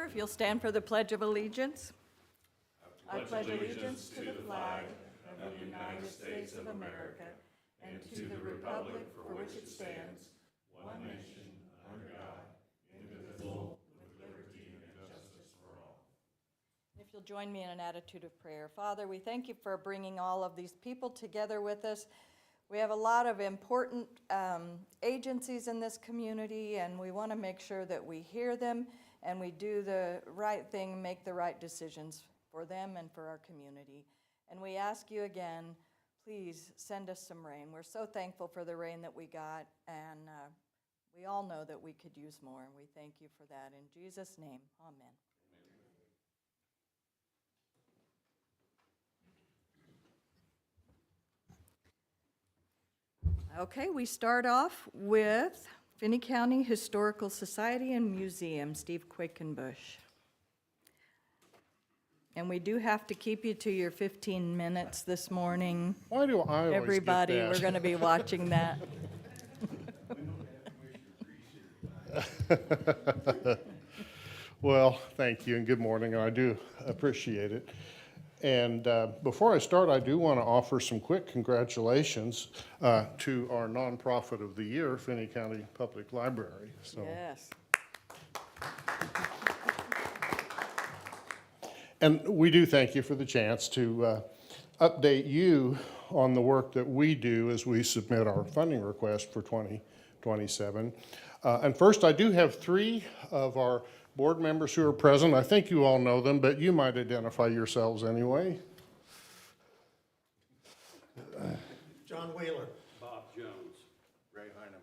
together, if you'll stand for the Pledge of Allegiance. I pledge allegiance to the flag of the United States of America and to the republic for which it stands, one nation, under God, indivisible, with liberty and justice for all. If you'll join me in an attitude of prayer. Father, we thank you for bringing all of these people together with us. We have a lot of important agencies in this community, and we want to make sure that we hear them and we do the right thing, make the right decisions for them and for our community. And we ask you again, please send us some rain. We're so thankful for the rain that we got, and we all know that we could use more, and we thank you for that. In Jesus' name, amen. Okay, we start off with Finney County Historical Society and Museum, Steve Quakenbush. And we do have to keep you to your 15 minutes this morning. Why do I always Everybody, get that? we're going to be watching that. Well, thank you and good morning. I do appreciate it. And before I start, I do want to offer some quick congratulations to our nonprofit of the year, Finney County Public Library. So. Yes. And we do thank you for the chance to update you on the work that we do as we submit our funding request for 2027. And first, I do have three of our board members who are present. I think you all know them, but you might identify yourselves anyway. John Wheeler. Bob Jones. Ray Heineman.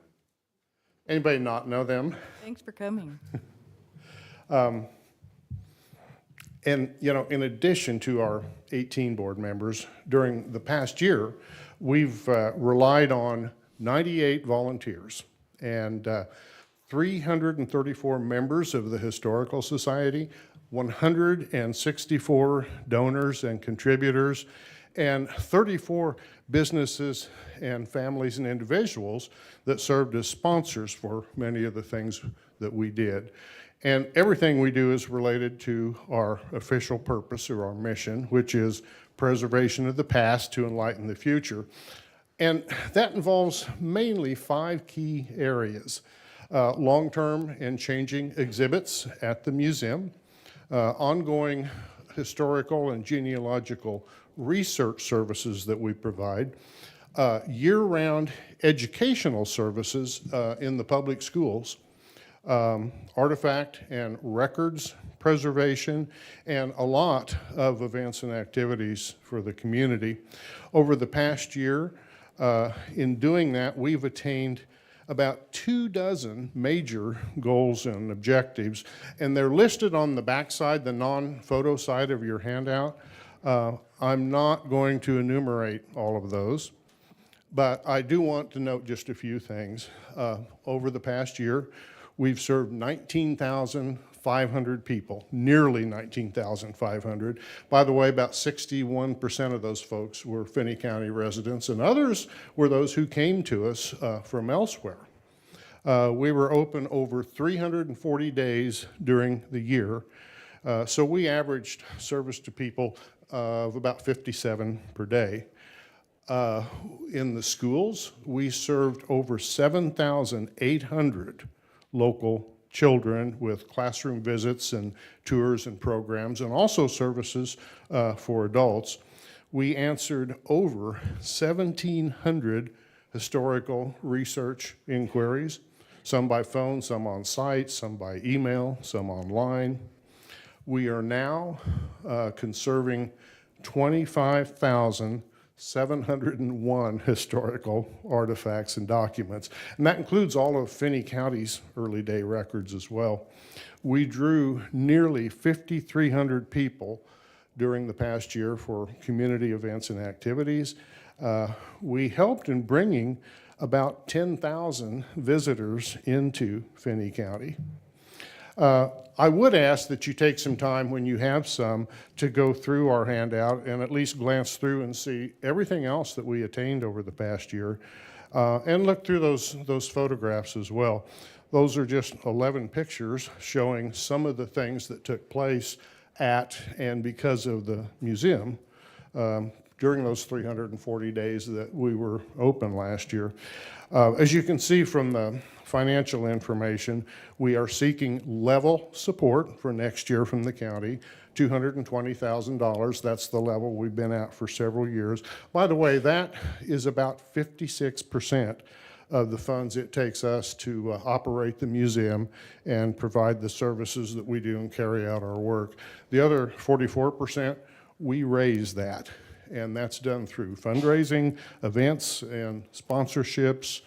Anybody not know them? Thanks for coming. And, you know, in addition to our 18 board members, during the past year, we've relied on 98 volunteers and 334 members of the Historical Society, 164 donors and contributors, and 34 businesses and families and individuals that served as sponsors for many of the things that we did. And everything we do is related to our official purpose or our mission, which is preservation of the past to enlighten the future. And that involves mainly 5 key areas. Long-term and changing exhibits at the museum, ongoing historical and genealogical research services that we provide, year-round educational services in the public schools, artifact and records preservation, and a lot of events and activities for the community. Over the past year, in doing that, we've attained about 24 major goals and objectives, and they're listed on the backside, the non-photo side of your handout. I'm not going to enumerate all of those, but I do want to note just a few things. Over the past year, we've served 19,500 people, nearly 19,500. By the way, about 61% of those folks were Finney County residents, and others were those who came to us from elsewhere. We were open over 340 days during the year, so we averaged service to people of about 57 per day. In the schools, we served over 7,800 local children with classroom visits and tours and programs, and also services for adults. We answered over 1,700 historical research inquiries, some by phone, some on site, some by email, some online. We are now conserving 25,701 historical artifacts and documents, and that includes all of Finney County's early day records as well. We drew nearly 5,300 people during the past year for community events and activities. We helped in bringing about 10,000 visitors into Finney County. I would ask that you take some time when you have some to go through our handout and at least glance through and see everything else that we attained over the past year, and look through those photographs as well. those are just 11 pictures showing some of the things that took place at and because of the museum during those 340 days that we were open last year. As you can see from the financial information, we are seeking level support for next year from the county, $220,000. That's the level we've been at for several years. By the way, that is about 56% of the funds it takes us to operate the museum and provide the services that we do and carry out our work. The other 44%, we raise that, and that's done through fundraising, events and sponsorships,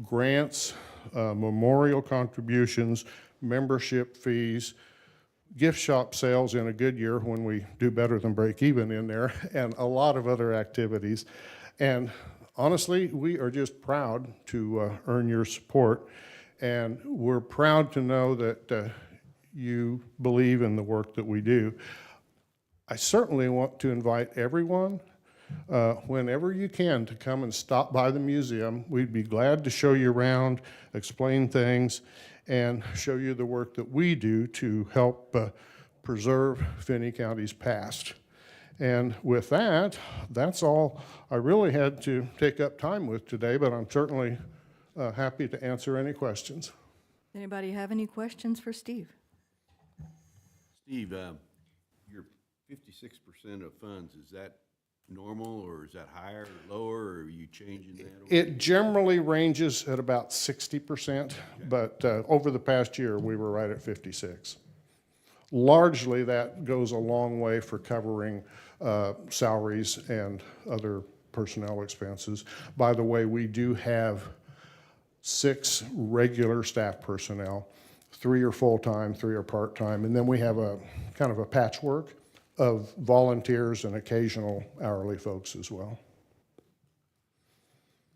grants, memorial contributions, membership fees, gift shop sales in a good year when we do better than break even in there, and a lot of other activities. And honestly, we are just proud to earn your support, and we're proud to know that you believe in the work that we do. I certainly want to invite everyone, whenever you can, to come and stop by the museum. We'd be glad to show you around, explain things, and show you the work that we do to help preserve Finney County's past. And with that, that's all I really had to take up time with today, but I'm certainly happy to answer any questions. Anybody have any questions for Steve? Steve, your 56% of funds, is that normal, or is that higher or lower, or are you changing that? It generally ranges at about 60%, but over the past year, we were right at 56. Largely, that goes a long way for covering salaries and other personnel expenses. By the way, we do have 6 regular staff personnel. 3 are full-time, 3 are part-time, and then we have a kind of a patchwork of volunteers and occasional hourly folks as well.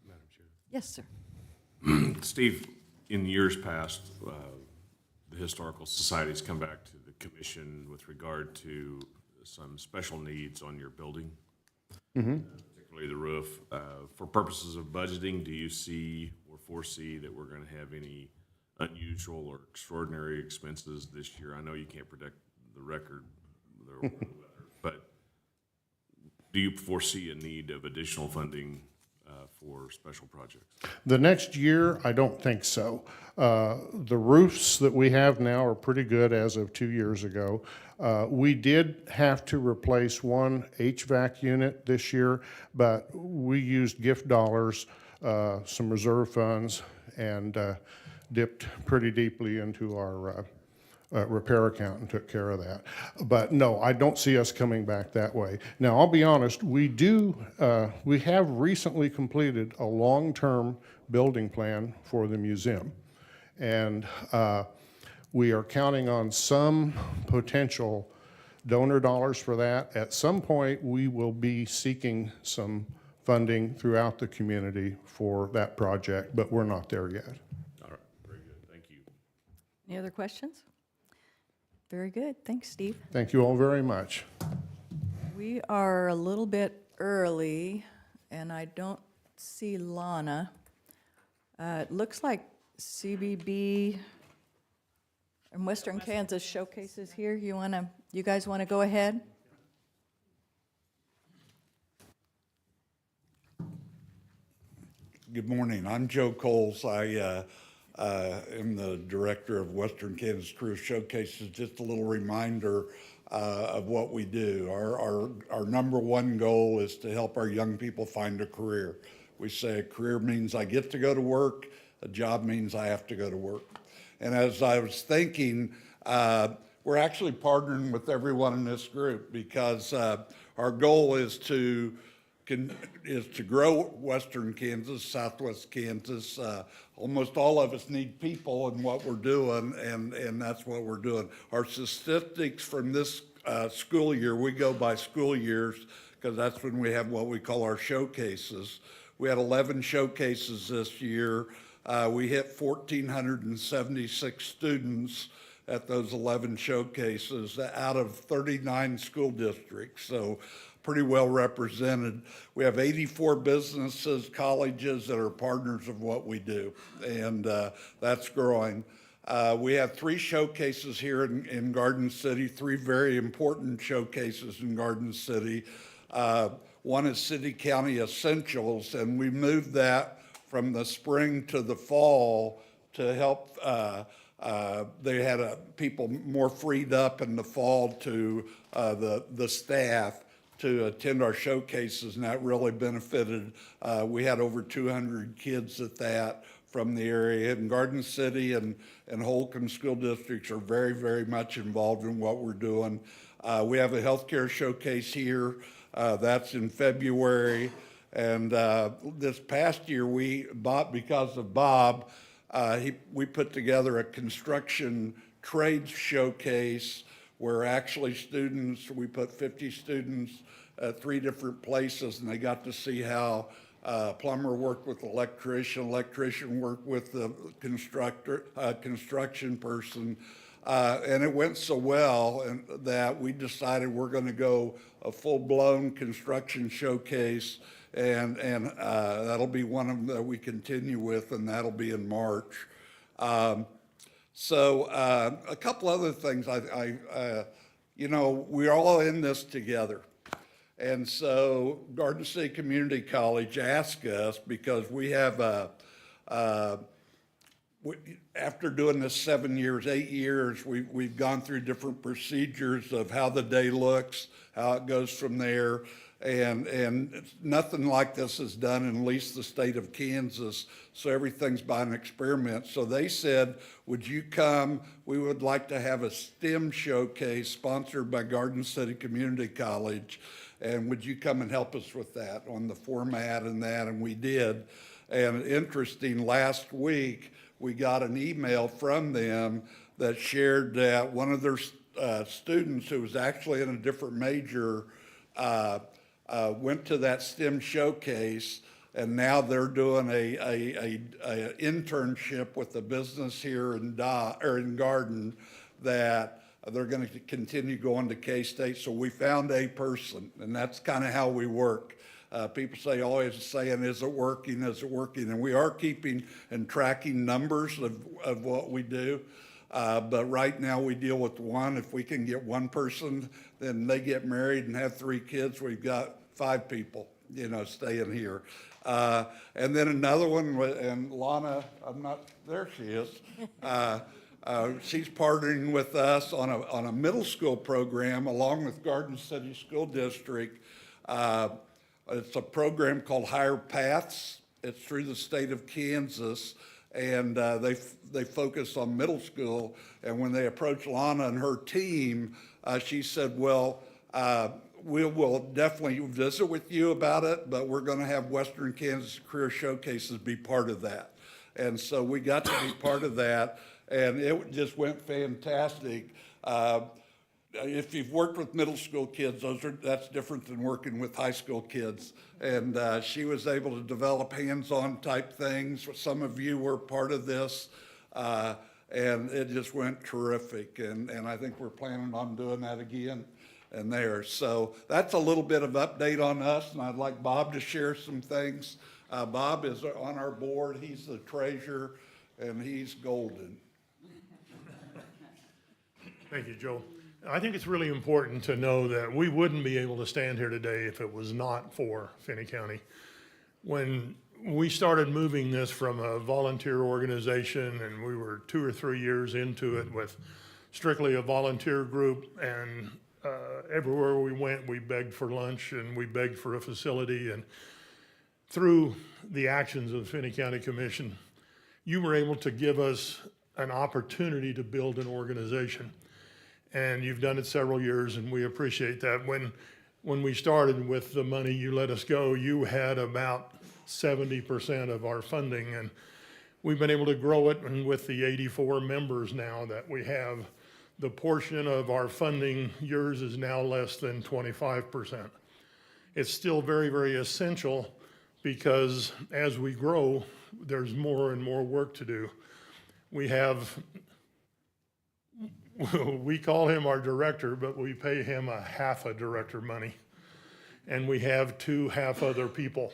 Madam Chair. Yes, sir. Steve, in years past, the Historical Society's come back to the commission with regard to some special needs on your building, particularly the roof. For purposes of budgeting, do you see or foresee that we're going to have any unusual or extraordinary expenses this year? I know you can't predict the record, but do you foresee a need of additional funding for special projects? The next year, I don't think so. The roofs that we have now are pretty good as of 2 years ago. We did have to replace one HVAC unit this year, but we used gift dollars, some reserve funds, and dipped pretty deeply into our repair account and took care of that. But no, I don't see us coming back that way. Now, I'll be honest, we have recently completed a long-term building plan for the museum. And we are counting on some potential donor dollars for that. At some point, we will be seeking some funding throughout the community for that project, but we're not there yet. All right, very good, thank you. Any other questions? Very good. Thanks, Steve. Thank you all very much. We are a little bit early, and I don't see Lana. It looks like CBB and Western Kansas showcases here. You guys want to go ahead? Good morning. I'm Joe Coles. I am the director of Western Kansas Career Showcases. Just a little reminder of what we do. Our number one goal is to help our young people find a career. We say a career means I get to go to work, a job means I have to go to work. And as I was thinking, we're actually partnering with everyone in this group because our goal is to grow Western Kansas, Southwest Kansas. Almost all of us need people in what we're doing, and that's what we're doing. Our statistics from this school year, we go by school years because that's when we have what we call our showcases. We had 11 showcases this year. We hit 1,476 students at those 11 showcases out of 39 school districts. So pretty well represented. We have 84 businesses, colleges that are partners of what we do, and that's growing. We have 3 showcases here in Garden City, 3 very important showcases in Garden City. One is City County Essentials, and we moved that from the spring to the fall to help. They had people more freed up in the fall to the staff to attend our showcases, and that really benefited. We had over 200 kids at that from the area. And Garden City and Holcomb school districts are very, very much involved in what we're doing. We have a healthcare showcase here. That's in February. And this past year, because of Bob, we put together a construction trades showcase where actually we put 50 students at 3 different places, and they got to see how plumber worked with electrician worked with the construction person. And it went so well that we decided we're going to go a full-blown construction showcase, and that'll be one of them that we continue with, and that'll be in March. So a couple other things. We're all in this together. And so Garden City Community College asked us, because we have after doing this 8 years, we've gone through different procedures of how the day looks, how it goes from there, and nothing like this is done in at least the state of Kansas, so everything's by an experiment. So they said, would you come? We would like to have a STEM showcase sponsored by Garden City Community College, and would you come and help us with that on the format and that? And we did. And interesting, last week, we got an email from them that shared that one of their students who was actually in a different major went to that STEM showcase, and now they're doing a internship with a business here in Garden that they're going to continue going to K-State. So we found a person, and that's kind of how we work. People always saying, is it working, is it working? And we are keeping and tracking numbers of what we do. But right now we deal with one. If we can get one person, then they get married and have 3 kids, we've got 5 people, staying here. And then another one, and Lana, there she is. She's partnering with us on a middle school program along with Garden City School District. It's a program called Higher Paths. It's through the state of Kansas, and they focus on middle school. And when they approached Lana and her team, she said, well, we will definitely visit with you about it, but we're going to have Western Kansas Career Showcases be part of that. And so we got to be part of that, and it just went fantastic. If you've worked with middle school kids, that's different than working with high school kids. And she was able to develop hands-on type things. Some of you were part of this, and it just went terrific. And I think we're planning on doing that again and there. So that's a little bit of update on us, and I'd like Bob to share some things. Bob is on our board. He's the treasurer, and he's golden. Thank you, Joe. I think it's really important to know that we wouldn't be able to stand here today if it was not for Finney County. When we started moving this from a volunteer organization, and we were 2 or 3 years into it with strictly a volunteer group, and everywhere we went, we begged for lunch and we begged for a facility. And through the actions of the Finney County Commission, you were able to give us an opportunity to build an organization. And you've done it several years, and we appreciate that. When we started with the money you let us go, you had about 70% of our funding, and we've been able to grow it. And with the 84 members now that we have, the portion of our funding, yours is now less than 25%. It's still very, very essential, because as we grow, there's more and more work to do. We call him our director, but we pay him a half a director money. and we have 2 half other people.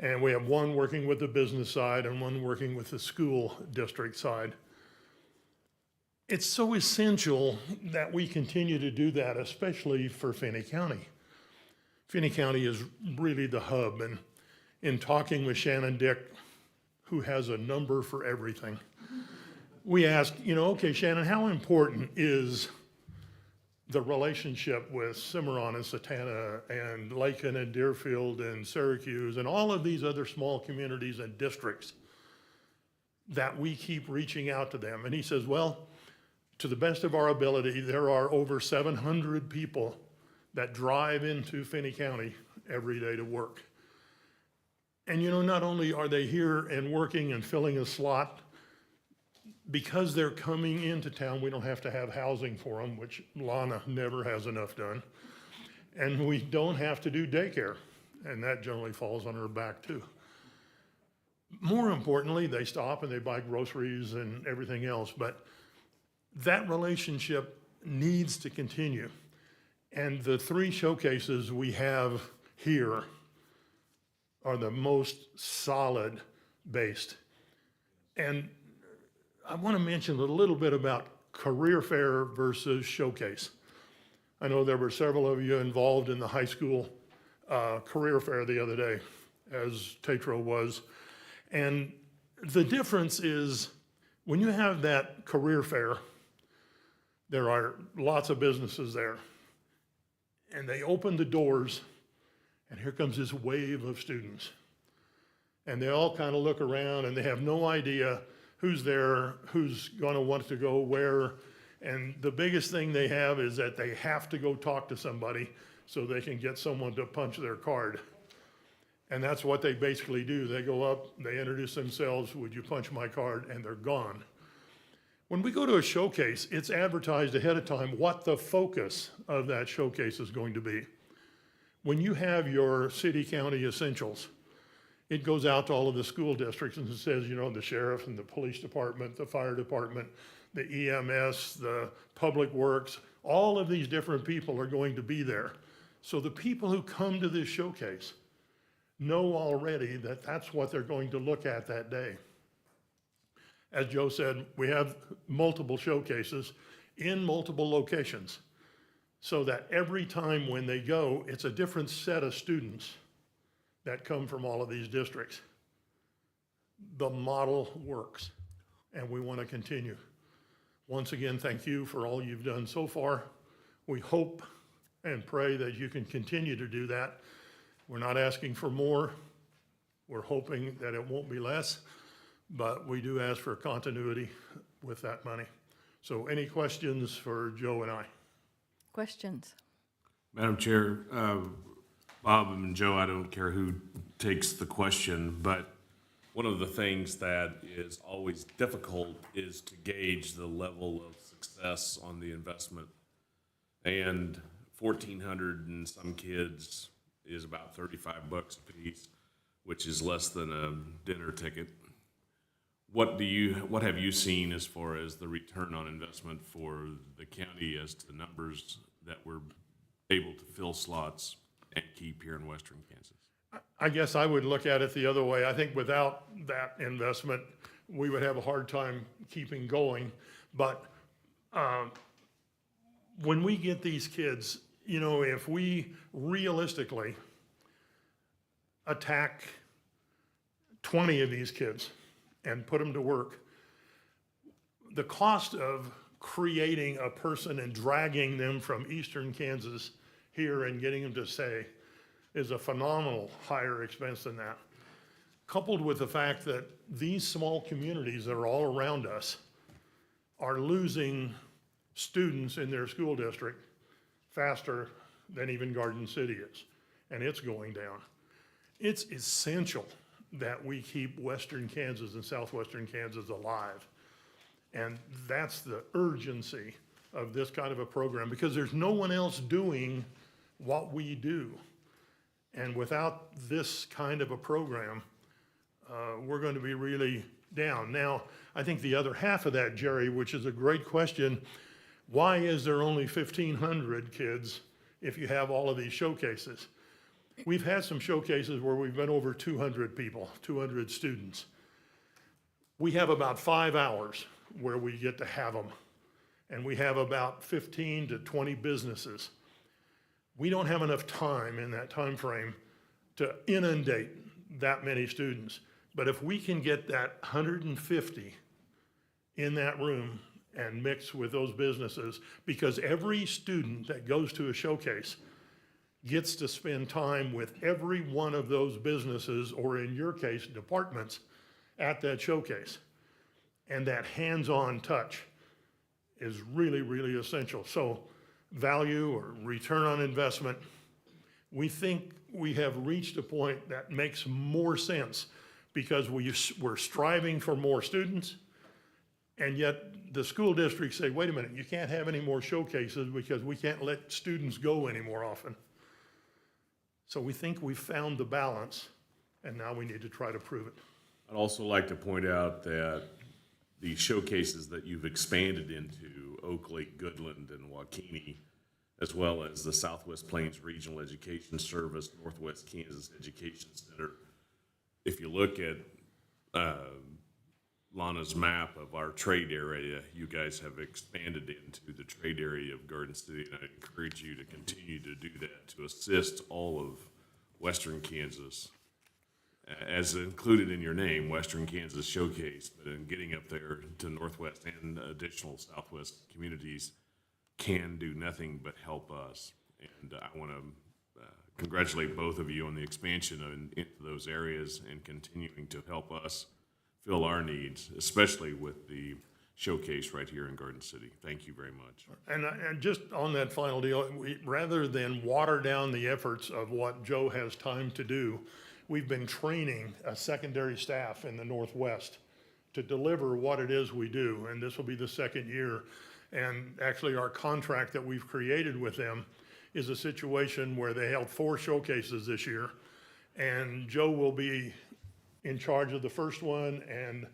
And we have one working with the business side and one working with the school district side. It's so essential that we continue to do that, especially for Finney County. Finney County is really the hub, and in talking with Shannon Dick, who has a number for everything, we asked, okay, Shannon, how important is the relationship with Cimarron and Satana and Lakin and Deerfield and Syracuse and all of these other small communities and districts that we keep reaching out to them? And he says, well, to the best of our ability, there are over 700 people that drive into Finney County every day to work. And not only are they here and working and filling a slot, because they're coming into town, we don't have to have housing for them, which Lana never has enough done. And we don't have to do daycare, and that generally falls on her back too. More importantly, they stop and they buy groceries and everything else, but that relationship needs to continue. And the 3 showcases we have here are the most solid based. And I want to mention a little bit about career fair versus showcase. I know there were several of you involved in the high school career fair the other day, as Tetro was. And the difference is when you have that career fair, there are lots of businesses there. And they open the doors, and here comes this wave of students. And they all kind of look around, and they have no idea who's there, who's going to want to go where. And the biggest thing they have is that they have to go talk to somebody so they can get someone to punch their card. And that's what they basically do. They go up, they introduce themselves, would you punch my card, and they're gone. When we go to a showcase, it's advertised ahead of time what the focus of that showcase is going to be. When you have your city county essentials, it goes out to all of the school districts and it says, the sheriff and the police department, the fire department, the EMS, the public works, all of these different people are going to be there. So the people who come to this showcase know already that that's what they're going to look at that day. As Joe said, we have multiple showcases in multiple locations so that every time when they go, it's a different set of students that come from all of these districts. The model works, and we want to continue. Once again, thank you for all you've done so far. We hope and pray that you can continue to do that. We're not asking for more. We're hoping that it won't be less, but we do ask for continuity with that money. So any questions for Joe and I? Questions? Madam Chair, Bob and Joe, I don't care who takes the question, but one of the things that is always difficult is to gauge the level of success on the investment. And 1,400 and some kids is about $35 a piece, which is less than a dinner ticket. What have you seen as far as the return on investment for the county as to numbers that we're able to fill slots and keep here in western Kansas? I guess I would look at it the other way. I think without that investment, we would have a hard time keeping going. But when we get these kids, if we realistically attack 20 of these kids and put them to work, the cost of creating a person and dragging them from eastern Kansas here and getting them to stay is a phenomenal higher expense than that. Coupled with the fact that these small communities that are all around us are losing students in their school district faster than even Garden City is, and it's going down. It's essential that we keep western Kansas and southwestern Kansas alive. And that's the urgency of this kind of a program, because there's no one else doing what we do. And without this kind of a program, we're going to be really down. Now, I think the other half of that, Jerry, which is a great question, why is there only 1,500 kids if you have all of these showcases? We've had some showcases where we've been over 200 people, 200 students. We have about 5 hours where we get to have them, and we have about 15 to 20 businesses. We don't have enough time in that time frame to inundate that many students. But if we can get that 150 in that room and mix with those businesses, because every student that goes to a showcase gets to spend time with every one of those businesses, or in your case, departments, at that showcase. And that hands-on touch is really, really essential. So value or return on investment, we think we have reached a point that makes more sense, because we're striving for more students, and yet the school districts say, wait a minute, you can't have any more showcases because we can't let students go any more often. So we think we've found the balance, and now we need to try to prove it. I'd also like to point out that the showcases that you've expanded into Oak Lake, Goodland, and Waukene, as well as the Southwest Plains Regional Education Service, Northwest Kansas Education Center. If you look at Lana's map of our trade area, you guys have expanded into the trade area of Garden City, and I encourage you to continue to do that to assist all of Western Kansas, as included in your name, Western Kansas Showcase, but in getting up there to Northwest and additional Southwest communities can do nothing but help us. And I want to congratulate both of you on the expansion into those areas and continuing to help us fill our needs, especially with the showcase right here in Garden City. Thank you very much. And just on that final deal, rather than water down the efforts of what Joe has time to do, we've been training a secondary staff in the Northwest to deliver what it is we do, and this will be the second year. And actually, our contract that we've created with them is a situation where they held 4 showcases this year, and Joe will be in charge of the first one, and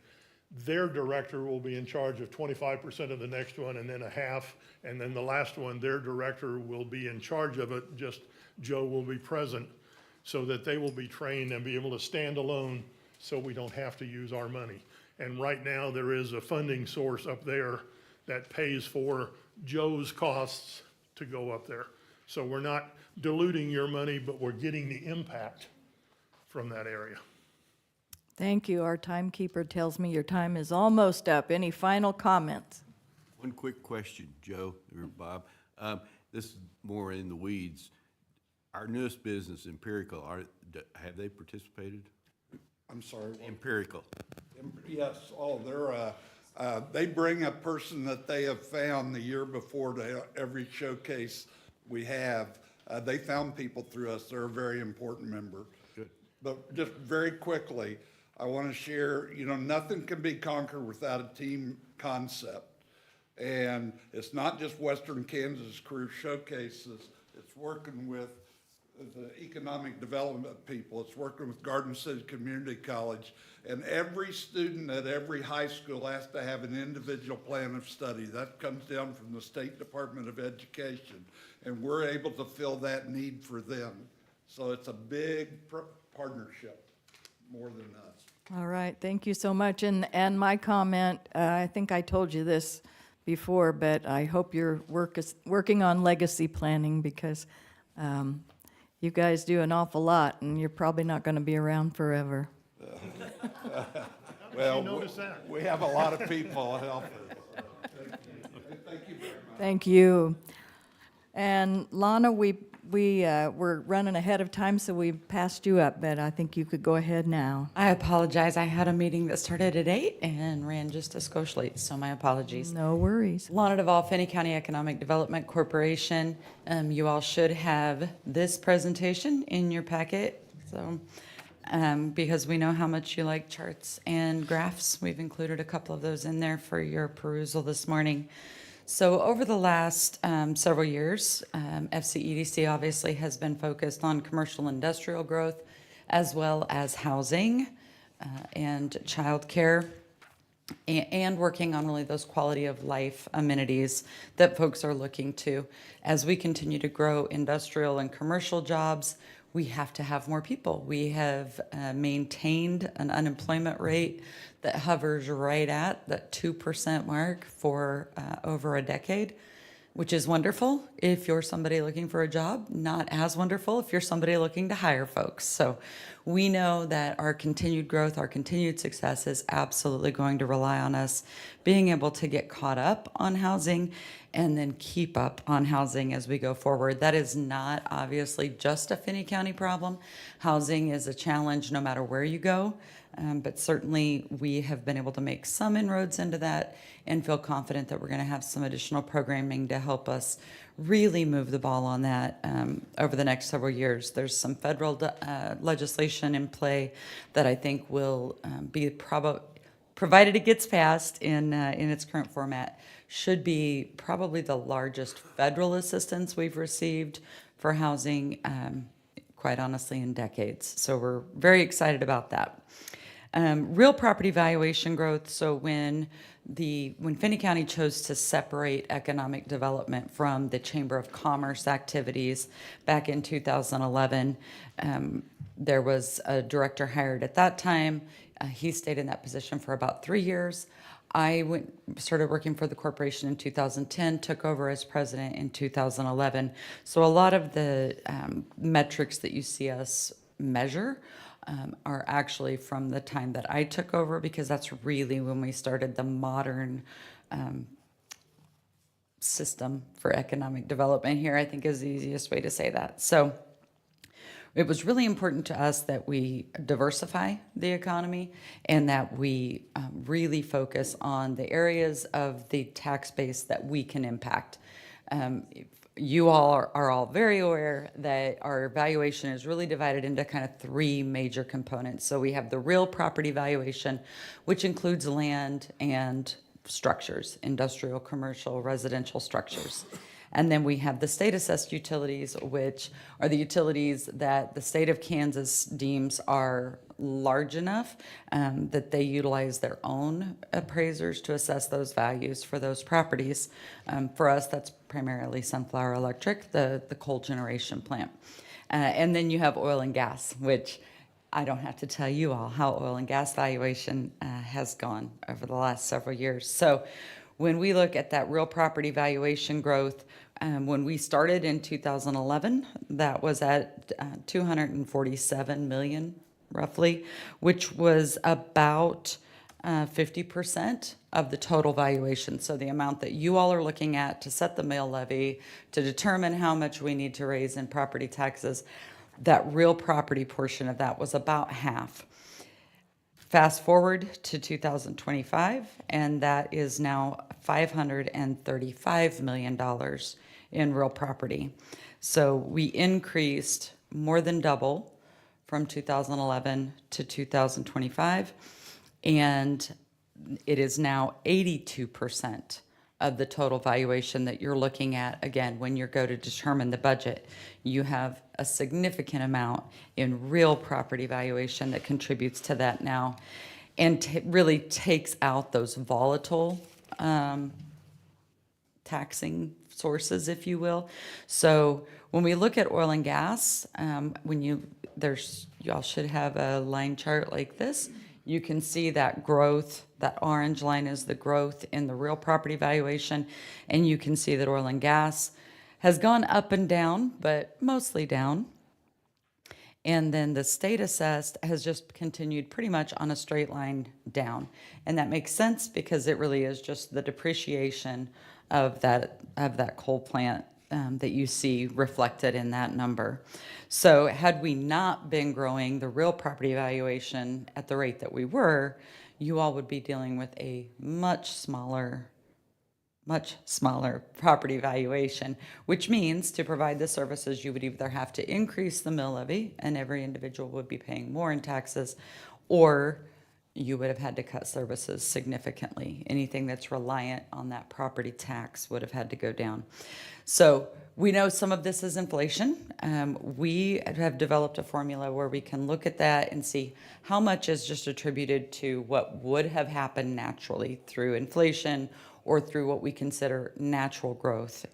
their director will be in charge of 25% of the next one, and then a half, and then the last one, their director will be in charge of it, just Joe will be present, so that they will be trained and be able to stand alone, so we don't have to use our money. And right now, there is a funding source up there that pays for Joe's costs to go up there. So we're not diluting your money, but we're getting the impact from that area. Thank you. Our timekeeper tells me your time is almost up. Any final comments? One quick question, Joe or Bob. This is more in the weeds. Our newest business, Empirical, have they participated? I'm sorry. what- Empirical. Yes, they bring a person that they have found the year before to every showcase we have. They found people through us. They're a very important member. Good. But just very quickly, I want to share, nothing can be conquered without a team concept. And it's not just Western Kansas Career Showcases. It's working with the economic development people. It's working with Garden City Community College. And every student at every high school has to have an individual plan of study. That comes down from the State Department of Education. And we're able to fill that need for them. So it's a big partnership, more than us. All right, thank you so much. And my comment, I think I told you this before, but I hope you're working on legacy planning, because you guys do an awful lot, and you're probably not going to be around forever. Well, notice that? we have a lot of people helping. Thank you very much. Thank you. And Lana, we're running ahead of time, so we passed you up, but I think you could go ahead now. I apologize. I had a meeting that started at 8 and ran just a skosh late, so my apologies. No worries. Lana Duvall, Finney County Economic Development Corporation. You all should have this presentation in your packet. So, because we know how much you like charts and graphs, we've included a couple of those in there for your perusal this morning. So over the last several years, FCEDC obviously has been focused on commercial industrial growth, as well as housing and childcare, and working on really those quality of life amenities that folks are looking to. As we continue to grow industrial and commercial jobs, we have to have more people. We have maintained an unemployment rate that hovers right at that 2% mark for over a decade, which is wonderful if you're somebody looking for a job, not as wonderful if you're somebody looking to hire folks. So we know that our continued growth, our continued success is absolutely going to rely on us being able to get caught up on housing and then keep up on housing as we go forward. That is not obviously just a Finney County problem. Housing is a challenge no matter where you go. But certainly we have been able to make some inroads into that and feel confident that we're going to have some additional programming to help us really move the ball on that over the next several years. There's some federal legislation in play that I think will be provided it gets passed in its current format, should be probably the largest federal assistance we've received for housing, quite honestly, in decades. So we're very excited about that. Real property valuation growth. So when Finney County chose to separate economic development from the Chamber of Commerce activities back in 2011, there was a director hired at that time. He stayed in that position for about 3 years. I started working for the corporation in 2010, took over as president in 2011. So a lot of the metrics that you see us measure are actually from the time that I took over, because that's really when we started the modern system for economic development here, I think is the easiest way to say that. So it was really important to us that we diversify the economy and that we really focus on the areas of the tax base that we can impact. You all are all very aware that our valuation is really divided into kind of 3 major components. So we have the real property valuation, which includes land and structures, industrial, commercial, residential structures. And then we have the state assessed utilities, which are the utilities that the state of Kansas deems are large enough that they utilize their own appraisers to assess those values for those properties. For us, that's primarily Sunflower Electric, the coal generation plant. And then you have oil and gas, which I don't have to tell you all how oil and gas valuation has gone over the last several years. So when we look at that real property valuation growth, when we started in 2011, that was at 247 million, roughly, which was about 50% of the total valuation. So the amount that you all are looking at to set the mill levy, to determine how much we need to raise in property taxes, that real property portion of that was about half. Fast forward to 2025, and that is now $535 million in real property. So we increased more than double from 2011 to 2025, and it is now 82% of the total valuation that you're looking at. Again, when you go to determine the budget, you have a significant amount in real property valuation that contributes to that now, and really takes out those volatile taxing sources, if you will. So when we look at oil and gas, y'all should have a line chart like this. You can see that growth, that orange line is the growth in the real property valuation, and you can see that oil and gas has gone up and down, but mostly down. And then the state assessed has just continued pretty much on a straight line down. And that makes sense because it really is just the depreciation of that coal plant that you see reflected in that number. So had we not been growing the real property valuation at the rate that we were, you all would be dealing with a much smaller property valuation, which means to provide the services, you would either have to increase the mill levy and every individual would be paying more in taxes, or you would have had to cut services significantly. Anything that's reliant on that property tax would have had to go down. So we know some of this is inflation. We have developed a formula where we can look at that and see how much is just attributed to what would have happened naturally through inflation or through what we consider natural growth.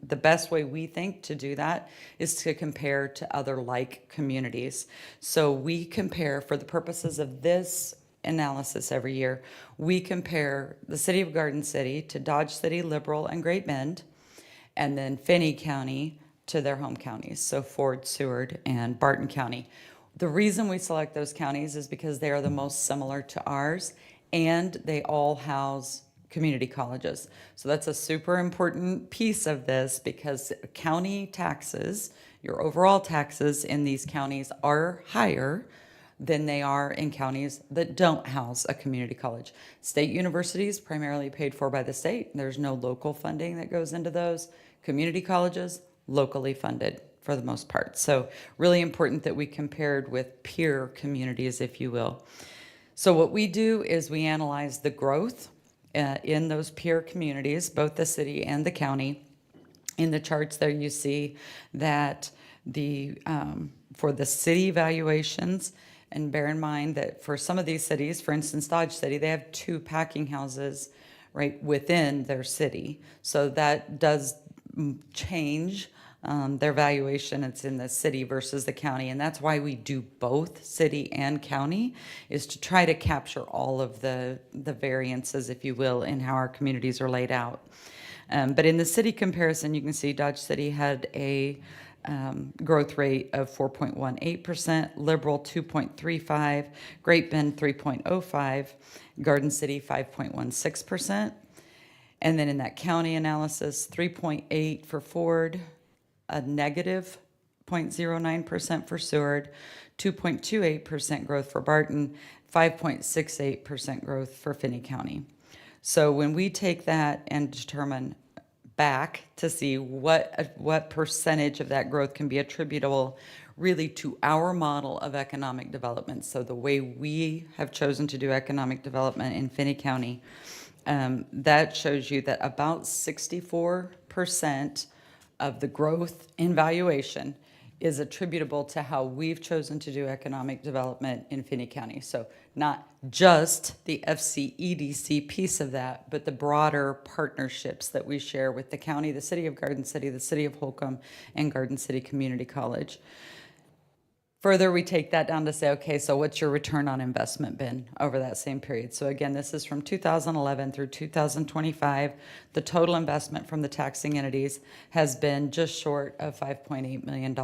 The best way we think to do that is to compare to other like communities. So we compare, for the purposes of this analysis every year, we compare the city of Garden City to Dodge City, Liberal, and Great Bend, and then Finney County to their home counties, so Ford, Seward, and Barton County. The reason we select those counties is because they are the most similar to ours, and they all house community colleges. So that's a super important piece of this, because county taxes, your overall taxes in these counties are higher than they are in counties that don't house a community college. State universities primarily paid for by the state. There's no local funding that goes into those. Community colleges, locally funded for the most part. So really important that we compared with peer communities, if you will. So what we do is we analyze the growth in those peer communities, both the city and the county. In the charts there you see that for the city valuations, and bear in mind that for some of these cities, for instance, Dodge City, they have 2 packing houses right within their city. So that does change their valuation. It's in the city versus the county. And that's why we do both city and county, is to try to capture all of the variances, if you will, in how our communities are laid out. But in the city comparison, you can see Dodge City had a growth rate of 4.18%, Liberal 2.35%, Great Bend 3.05%, Garden City 5.16%. And then in that county analysis, 3.8% for Ford, a negative 0.09% for Seward, 2.28% growth for Barton, 5.68% growth for Finney County. So when we take that and determine back to see what percentage of that growth can be attributable really to our model of economic development. So the way we have chosen to do economic development in Finney County, that shows you that about 64% of the growth in valuation is attributable to how we've chosen to do economic development in Finney County. So not just the FCEDC piece of that, but the broader partnerships that we share with the county, the city of Garden City, the city of Holcomb, and Garden City Community College. Further, we take that down to say, okay, so what's your return on investment been over that same period? So again, this is from 2011 through 2025. The total investment from the taxing entities has been just short of $5.8 million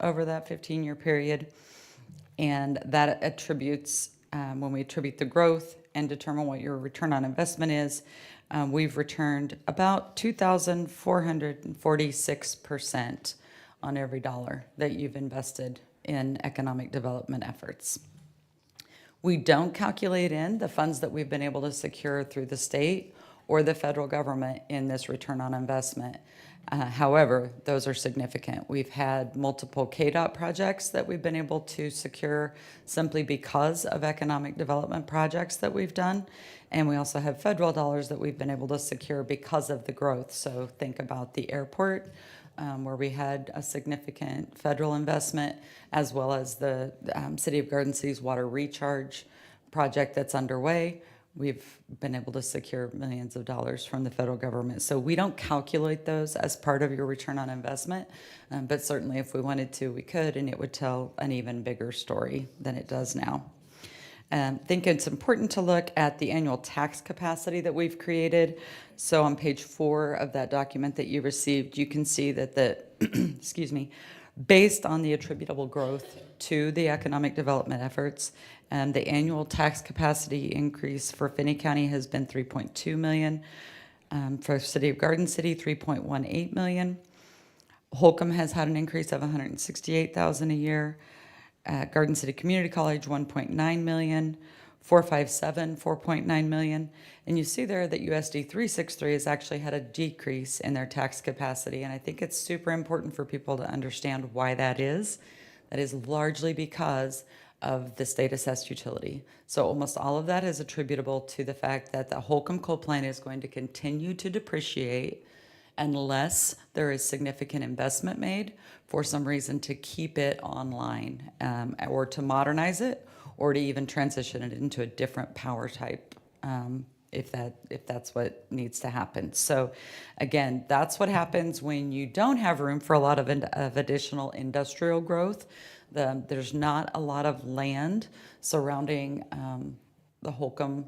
over that 15-year period. And that attributes, when we attribute the growth and determine what your return on investment is, we've returned about 2,446% on every dollar that you've invested in economic development efforts. We don't calculate in the funds that we've been able to secure through the state or the federal government in this return on investment. However, those are significant. We've had multiple KDOT projects that we've been able to secure simply because of economic development projects that we've done. And we also have federal dollars that we've been able to secure because of the growth. So think about the airport, where we had a significant federal investment, as well as the City of Garden City's water recharge project that's underway. We've been able to secure millions of dollars from the federal government. So we don't calculate those as part of your return on investment, but certainly if we wanted to, we could, and it would tell an even bigger story than it does now. I think it's important to look at the annual tax capacity that we've created. So on page 4 of that document that you received, you can see that excuse me, based on the attributable growth to the economic development efforts, the annual tax capacity increase for Finney County has been $3.2 million. For City of Garden City, $3.18 million. Holcomb has had an increase of $168,000 a year. Garden City Community College, $1.9 million. 457, $4.9 million. And you see there that USD 363 has actually had a decrease in their tax capacity. And I think it's super important for people to understand why that is. That is largely because of the state assessed utility. So almost all of that is attributable to the fact that the Holcomb coal plant is going to continue to depreciate unless there is significant investment made for some reason to keep it online, or to modernize it, or to even transition it into a different power type if that's what needs to happen. So again, that's what happens when you don't have room for a lot of additional industrial growth. There's not a lot of land surrounding the Holcomb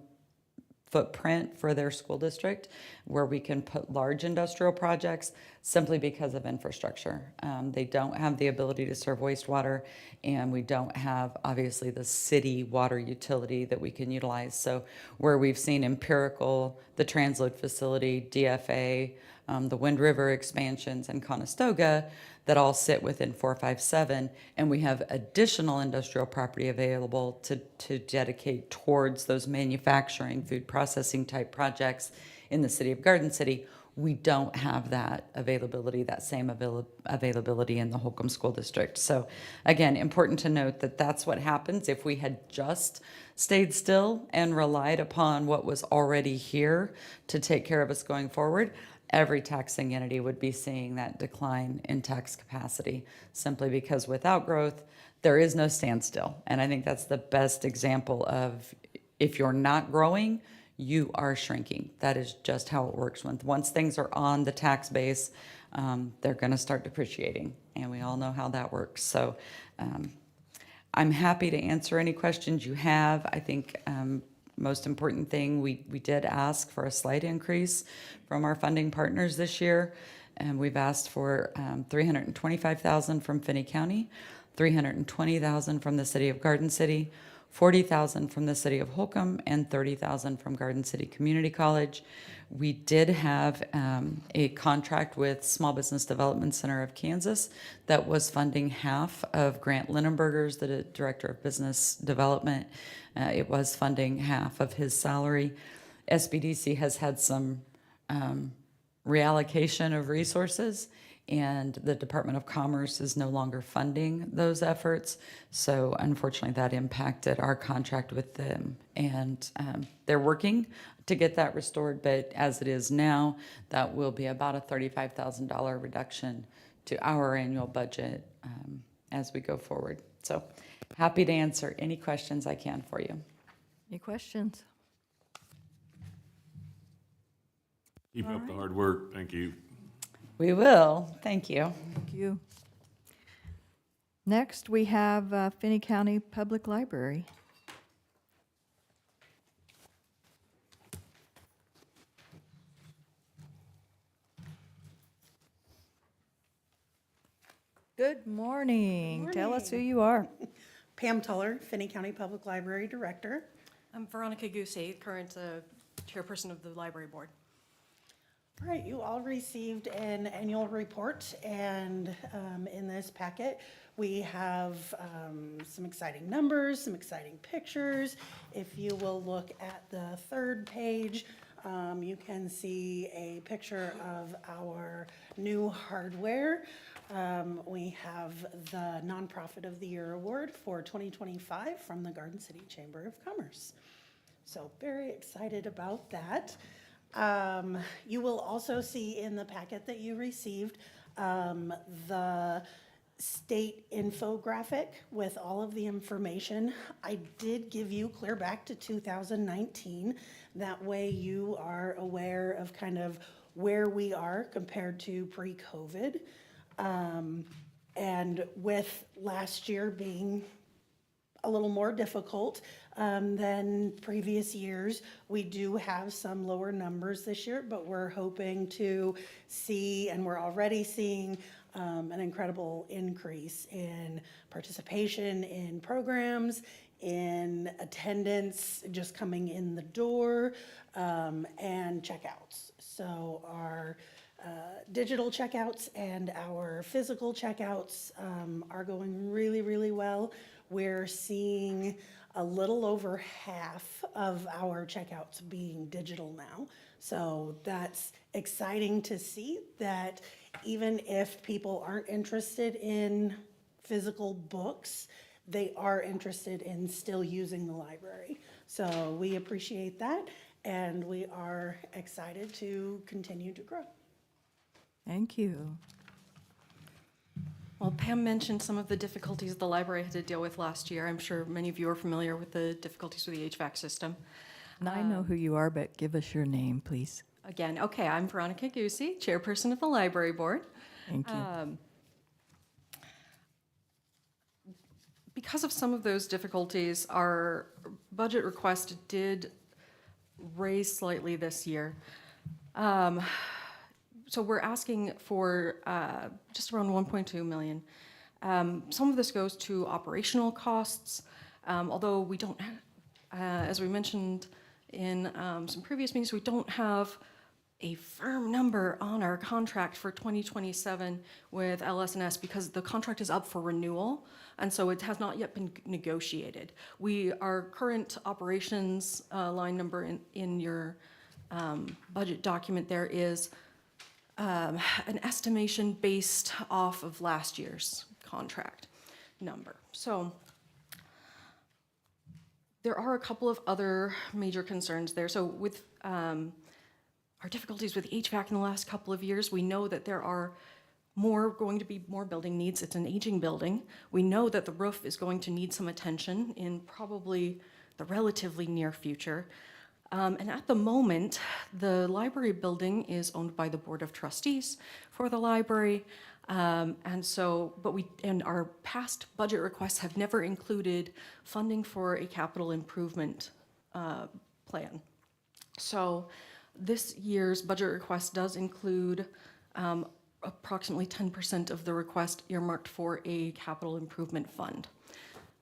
footprint for their school district where we can put large industrial projects simply because of infrastructure. They don't have the ability to serve wastewater, and we don't have, obviously, the city water utility that we can utilize. So where we've seen the transload facility, DFA, the Wind River expansions, and Conestoga that all sit within 457, and we have additional industrial property available to dedicate towards those manufacturing, food processing type projects in the city of Garden City. We don't have that availability, that same availability in the Holcomb School District. So again, important to note that that's what happens if we had just stayed still and relied upon what was already here to take care of us going forward. Every taxing entity would be seeing that decline in tax capacity, simply because without growth, there is no standstill. And I think that's the best example of, if you're not growing, you are shrinking. That is just how it works. Once things are on the tax base, they're going to start depreciating, and we all know how that works. So I'm happy to answer any questions you have. I think most important thing, we did ask for a slight increase from our funding partners this year, and we've asked for $325,000 from Finney County, $320,000 from the city of Garden City, $40,000 from the city of Holcomb, and $30,000 from Garden City Community College. We did have a contract with Small Business Development Center of Kansas that was funding half of Grant Linenberger's, the Director of Business Development. It was funding half of his salary. SBDC has had some reallocation of resources, and the Department of Commerce is no longer funding those efforts. So unfortunately, that impacted our contract with them. And they're working to get that restored, but as it is now, that will be about a $35,000 reduction to our annual budget as we go forward. So happy to answer any questions I can for you. Any questions? Keep up the hard work. Thank you. We will. Thank you. Thank you. Next, we have Finney County Public Library. Good morning. Tell us who you are. Pam Tuller, Finney County Public Library Director. I'm Veronica Goosey, current chairperson of the library board. All right, you all received an annual report, and in this packet, we have some exciting numbers, some exciting pictures. If you will look at the third page, you can see a picture of our new hardware. We have the Nonprofit of the Year Award for 2025 from the Garden City Chamber of Commerce. So very excited about that. You will also see in the packet that you received the state infographic with all of the information. I did give you clear back to 2019. That way you are aware of kind of where we are compared to pre-COVID. And with last year being a little more difficult than previous years, we do have some lower numbers this year, but we're hoping to see, and we're already seeing, an incredible increase in participation in programs, in attendance just coming in the door, and checkouts. So our digital checkouts and our physical checkouts are going really, really well. We're seeing a little over half of our checkouts being digital now. So that's exciting to see that even if people aren't interested in physical books, they are interested in still using the library. So we appreciate that, and we are excited to continue to grow. Thank you. Well, Pam mentioned some of the difficulties the library had to deal with last year. I'm sure many of you are familiar with the difficulties with the HVAC system. And I know who you are, but give us your name, please. Again, okay, I'm Veronica Goosey, chairperson of the library board. Thank you. Because of some of those difficulties, our budget request did raise slightly this year. So we're asking for just around 1.2 million. Some of this goes to operational costs, although we don't, as we mentioned in some previous meetings, we don't have a firm number on our contract for 2027 with LS&S because the contract is up for renewal, and so it has not yet been negotiated. Our current operations line number in your budget document there is an estimation based off of last year's contract number. So there are a couple of other major concerns there. So with our difficulties with HVAC in the last couple of years, we know that there are going to be more building needs. It's an aging building. We know that the roof is going to need some attention in probably the relatively near future. And at the moment, the library building is owned by the Board of Trustees for the library. And our past budget requests have never included funding for a capital improvement plan. So this year's budget request does include approximately 10% of the request earmarked for a capital improvement fund.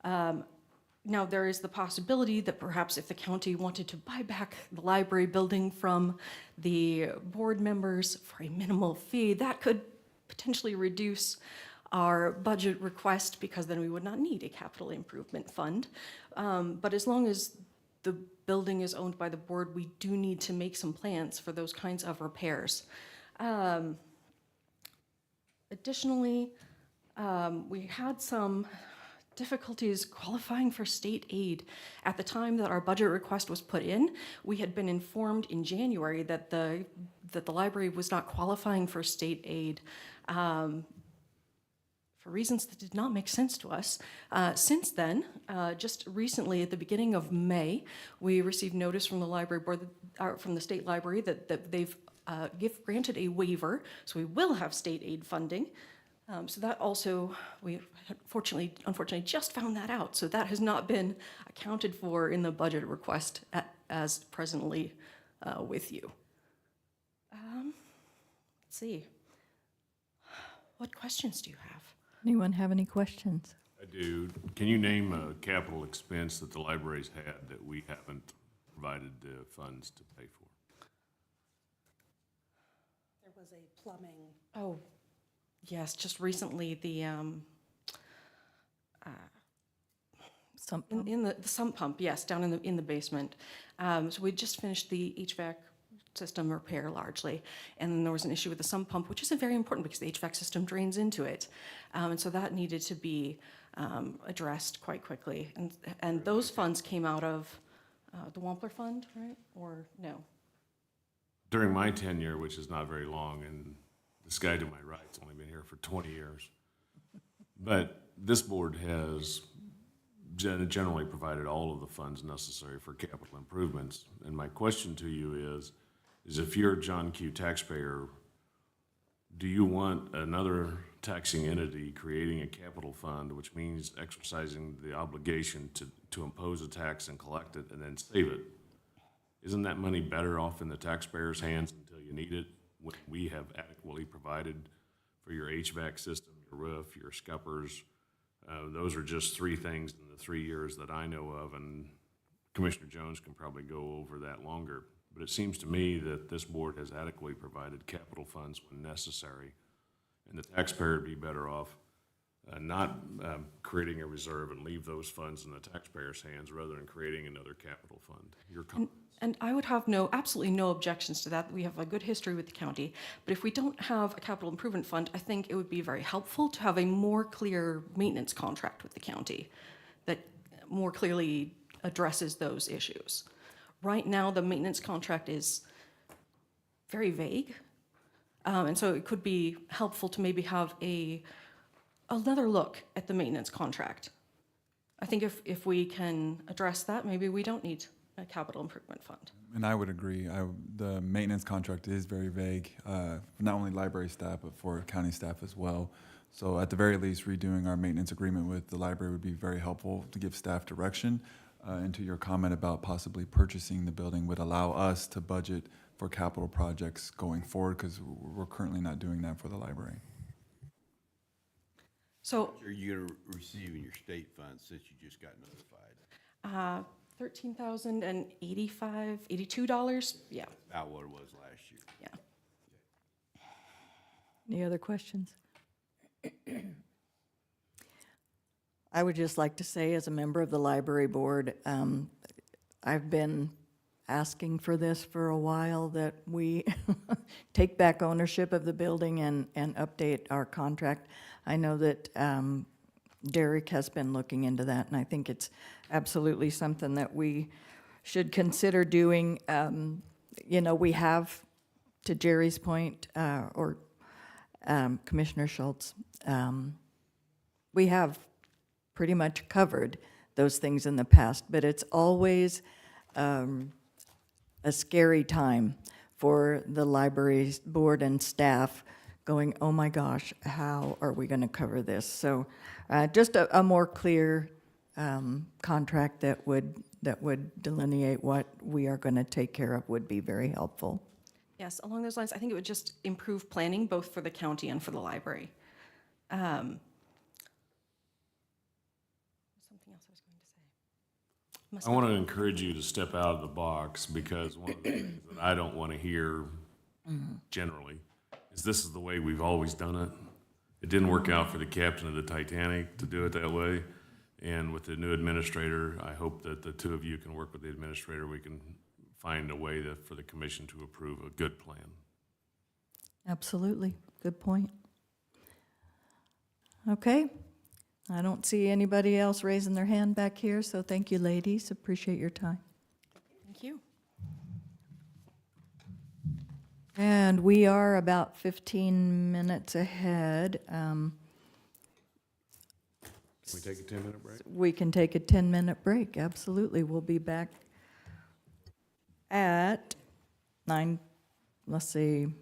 Now, there is the possibility that perhaps if the county wanted to buy back the library building from the board members for a minimal fee, that could potentially reduce our budget request because then we would not need a capital improvement fund. But as long as the building is owned by the board, we do need to make some plans for those kinds of repairs. Additionally, we had some difficulties qualifying for state aid. At the time that our budget request was put in, we had been informed in January that the library was not qualifying for state aid for reasons that did not make sense to us. Since then, just recently at the beginning of May, we received notice from the library board, from the state library, that they've granted a waiver, so we will have state aid funding. So that also, we unfortunately just found that out. So that has not been accounted for in the budget request as presently with you. Let's see. What questions do you have? Anyone have any questions? I do. Can you name a capital expense that the library's had that we haven't provided the funds to pay for? There was a plumbing. Oh, yes, just recently the Some, in the sump pump, yes, down in the basement. So we just finished the HVAC system repair largely, and then there was an issue with the sump pump, which isn't very important because the HVAC system drains into it, and so that needed to be addressed quite quickly. And those funds came out of the Wampler Fund, right? Or no? During my tenure, which is not very long, and this guy to my right's only been here for 20 years, but this board has generally provided all of the funds necessary for capital improvements. And my question to you is if you're a John Q taxpayer, do you want another taxing entity creating a capital fund, which means exercising the obligation to impose a tax and collect it and then save it? Isn't that money better off in the taxpayer's hands until you need it, when we have adequately provided for your HVAC system, your roof, your scuppers? Those are just three things in the 3 years that I know of, and Commissioner Jones can probably go over that longer. But it seems to me that this board has adequately provided capital funds when necessary, and the taxpayer would be better off not creating a reserve and leave those funds in the taxpayer's hands rather than creating another capital fund. Your comments? And I would have absolutely no objections to that. We have a good history with the county. But if we don't have a capital improvement fund, I think it would be very helpful to have a more clear maintenance contract with the county that more clearly addresses those issues. Right now, the maintenance contract is very vague. And so it could be helpful to maybe have another look at the maintenance contract. I think if we can address that, maybe we don't need a capital improvement fund. And I would agree. The maintenance contract is very vague, not only library staff, but for county staff as well. So at the very least, redoing our maintenance agreement with the library would be very helpful to give staff direction. And to your comment about possibly purchasing the building would allow us to budget for capital projects going forward, because we're currently not doing that for the library. So Are you gonna receive in your state funds since you just got notified? $13,085, $82, yeah, About what it was last year. yeah. Any other questions? I would just like to say, as a member of the library board, I've been asking for this for a while, that we take back ownership of the building and update our contract. I know that Derek has been looking into that, and I think it's absolutely something that we should consider doing. You know, we have, to Jerry's point, or Commissioner Schultz, we have pretty much covered those things in the past, but it's always a scary time for the library board and staff going, oh my gosh, how are we going to cover this? So just a more clear contract that would delineate what we are going to take care of would be very helpful. Yes, along those lines, I think it would just improve planning both for the county and for the library. Something else I was going to say. I want to encourage you to step out of the box, because one of the things that I don't want to hear generally is this is the way we've always done it. It didn't work out for the captain of the Titanic to do it that way. And with the new administrator, I hope that the two of you can work with the administrator. We can find a way for the commission to approve a good plan. Absolutely. Good point. Okay. I don't see anybody else raising their hand back here, so thank you, ladies. Appreciate your time. Thank you. And we are about 15 minutes ahead. Can we take a 10-minute break? We can take a 10-minute break, absolutely. We'll be back at 9:30.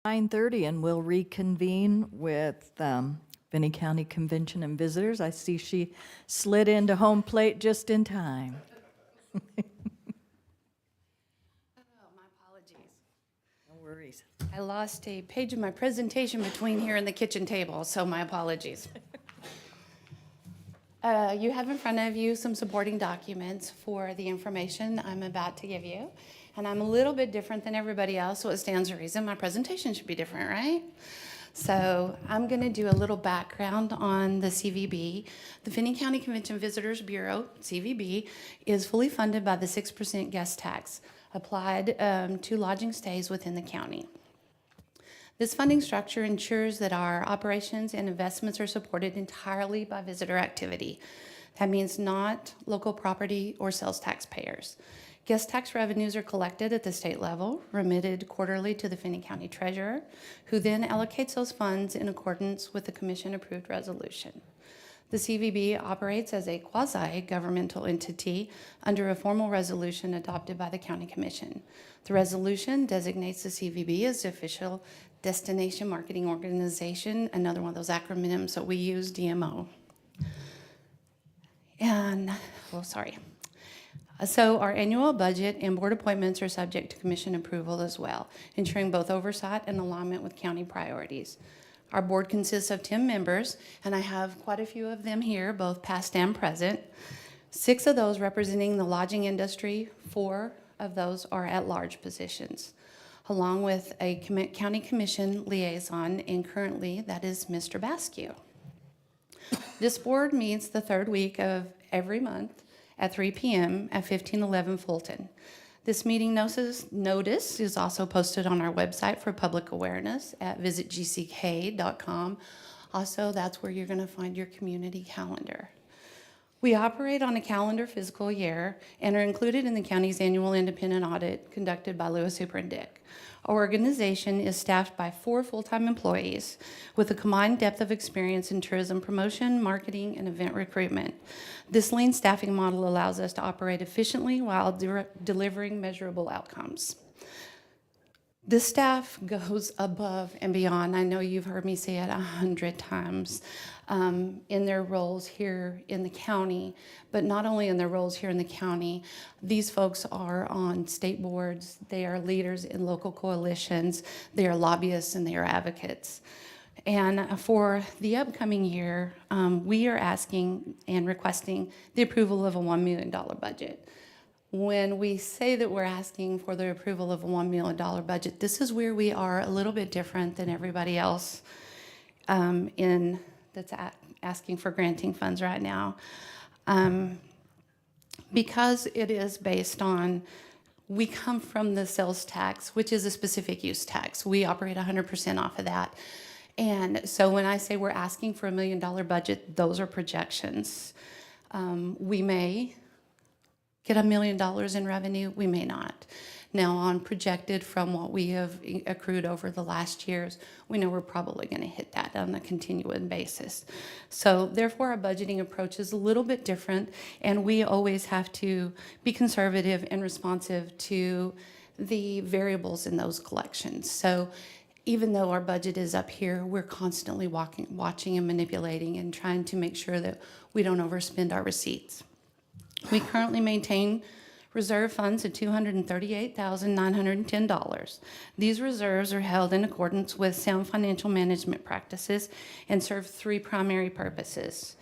9:30, and we'll reconvene with Finney County Convention and Visitors. I see she slid into home plate just in time. Oh, my apologies. No worries. I lost a page of my presentation between here and the kitchen table, so my apologies. You have in front of you some supporting documents for the information I'm about to give you. And I'm a little bit different than everybody else, so it stands to reason my presentation should be different, right? So I'm going to do a little background on the CVB. The Finney County Convention Visitors Bureau, CVB, is fully funded by the 6% guest tax applied to lodging stays within the county. This funding structure ensures that our operations and investments are supported entirely by visitor activity. That means not local property or sales taxpayers. Guest tax revenues are collected at the state level, remitted quarterly to the Finney County Treasurer, who then allocates those funds in accordance with the commission-approved resolution. The CVB operates as a quasi-governmental entity under a formal resolution adopted by the County Commission. The resolution designates the CVB as the official Destination Marketing Organization, another one of those acronyms that we use, DMO. So our annual budget and board appointments are subject to commission approval as well, ensuring both oversight and alignment with county priorities. Our board consists of 10 members, and I have quite a few of them here, both past and present. 6 of those representing the lodging industry, 4 of those are at-large positions, along with a county commission liaison, and currently that is Mr. Baskew. This board meets the 3rd week of every month at 3 p.m. at 1511 Fulton. This meeting notice is also posted on our website for public awareness at visitgck.com. Also, that's where you're going to find your community calendar. We operate on a calendar fiscal year and are included in the county's annual independent audit conducted by Lewis Super and Dick. Our organization is staffed by 4 full-time employees with a combined depth of experience in tourism promotion, marketing, and event recruitment. This lean staffing model allows us to operate efficiently while delivering measurable outcomes. This staff goes above and beyond. I know you've heard me say it 100 times in their roles here in the county, but not only in their roles here in the county. These folks are on state boards, they are leaders in local coalitions, they are lobbyists, and they are advocates. And for the upcoming year, we are asking and requesting the approval of a $1 million budget. When we say that we're asking for the approval of a $1 million budget, this is where we are a little bit different than everybody else that's asking for granting funds right now. Because it is based on, we come from the sales tax, which is a specific use tax. We operate 100% off of that. And so when I say we're asking for $1 million budget, those are projections. We may get $1 million in revenue, we may not. Now, on projected from what we have accrued over the last years, we know we're probably going to hit that on a continuing basis. So therefore, our budgeting approach is a little bit different, and we always have to be conservative and responsive to the variables in those collections. So even though our budget is up here, we're constantly watching and manipulating and trying to make sure that we don't overspend our receipts. We currently maintain reserve funds of $238,910. These reserves are held in accordance with sound financial management practices and serve 3 primary purposes: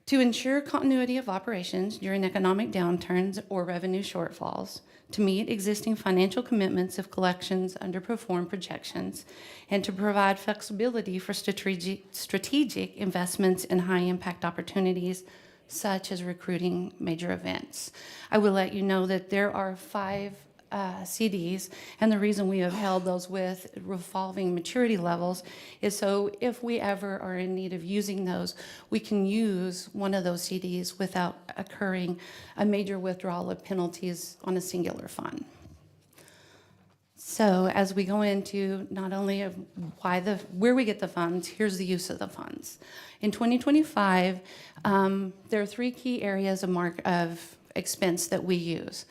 to ensure continuity of operations during economic downturns or revenue shortfalls, to meet existing financial commitments if collections underperform projections, and to provide flexibility for strategic investments in high-impact opportunities such as recruiting major events. I will let you know that there are 5 CDs, and the reason we have held those with revolving maturity levels is so if we ever are in need of using those, we can use one of those CDs without incurring a major withdrawal of penalties on a singular fund. So as we go into not only of where we get the funds, here's the use of the funds. In 2025, there are 3 key areas of expense that we use.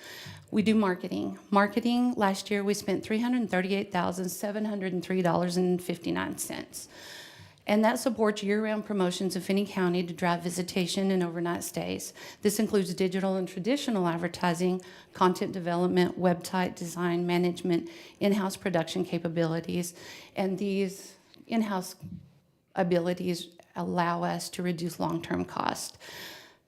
We do marketing. Marketing, last year we spent $338,703.59. And that supports year-round promotions in Finney County to drive visitation and overnight stays. This includes digital and traditional advertising, content development, website design, management, in-house production capabilities, and these in-house abilities allow us to reduce long-term costs.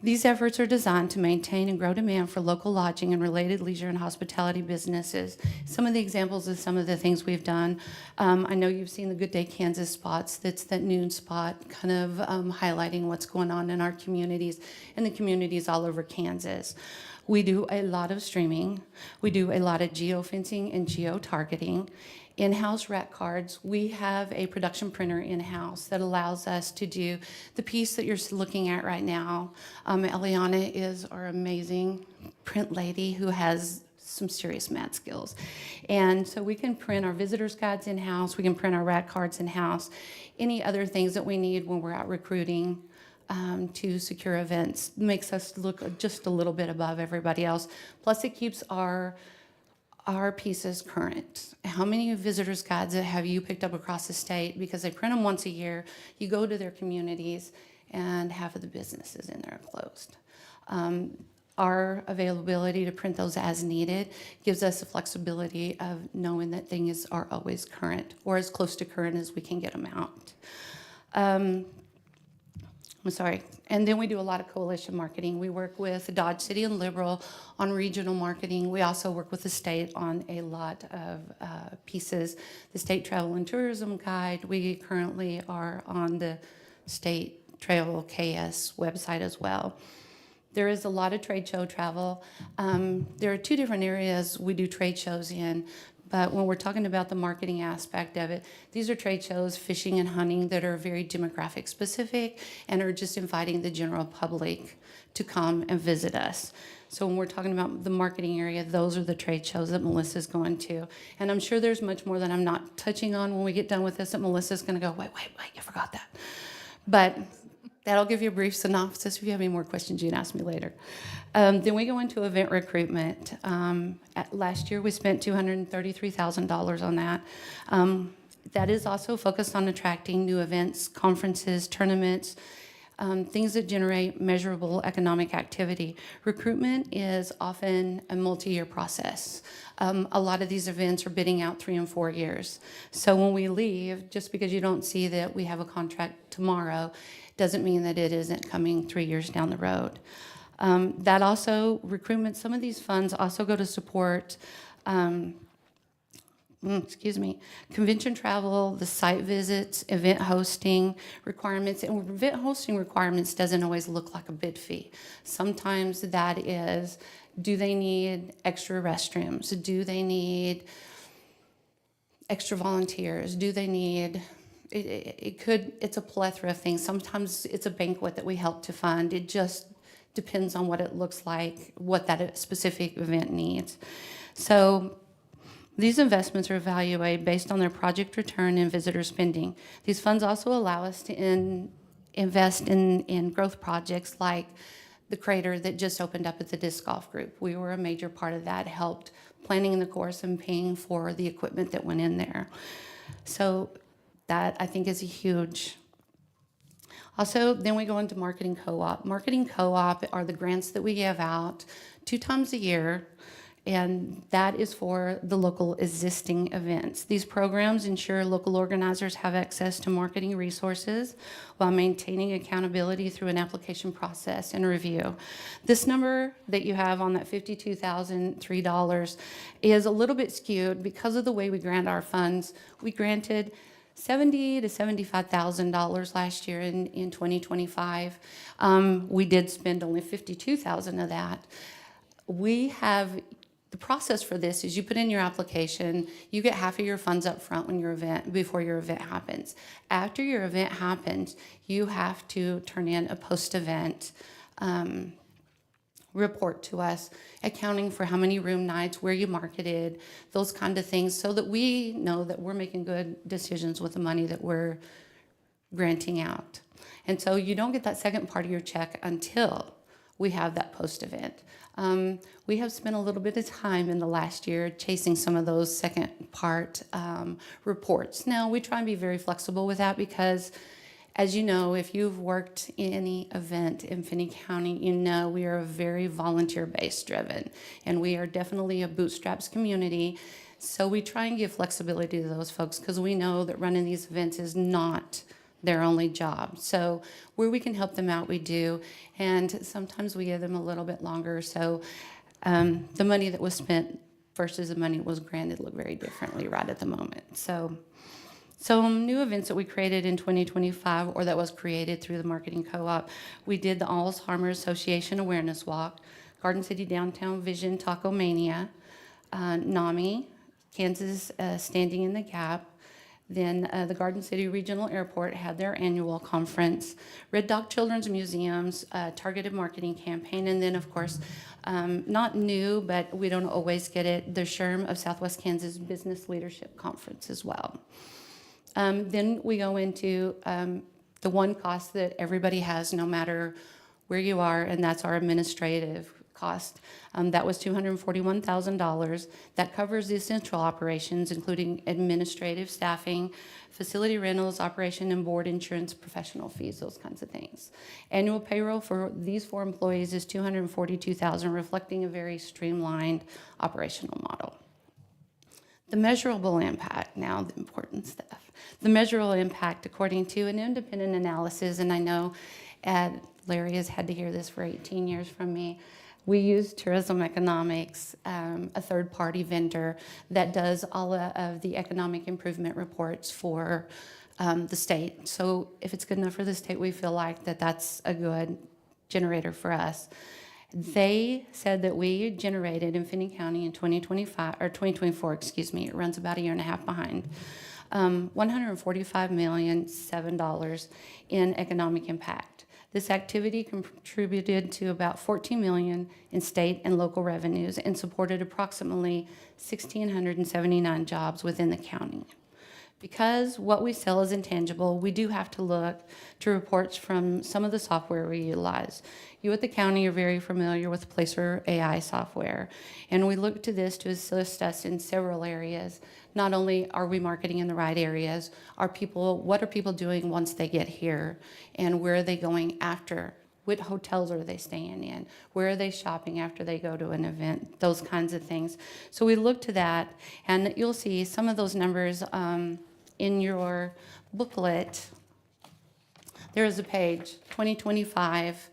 These efforts are designed to maintain and grow demand for local lodging and related leisure and hospitality businesses. Some of the examples of some of the things we've done, I know you've seen the Good Day Kansas spots. That's that noon spot kind of highlighting what's going on in our communities and the communities all over Kansas. We do a lot of streaming. We do a lot of geofencing and geo-targeting. In-house rack cards. We have a production printer in-house that allows us to do the piece that you're looking at right now. Eliana is our amazing print lady who has some serious math skills. And so we can print our visitors guides in-house. We can print our rack cards in-house. Any other things that we need when we're out recruiting to secure events makes us look just a little bit above everybody else. Plus it keeps our pieces current. How many visitors guides have you picked up across the state? Because they print them once a year. You go to their communities and half of the businesses in there are closed. Our availability to print those as needed gives us the flexibility of knowing that things are always current or as close to current as we can get them out. I'm sorry. And then we do a lot of coalition marketing. We work with Dodge City and Liberal on regional marketing. We also work with the state on a lot of pieces. The State Travel and Tourism Guide. We currently are on the State Travel KS website as well. There is a lot of trade show travel. There are two different areas we do trade shows in. But when we're talking about the marketing aspect of it, these are trade shows, fishing and hunting, that are very demographic specific and are just inviting the general public to come and visit us. So when we're talking about the marketing area, those are the trade shows that Melissa's going to. And I'm sure there's much more that I'm not touching on when we get done with this that Melissa's going to go, wait, you forgot that. But that'll give you a brief synopsis. If you have any more questions, you can ask me later. Then we go into event recruitment. Last year, we spent $233,000 on that. That is also focused on attracting new events, conferences, tournaments, things that generate measurable economic activity. Recruitment is often a multi-year process. A lot of these events are bidding out 3 and 4 years. So when we leave, just because you don't see that we have a contract tomorrow, doesn't mean that it isn't coming 3 years down the road. That also, recruitment, some of these funds also go to support, convention travel, the site visits, event hosting requirements. And event hosting requirements doesn't always look like a bid fee. Sometimes that is, do they need extra restrooms? Do they need extra volunteers? Do they need... It's a plethora of things. Sometimes it's a banquet that we help to fund. It just depends on what it looks like, what that specific event needs. So these investments are evaluated based on their project return and visitor spending. These funds also allow us to invest in growth projects like the crater that just opened up at the disc golf group. We were a major part of that, helped planning the course and paying for the equipment that went in there. So that, I think, is a huge. Also, then we go into marketing co-op. Marketing co-op are the grants that we give out 2 times a year, and that is for the local existing events. These programs ensure local organizers have access to marketing resources while maintaining accountability through an application process and review. This number that you have on that $52,003 is a little bit skewed because of the way we grant our funds. We granted $70,000 to $75,000 last year in 2025. We did spend only $52,000 of that. We have, the process for this is you put in your application, you get half of your funds up front before your event happens. After your event happens, you have to turn in a post-event report to us, accounting for how many room nights, where you marketed, those kind of things, so that we know that we're making good decisions with the money that we're granting out. And so you don't get that second part of your check until we have that post-event. We have spent a little bit of time in the last year chasing some of those second part reports. Now, we try and be very flexible with that because, as you know, if you've worked in any event in Finney County, you know we are very volunteer-based driven, and we are definitely a bootstraps community. So we try and give flexibility to those folks because we know that running these events is not their only job. So where we can help them out, we do. And sometimes we give them a little bit longer. So the money that was spent versus the money that was granted look very differently right at the moment. So new events that we created in 2025, or that was created through the marketing co-op, we did the Alzheimer's Association Awareness Walk, Garden City Downtown Vision Taco Mania, NAMI, Kansas Standing in the Gap. Then the Garden City Regional Airport had their annual conference, Red Dog Children's Museum's targeted marketing campaign, and then, of course, not new, but we don't always get it, the SHRM of Southwest Kansas Business Leadership Conference as well. Then we go into the one cost that everybody has no matter where you are, and that's our administrative cost. That was $241,000. That covers the essential operations, including administrative, staffing, facility rentals, operation and board insurance, professional fees, those kinds of things. Annual payroll for these 4 employees is $242,000, reflecting a very streamlined operational model. The measurable impact, now the important stuff. The measurable impact, according to an independent analysis, and I know Larry has had to hear this for 18 years from me, we use Tourism Economics, a third-party vendor that does all of the economic improvement reports for the state. So if it's good enough for the state, we feel like that's a good generator for us. They said that we generated in Finney County in 2025, or 2024, excuse me, it runs about a year and a half behind, $145,007 in economic impact. This activity contributed to about $14 million in state and local revenues and supported approximately 1,679 jobs within the county. Because what we sell is intangible, we do have to look to reports from some of the software we utilize. You at the county are very familiar with Placer AI software, and we look to this to assist us in several areas. Not only are we marketing in the right areas, what are people doing once they get here, and where are they going after? What hotels are they staying in? Where are they shopping after they go to an event? Those kinds of things. So we look to that, and you'll see some of those numbers in your booklet. There is a page, 2025,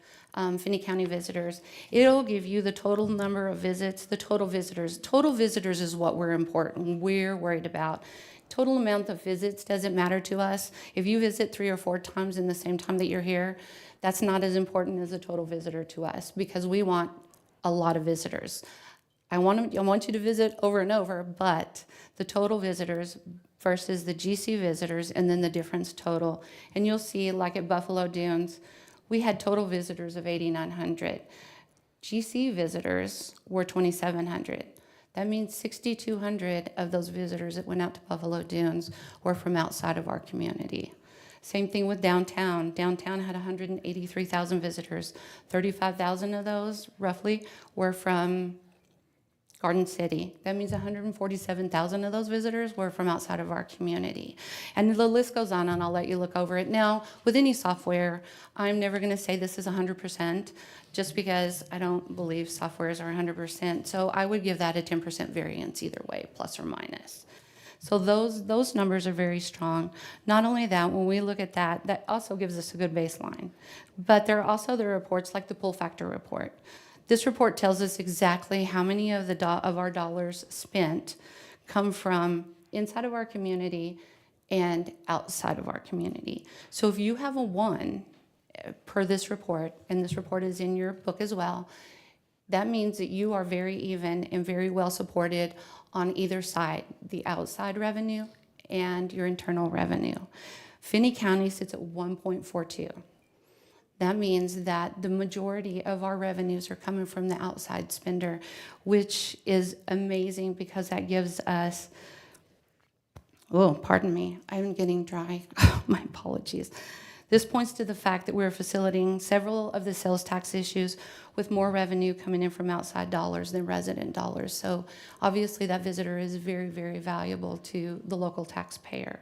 Finney County visitors. It'll give you the total number of visits, the total visitors. Total visitors is what we're worried about. Total amount of visits doesn't matter to us. If you visit 3 or 4 times in the same time that you're here, that's not as important as a total visitor to us because we want a lot of visitors. I want you to visit over and over, but the total visitors versus the GC visitors and then the difference total. And you'll see, like at Buffalo Dunes, we had total visitors of 8,900. GC visitors were 2,700. That means 6,200 of those visitors that went out to Buffalo Dunes were from outside of our community. Same thing with downtown. Downtown had 183,000 visitors. 35,000 of those, roughly, were from Garden City. That means 147,000 of those visitors were from outside of our community. And the list goes on, and I'll let you look over it. Now, with any software, I'm never going to say this is 100%, just because I don't believe softwares are 100%. So I would give that a 10% variance either way, plus or minus. So those numbers are very strong. Not only that, when we look at that, that also gives us a good baseline. But there are also the reports like the pull factor report. This report tells us exactly how many of our dollars spent come from inside of our community and outside of our community. So if you have a 1 per this report, and this report is in your book as well, that means that you are very even and very well supported on either side, the outside revenue and your internal revenue. Finney County sits at 1.42. That means that the majority of our revenues are coming from the outside spender, which is amazing because that gives us, oh, pardon me, I'm getting dry. My apologies. This points to the fact that we're facilitating several of the sales tax issues with more revenue coming in from outside dollars than resident dollars. So obviously that visitor is very, very valuable to the local taxpayer.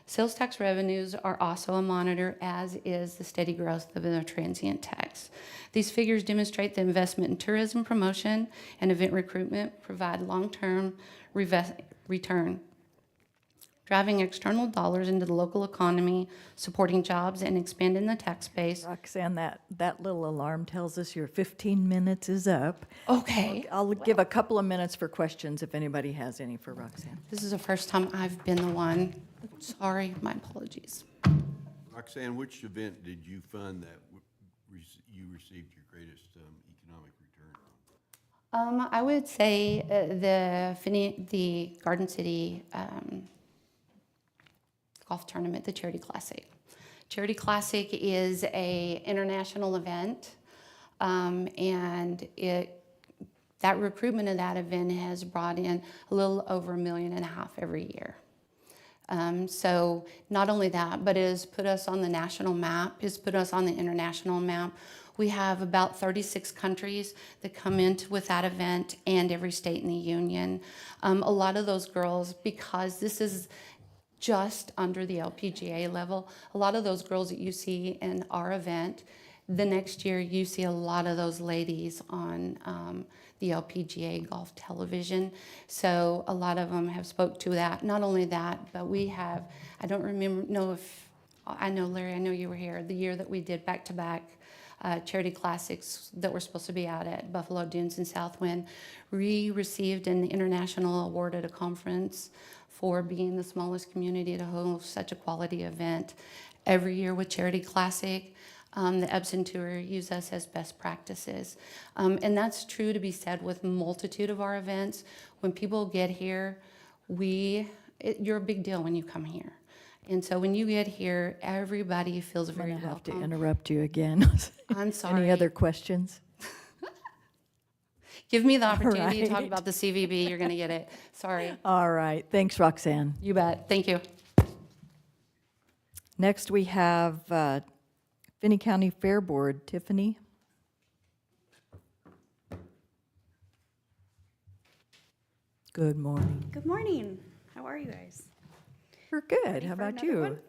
Sales tax revenues are also a monitor, as is the steady growth of the transient tax. These figures demonstrate the investment in tourism promotion and event recruitment provide long-term return, driving external dollars into the local economy, supporting jobs, and expanding the tax base. Roxanne, that little alarm tells us your 15 minutes is up. Okay. I'll give a couple of minutes for questions if anybody has any for Roxanne. This is the first time I've been the one. Sorry, my apologies. Roxanne, which event did you fund that you received your greatest economic return on? I would say the Garden City golf tournament, the Charity Classic. Charity Classic is a international event, and that recruitment of that event has brought in a little over $1.5 million every year. So not only that, but it has put us on the national map, it's put us on the international map. We have about 36 countries that come into with that event and every state in the union. A lot of those girls, because this is just under the LPGA level, a lot of those girls that you see in our event, the next year you see a lot of those ladies on the LPGA golf television. So a lot of them have spoke to that. Not only that, but we have, I don't know if, I know Larry, I know you were here, the year that we did back-to-back charity classics that were supposed to be out at Buffalo Dunes and Southwind. We received an international award at a conference for being the smallest community to host such a quality event. Every year with Charity Classic, the Epson Tour use us as best practices. And that's true to be said with a multitude of our events. When people get here, you're a big deal when you come here. And so when you get here, everybody feels very I'm going to have to welcome. interrupt you again. I'm sorry. Any other questions? Give me the opportunity to talk right. about the CVB, you're going to get it. Sorry. All right, thanks, Roxanne. You bet. Thank you. Next, we have Finney County Fair Board, Tiffany. Good morning. Good morning. How are you guys? We're good. Ready How for about another you? one?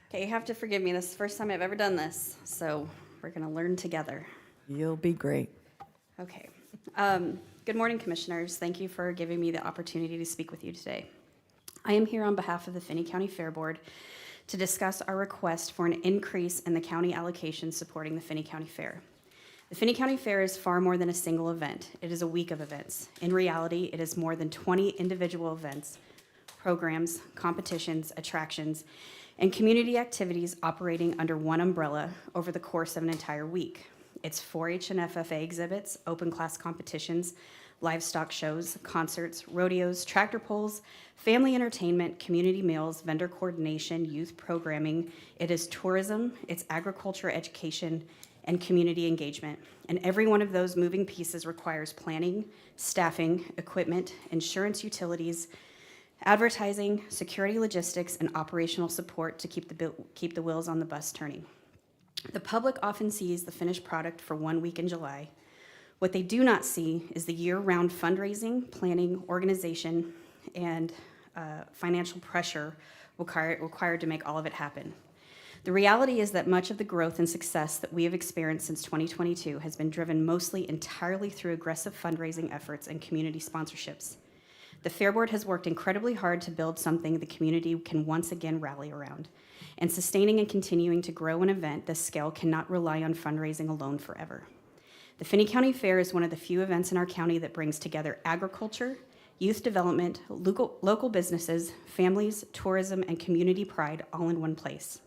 Okay, you have to forgive me. This is the first time I've ever done this, so we're going to learn together. You'll be great. Okay. Good morning, Commissioners. Thank you for giving me the opportunity to speak with you today. I am here on behalf of the Finney County Fair Board to discuss our request for an increase in the county allocation supporting the Finney County Fair. The Finney County Fair is far more than a single event. It is a week of events. In reality, it is more than 20 individual events, programs, competitions, attractions, and community activities operating under one umbrella over the course of an entire week. It's 4-H and FFA exhibits, open class competitions, livestock shows, concerts, rodeos, tractor pulls, family entertainment, community meals, vendor coordination, youth programming. It is tourism, it's agriculture, education, and community engagement. And every one of those moving pieces requires planning, staffing, equipment, insurance, utilities, advertising, security, logistics, and operational support to keep the wheels on the bus turning. The public often sees the finished product for 1 week in July. What they do not see is the year-round fundraising, planning, organization, and financial pressure required to make all of it happen. The reality is that much of the growth and success that we have experienced since 2022 has been driven mostly entirely through aggressive fundraising efforts and community sponsorships. The Fair Board has worked incredibly hard to build something the community can once again rally around. And sustaining and continuing to grow an event this scale cannot rely on fundraising alone forever. The Finney County Fair is one of the few events in our county that brings together agriculture, youth development, local businesses, families, tourism, and community pride all in one place.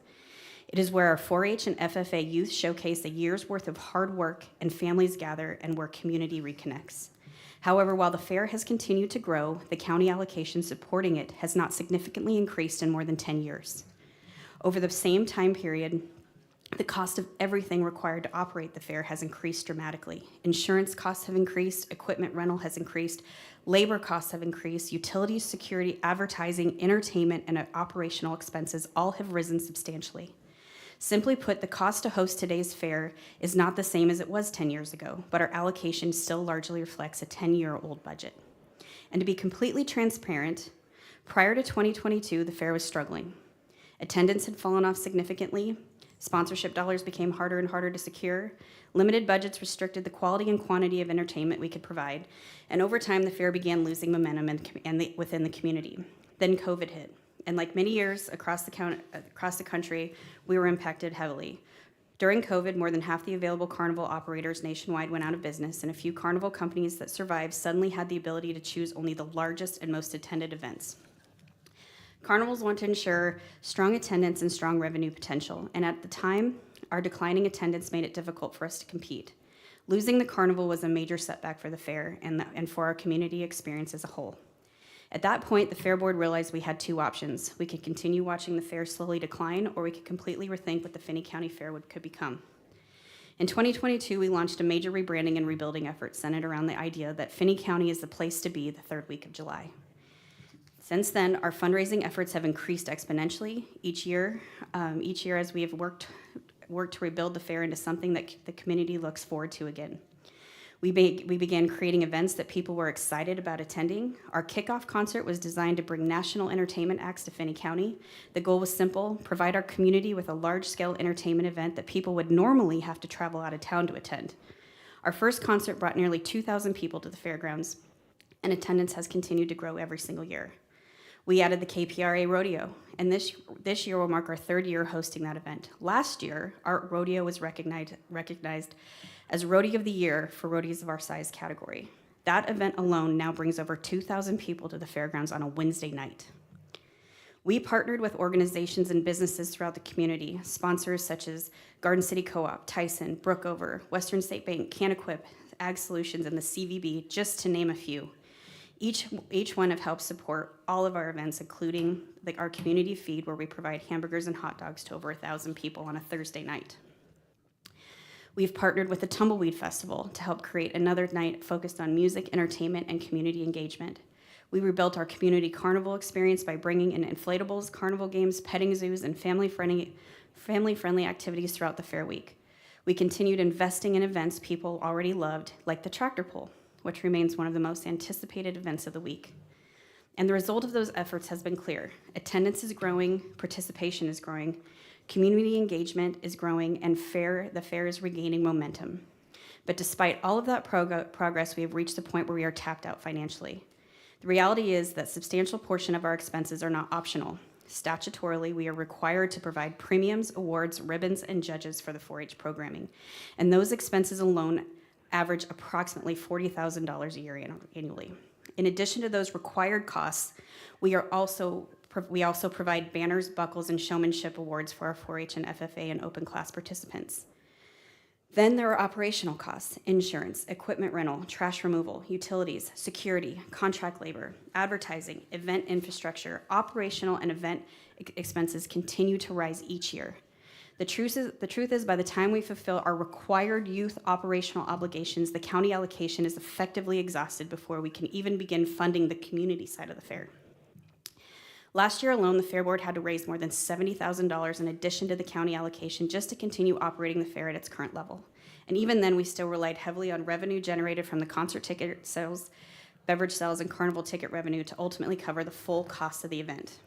It is where our 4-H and FFA youth showcase a year's worth of hard work and families gather and where community reconnects. However, while the fair has continued to grow, the county allocation supporting it has not significantly increased in more than 10 years. Over the same time period, the cost of everything required to operate the fair has increased dramatically. Insurance costs have increased, equipment rental has increased, labor costs have increased, utilities, security, advertising, entertainment, and operational expenses all have risen substantially. Simply put, the cost to host today's fair is not the same as it was 10 years ago, but our allocation still largely reflects a 10-year-old budget. And to be completely transparent, prior to 2022, the fair was struggling. Attendance had fallen off significantly, sponsorship dollars became harder and harder to secure, limited budgets restricted the quality and quantity of entertainment we could provide, and over time the fair began losing momentum within the community. Then COVID hit, and like many years across the country, we were impacted heavily. During COVID, more than half the available carnival operators nationwide went out of business, and a few carnival companies that survived suddenly had the ability to choose only the largest and most attended events. Carnivals want to ensure strong attendance and strong revenue potential, and at the time, our declining attendance made it difficult for us to compete. Losing the carnival was a major setback for the fair and for our community experience as a whole. At that point, the Fair Board realized we had two options. We could continue watching the fair slowly decline, or we could completely rethink what the Finney County Fair could become. In 2022, we launched a major rebranding and rebuilding effort centered around the idea that Finney County is the place to be the third week of July. Since then, our fundraising efforts have increased exponentially each year as we have worked to rebuild the fair into something that the community looks forward to again. We began creating events that people were excited about attending. Our kickoff concert was designed to bring national entertainment acts to Finney County. The goal was simple: provide our community with a large-scale entertainment event that people would normally have to travel out of town to attend. Our first concert brought nearly 2,000 people to the fairgrounds, and attendance has continued to grow every single year. We added the KPRA Rodeo, and this year will mark our third year hosting that event. Last year, our rodeo was recognized as Rodeo of the Year for rodeos of our size category. That event alone now brings over 2,000 people to the fairgrounds on a Wednesday night. We partnered with organizations and businesses throughout the community, sponsors such as Garden City Co-op, Tyson, Brookover, Western State Bank, CanEquip, Ag Solutions, and the CVB, just to name a few. Each one have helped support all of our events, including our community feed, where we provide hamburgers and hot dogs to over 1,000 people on a Thursday night. We've partnered with the Tumbleweed Festival to help create another night focused on music, entertainment, and community engagement. We rebuilt our community carnival experience by bringing in inflatables, carnival games, petting zoos, and family-friendly activities throughout the fair week. We continued investing in events people already loved, like the tractor pull, which remains one of the most anticipated events of the week. And the result of those efforts has been clear. Attendance is growing, participation is growing, community engagement is growing, and the fair is regaining momentum. But despite all of that progress, we have reached a point where we are tapped out financially. The reality is that a substantial portion of our expenses are not optional. Statutorily, we are required to provide premiums, awards, ribbons, and judges for the 4-H programming. And those expenses alone average approximately $40,000 a year annually. In addition to those required costs, we also provide banners, buckles, and showmanship awards for our 4-H and FFA and open class participants. Then there are operational costs: insurance, equipment rental, trash removal, utilities, security, contract labor, advertising, event infrastructure. Operational and event expenses continue to rise each year. The truth is, by the time we fulfill our required youth operational obligations, the county allocation is effectively exhausted before we can even begin funding the community side of the fair. Last year alone, the Fair Board had to raise more than $70,000 in addition to the county allocation just to continue operating the fair at its current level. And even then, we still relied heavily on revenue generated from the concert ticket sales, beverage sales, and carnival ticket revenue to ultimately cover the full cost of the event.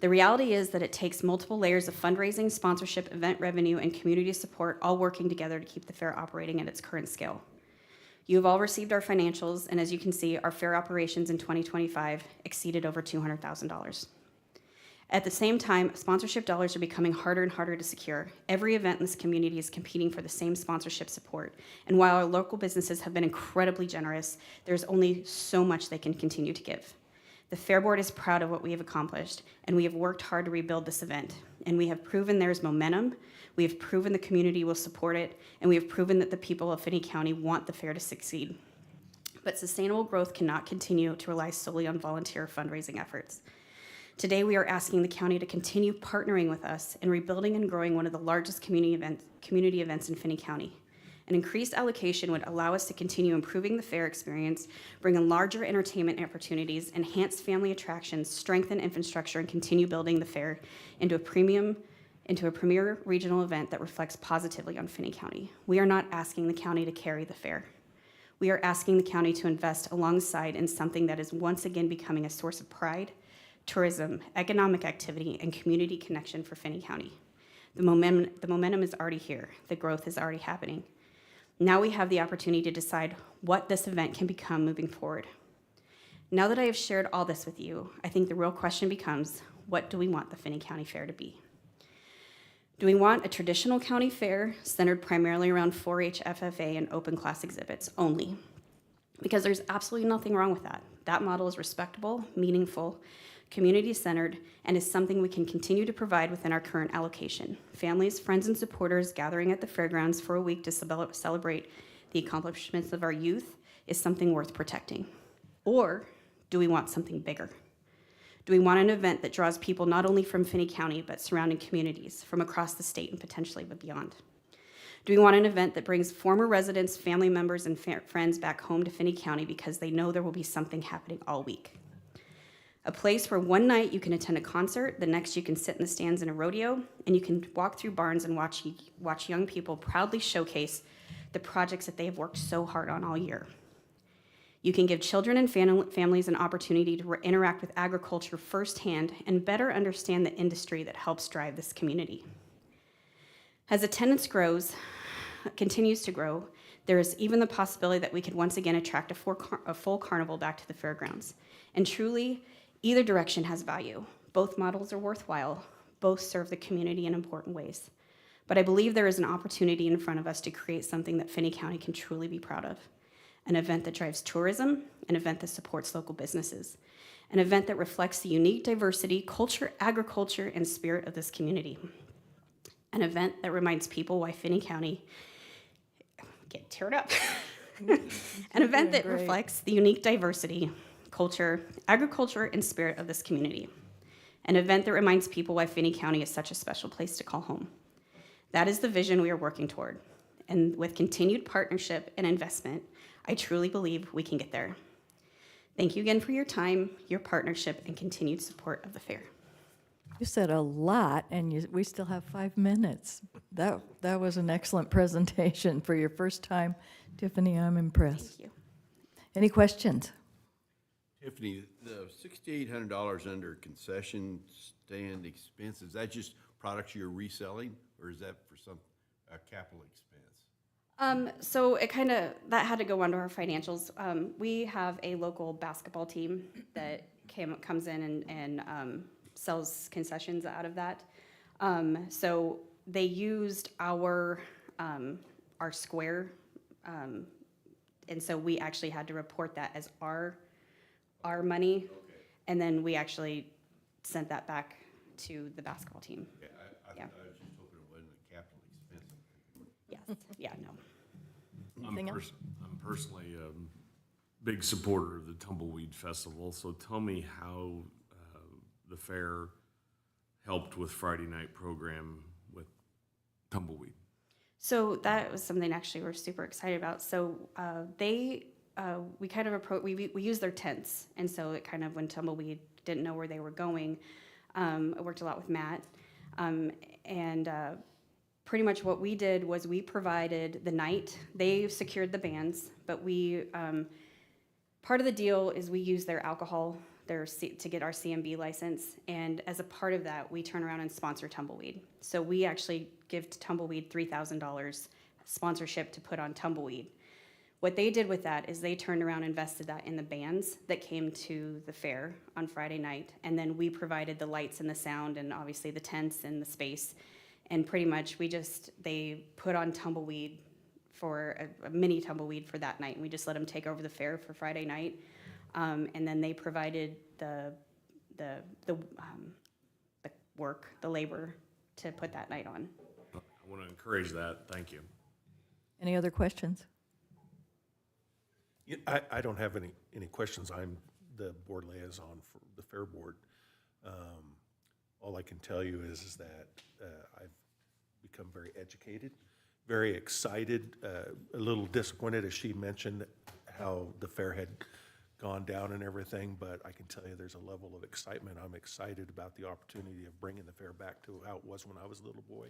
The reality is that it takes multiple layers of fundraising, sponsorship, event revenue, and community support all working together to keep the fair operating at its current scale. You have all received our financials, and as you can see, our fair operations in 2025 exceeded over $200,000. At the same time, sponsorship dollars are becoming harder and harder to secure. Every event in this community is competing for the same sponsorship support, and while our local businesses have been incredibly generous, there's only so much they can continue to give. The Fair Board is proud of what we have accomplished, and we have worked hard to rebuild this event. And we have proven there's momentum, we have proven the community will support it, and we have proven that the people of Finney County want the fair to succeed. But sustainable growth cannot continue to rely solely on volunteer fundraising efforts. Today, we are asking the county to continue partnering with us in rebuilding and growing one of the largest community events in Finney County. An increased allocation would allow us to continue improving the fair experience, bring in larger entertainment opportunities, enhance family attractions, strengthen infrastructure, and continue building the fair into a premium into a premier regional event that reflects positively on Finney County. We are not asking the county to carry the fair. We are asking the county to invest alongside in something that is once again becoming a source of pride, tourism, economic activity, and community connection for Finney County. The momentum is already here. The growth is already happening. Now we have the opportunity to decide what this event can become moving forward. Now that I have shared all this with you, I think the real question becomes, what do we want the Finney County Fair to be? Do we want a traditional county fair centered primarily around 4-H, FFA, and open class exhibits only? Because there's absolutely nothing wrong with that. That model is respectable, meaningful, community-centered, and is something we can continue to provide within our current allocation. Families, friends, and supporters gathering at the fairgrounds for a week to celebrate the accomplishments of our youth is something worth protecting. Or do we want something bigger? Do we want an event that draws people not only from Finney County, but surrounding communities from across the state and potentially beyond? Do we want an event that brings former residents, family members, and friends back home to Finney County because they know there will be something happening all week? A place where one night you can attend a concert, the next you can sit in the stands in a rodeo, and you can walk through barns and watch young people proudly showcase the projects that they have worked so hard on all year. You can give children and families an opportunity to interact with agriculture firsthand and better understand the industry that helps drive this community. As attendance continues to grow, there is even the possibility that we could once again attract a full carnival back to the fairgrounds. And truly, either direction has value. Both models are worthwhile. Both serve the community in important ways. But I believe there is an opportunity in front of us to create something that Finney County can truly be proud of. An event that drives tourism, an event that supports local businesses, an event that reflects the unique diversity, culture, agriculture, and spirit of this community. An event that reminds people why Finney County, get teared up. An event that reflects the unique diversity, culture, agriculture, and spirit of this community. An event that reminds people why Finney County is such a special place to call home. That is the vision we are working toward. And with continued partnership and investment, I truly believe we can get there. Thank you again for your time, your partnership, and continued support of the fair. You said a lot, and we still have 5 minutes. That was an excellent presentation for your first time. Tiffany, I'm impressed. Thank you. Any questions? Tiffany, the $6,800 under concession stand expense, is that just products you're reselling, or is that for some capital expense? So it that had to go under our financials. We have a local basketball team that comes in and sells concessions out of that. So they used our square, and so we actually had to report that as our money, okay. And then we actually sent that back to the basketball team. Yeah, I was just hoping it wasn't a capital expense. Yes, yeah, no. I'm personally a big supporter of the Tumbleweed Festival, so tell me how the fair helped with Friday night program with Tumbleweed. So that was something actually we're super excited about. So we kind of we used their tents, and so it kind of, when Tumbleweed didn't know where they were going, I worked a lot with Matt, and pretty much what we did was we provided the night. They secured the bands, but we part of the deal is we use their alcohol to get our CMB license, and as a part of that, we turn around and sponsor Tumbleweed. So we actually give to Tumbleweed $3,000 sponsorship to put on Tumbleweed. What they did with that is they turned around and invested that in the bands that came to the fair on Friday night, and then we provided the lights and the sound and obviously the tents and the space, and pretty much they put on Tumbleweed for a mini Tumbleweed for that night, and we just let them take over the fair for Friday night. And then they provided the work, the labor to put that night on. I want to encourage that. Thank you. Any other questions? Yeah, I don't have any questions. I'm the board liaison for the Fair Board. All I can tell you is that I've become very educated, very excited, a little disappointed, as she mentioned, how the fair had gone down and everything, but I can tell you there's a level of excitement. I'm excited about the opportunity of bringing the fair back to how it was when I was a little boy,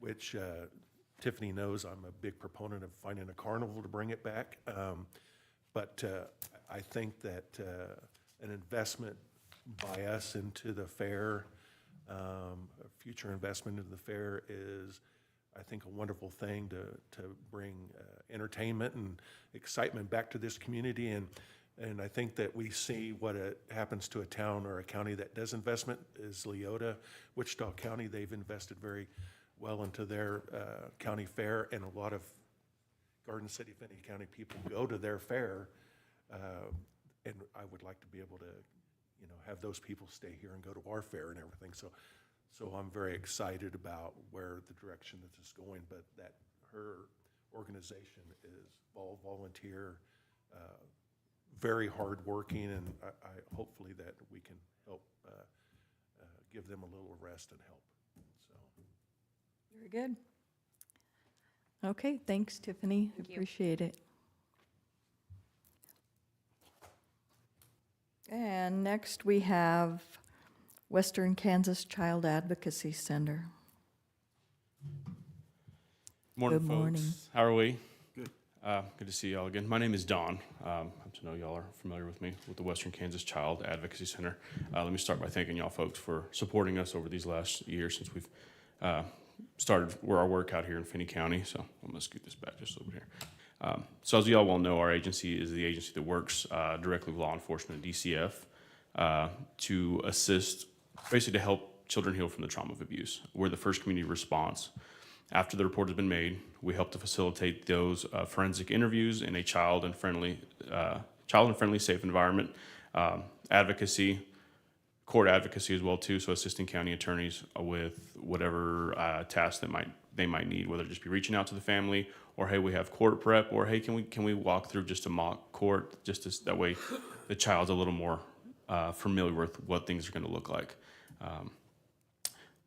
which Tiffany knows I'm a big proponent of finding a carnival to bring it back. But I think that an investment by us into the fair, a future investment into the fair is, I think, a wonderful thing to bring entertainment and excitement back to this community. And I think that we see what happens to a town or a county that does investment is Leota, Wichita County. They've invested very well into their county fair, and a lot of Garden City, Finney County people go to their fair. And I would like to be able to, have those people stay here and go to our fair and everything. So I'm very excited about where the direction that this is going, but that her organization is all volunteer, very hardworking, and I hopefully that we can help give them a little rest and help. So. Very good. Okay, thanks, Tiffany. Thank you. Appreciate it. And next we have Western Kansas Child Advocacy Center. Morning, Good folks. morning. How are we? Good. Good to see y'all again. My name is Don. I know y'all are familiar with me with the Western Kansas Child Advocacy Center. Let me start by thanking y'all folks for supporting us over these last years since we've started our work out here in Finney County. So I'm going to scoot this back just over here. So as you all well know, our agency is the agency that works directly with law enforcement and DCF to assist, basically to help children heal from the trauma of abuse. We're the first community response. After the report has been made, we help to facilitate those forensic interviews in a child and friendly, safe environment. Advocacy, court advocacy as well too. So assisting county attorneys with whatever tasks that they might need, whether it just be reaching out to the family, or hey, we have court prep, or hey, can we walk through just a mock court, just as, that way the child's a little more familiar with what things are going to look like.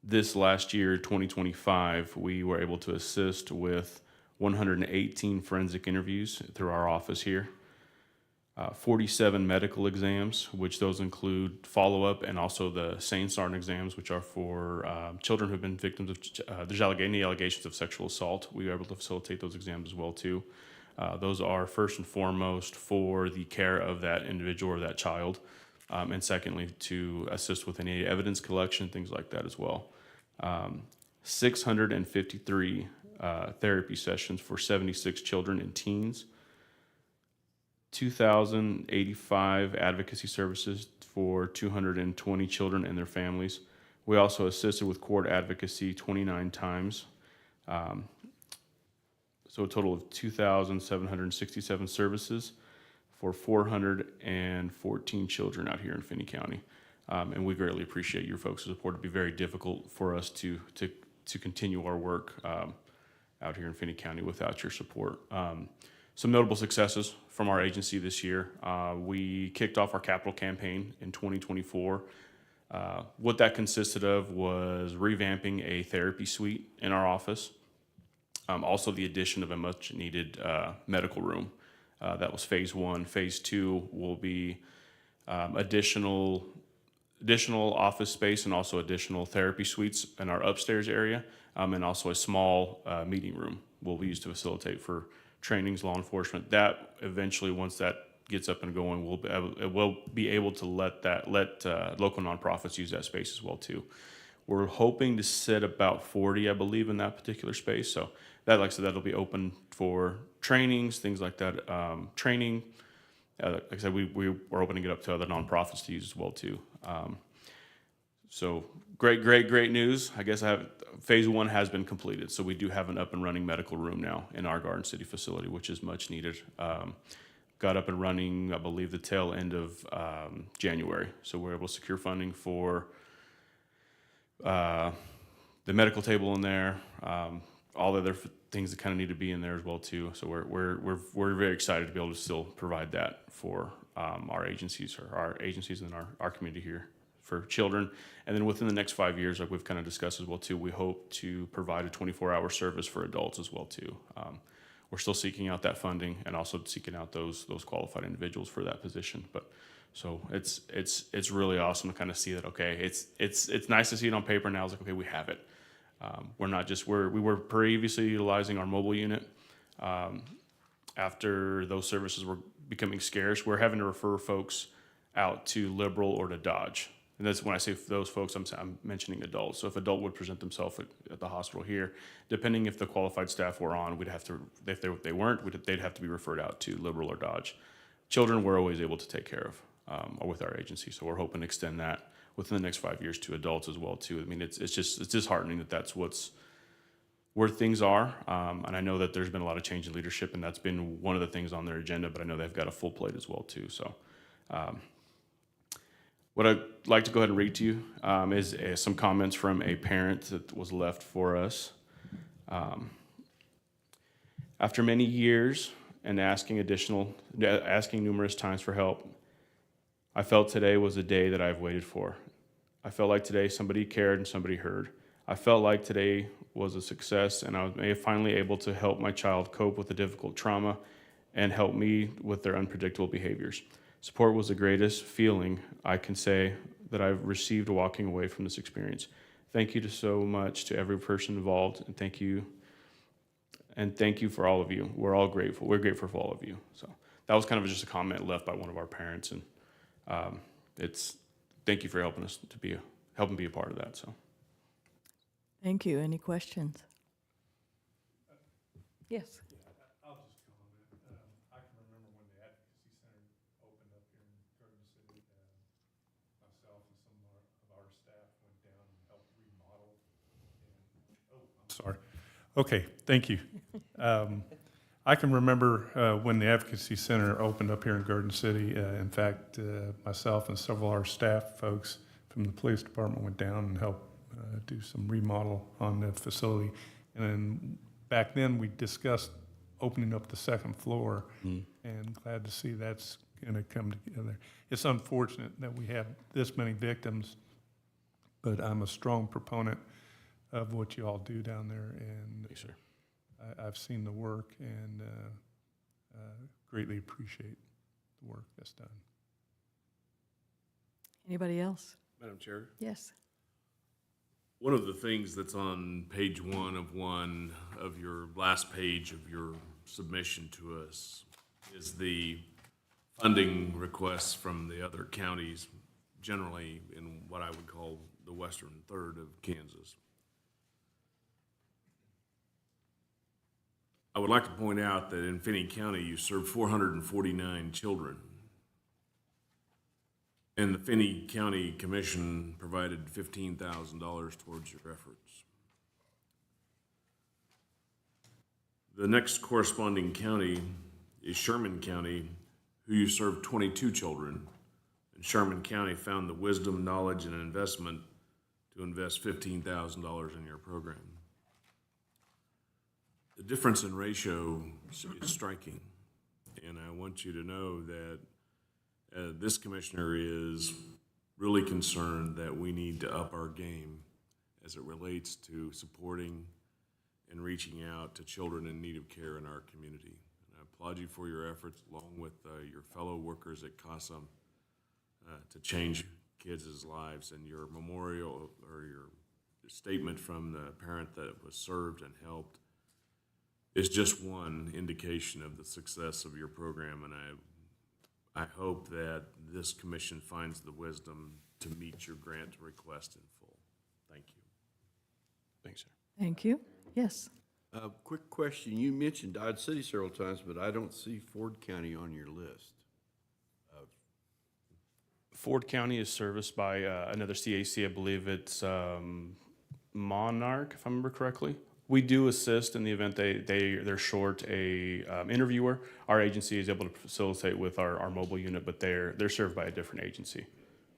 This last year, 2025, we were able to assist with 118 forensic interviews through our office here, 47 medical exams, which those include follow-up and also the SANE SARN exams, which are for children who've been victims of, there's any allegations of sexual assault. We were able to facilitate those exams as well too. Those are first and foremost for the care of that individual or that child, and secondly, to assist with any evidence collection, things like that as well. 653 therapy sessions for 76 children and teens, 2,085 advocacy services for 220 children and their families. We also assisted with court advocacy 29 times. So a total of 2,767 services for 414 children out here in Finney County. And we greatly appreciate your folks' support. It'd be very difficult for us to continue our work out here in Finney County without your support. Some notable successes from our agency this year. We kicked off our capital campaign in 2024. What that consisted of was revamping a therapy suite in our office. Also the addition of a much needed medical room. That was phase one. Phase two will be additional office space and also additional therapy suites in our upstairs area, and also a small meeting room will be used to facilitate for trainings, law enforcement. That eventually, once that gets up and going, we'll be able to let local nonprofits use that space as well too. We're hoping to sit about 40, I believe, in that particular space. So that, like I said, that'll be open for trainings, things like that. Training, like I said, we are opening it up to other nonprofits to use as well too. So great news. I guess phase one has been completed. So we do have an up and running medical room now in our Garden City facility, which is much needed. Got up and running, I believe, the tail end of January. So we're able to secure funding for the medical table in there, all the other things that kind of need to be in there as well too. So we're very excited to be able to still provide that for our agencies and our community here for children. And then within the next 5 years, like we've kind of discussed as well too, we hope to provide a 24-hour service for adults as well too. we're still seeking out that funding and also seeking out those qualified individuals for that position. But so it's really awesome to kind of see that. Okay, it's nice to see it on paper now. It's like, okay, we have it. We're not just we were previously utilizing our mobile unit. After those services were becoming scarce, we're having to refer folks out to Liberal or to Dodge. And that's when I say those folks, I'm mentioning adults. So if adult would present themselves at the hospital here, depending if the qualified staff were on, we'd have to, if they weren't, they'd have to be referred out to Liberal or Dodge. Children we're always able to take care of with our agency. So we're hoping to extend that within the next 5 years to adults as well too. I mean, it's disheartening that that's where things are. And I know that there's been a lot of change in leadership, and that's been one of the things on their agenda, but I know they've got a full plate as well too. So what I'd like to go ahead and read to you is some comments from a parent that was left for us. After many years and asking numerous times for help, I felt today was the day that I've waited for. I felt like today somebody cared and somebody heard. I felt like today was a success, and I was finally able to help my child cope with the difficult trauma and help me with their unpredictable behaviors. Support was the greatest feeling I can say that I've received walking away from this experience. Thank you so much to every person involved, and thank you for all of you. We're all grateful. We're grateful for all of you. So that was kind of just a comment left by one of our parents, and thank you for helping us to be a part of that. So. Thank you. Any questions? Yes. I'll just comment. I can remember when the Advocacy Center opened up here in Garden City. Myself and some of our staff went down and helped remodel. I'm sorry. Okay, thank you. I can remember when the Advocacy Center opened up here in Garden City. In fact, myself and several of our staff folks from the police department went down and helped do some remodel on the facility. And then back then we discussed opening up the second floor, and glad to see that's going to come together. It's unfortunate that we have this many victims, but I'm a strong proponent of what you all do down there, and Thanks, sir. I've seen the work and greatly appreciate the work that's done. Anybody else? Madam Chair? Yes. One of the things that's on page 1 of your last page of your submission to us is the funding requests from the other counties, generally in what I would call the western third of Kansas. I would like to point out that in Finney County, you serve 449 children. And the Finney County Commission provided $15,000 towards your efforts. The next corresponding county is Sherman County, who you serve 22 children. And Sherman County found the wisdom, knowledge, and investment to invest $15,000 in your program. The difference in ratio is striking, and I want you to know that this commissioner is really concerned that we need to up our game as it relates to supporting and reaching out to children in need of care in our community. And I applaud you for your efforts, along with your fellow workers at CASA, to change kids' lives. And your memorial or your statement from the parent that was served and helped is just one indication of the success of your program, and I hope that this commission finds the wisdom to meet your grant request in full. Thank you. Thanks, sir. Thank you. Yes. Quick question. You mentioned Dodge City several times, but I don't see Ford County on your list. Ford County is serviced by another CAC. I believe it's Monarch, if I remember correctly. We do assist in the event they're short a interviewer. Our agency is able to facilitate with our mobile unit, but they're served by a different agency.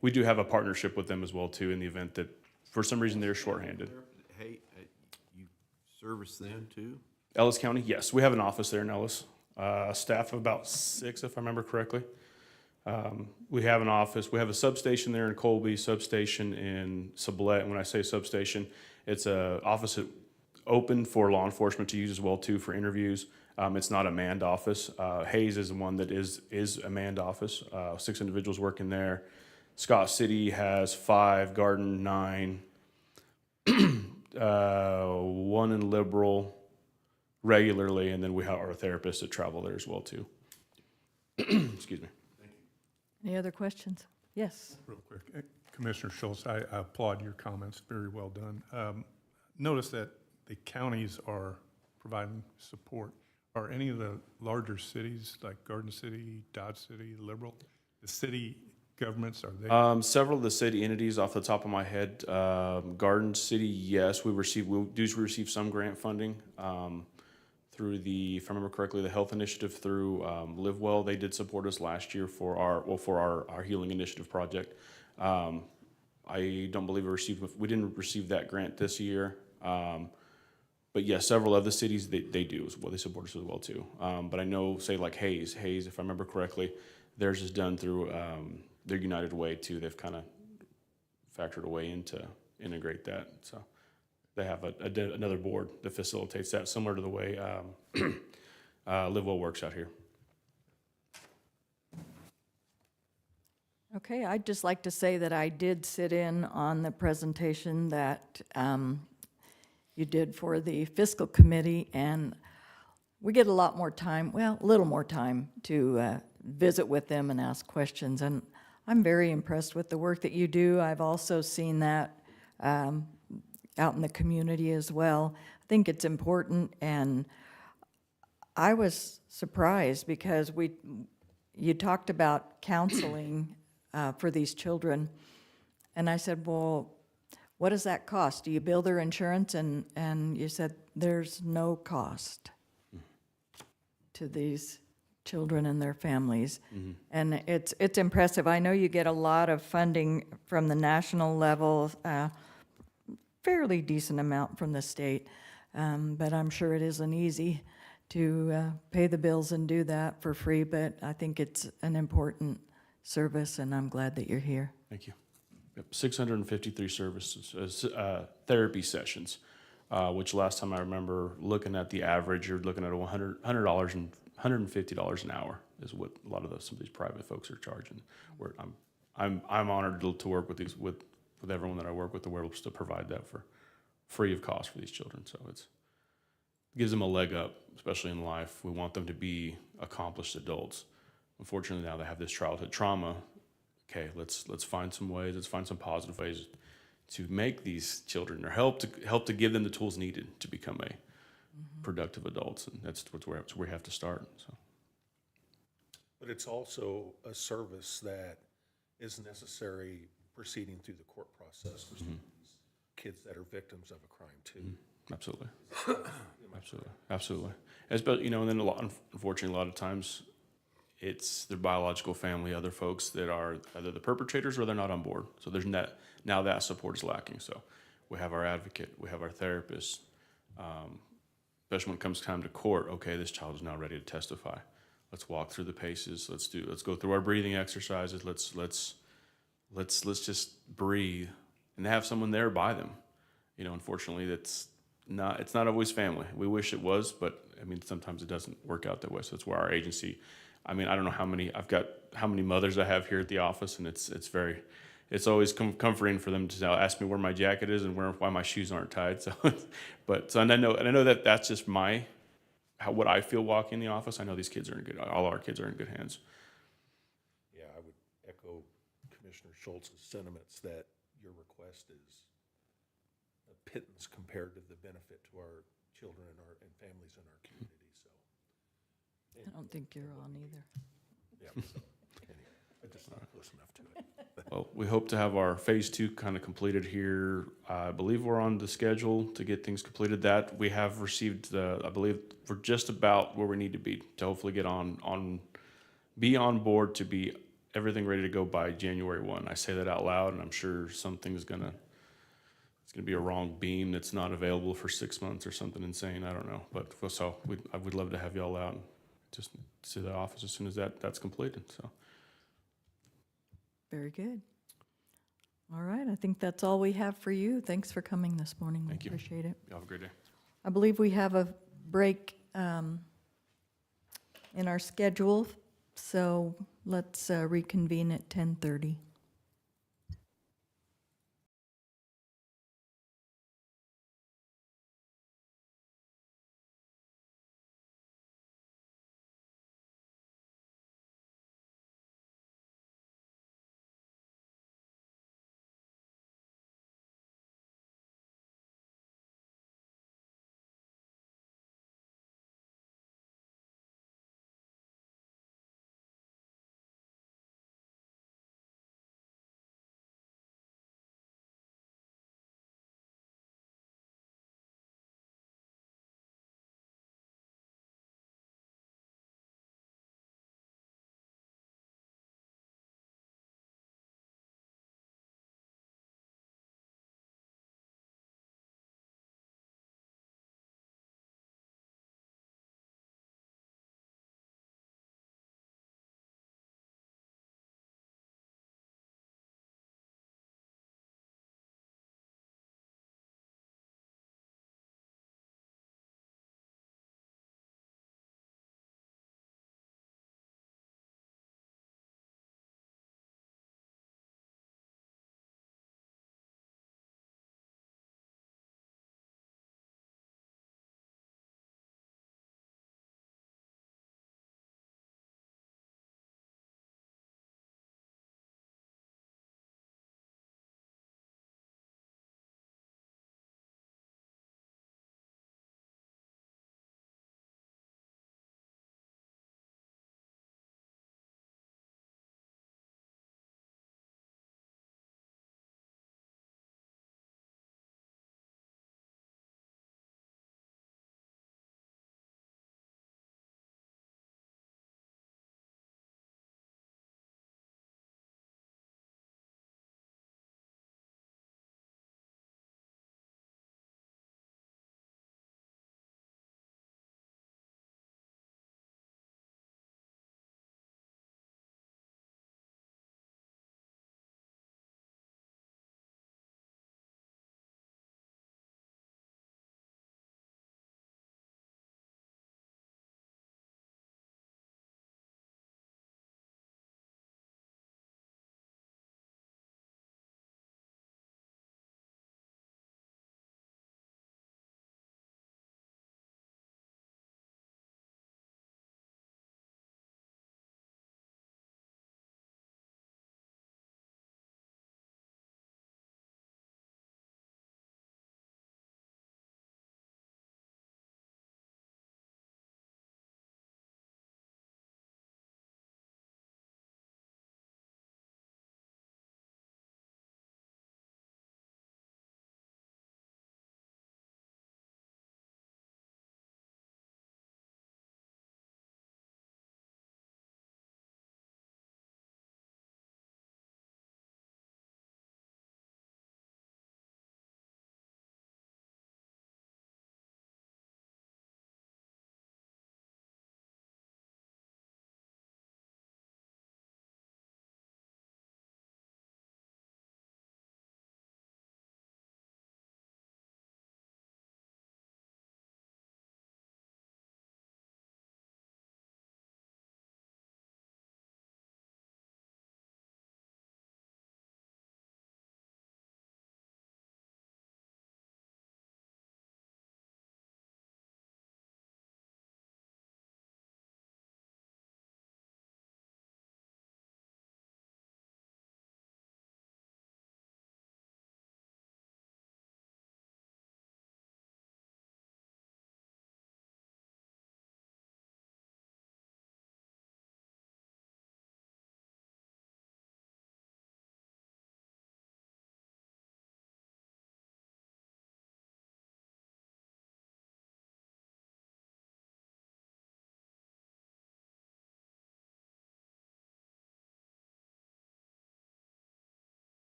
We do have a partnership with them as well too in the event that for some reason they're shorthanded. Hey, you service them too? Ellis County, yes, we have an office there in Ellis. A staff of about 6, if I remember correctly. We have an office. We have a substation there in Colby, substation in Sublette. And when I say substation, it's an office that open for law enforcement to use as well too for interviews. It's not a manned office. Hayes is the one that is a manned office. 6 individuals working there. Scott City has 5, Garden 9, 1 in Liberal regularly, and then we have our therapists that travel there as well too. Excuse me. Any other questions? Yes. Real quick, Commissioner Schultz, I applaud your comments, very well done. Notice that the counties are providing support. Are any of the larger cities, like Garden City, Dodge City, Liberal, the city governments, are they? Several of the city entities off the top of my head, Garden City, yes, we do receive some grant funding through the, if I remember correctly, the health initiative through Live Well. They did support us last year for our healing initiative project. I don't believe we didn't receive that grant this year. But yes, several other cities, they do as well. They support us as well too. But I know, say like Hayes, if I remember correctly, theirs is done through their United Way too. They've kind of factored a way in to integrate that. So they have another board that facilitates that, similar to the way Live Well works out here. Okay, I'd just like to say that I did sit in on the presentation that you did for the fiscal committee, and we get a lot more time, well, a little more time to visit with them and ask questions, and I'm very impressed with the work that you do. I've also seen that out in the community as well. I think it's important, and I was surprised because you talked about counseling for these children, and I said, well, what does that cost? Do you bill their insurance? And you said there's no cost to these children and their families. Mm-hmm. And it's impressive. I know you get a lot of funding from the national level, fairly decent amount from the state, but I'm sure it isn't easy to pay the bills and do that for free, but I think it's an important service, and I'm glad that you're here. Thank you. Yep, 653 services, therapy sessions, which last time I remember looking at the average, you're looking at $100 and $150 an hour is what a lot of some of these private folks are charging. Where I'm honored to work with with everyone that I work with, to we're able to provide that for free of cost for these children. So it gives them a leg up, especially in life. We want them to be accomplished adults. Unfortunately, now they have this childhood trauma. Okay, let's find some ways. Let's find some positive ways to make these children, or help to give them the tools needed to become a productive adults, and that's where we have to start. So, But it's also a service that is necessary proceeding through the court process for some of these kids that are victims of a crime too. Absolutely, absolutely. And then unfortunately, a lot of times, it's their biological family, other folks that are either the perpetrators or they're not on board. So there's now that support is lacking. So we have our advocate, we have our therapist, especially when it comes time to court. Okay, this child is now ready to testify. Let's walk through the paces. Let's go through our breathing exercises. Let's just breathe and have someone there by them. Unfortunately, it's not always family. We wish it was, but sometimes it doesn't work out that way. So that's where our agency. I don't know how many mothers I have here at the office, and it's always comforting for them to ask me where my jacket is and why my shoes aren't tied. So, and I know that that's just what I feel walking in the office. I know these kids all our kids are in good hands. Yeah, I would echo Commissioner Schultz's sentiments that your request is a pittance compared to the benefit to our children and families in our community. I don't think you're on either. Yeah. Anyway, I'm just not close enough to it. Well, we hope to have our phase 2 kind of completed here. I believe we're on the schedule to get things completed. That we have received, I believe we're just about where we need to be to hopefully get be on board to be everything ready to go by January 1. I say that out loud, and I'm sure it's gonna be a wrong beam that's not available for 6 months or something insane. I don't know, but I would love to have y'all out and just to the office as soon as that's completed. So. Very good. All right, I think that's all we have for you. Thanks for coming this morning. Thank you. Appreciate it. You have a great day. I believe we have a break in our schedule, so let's reconvene at 10:30.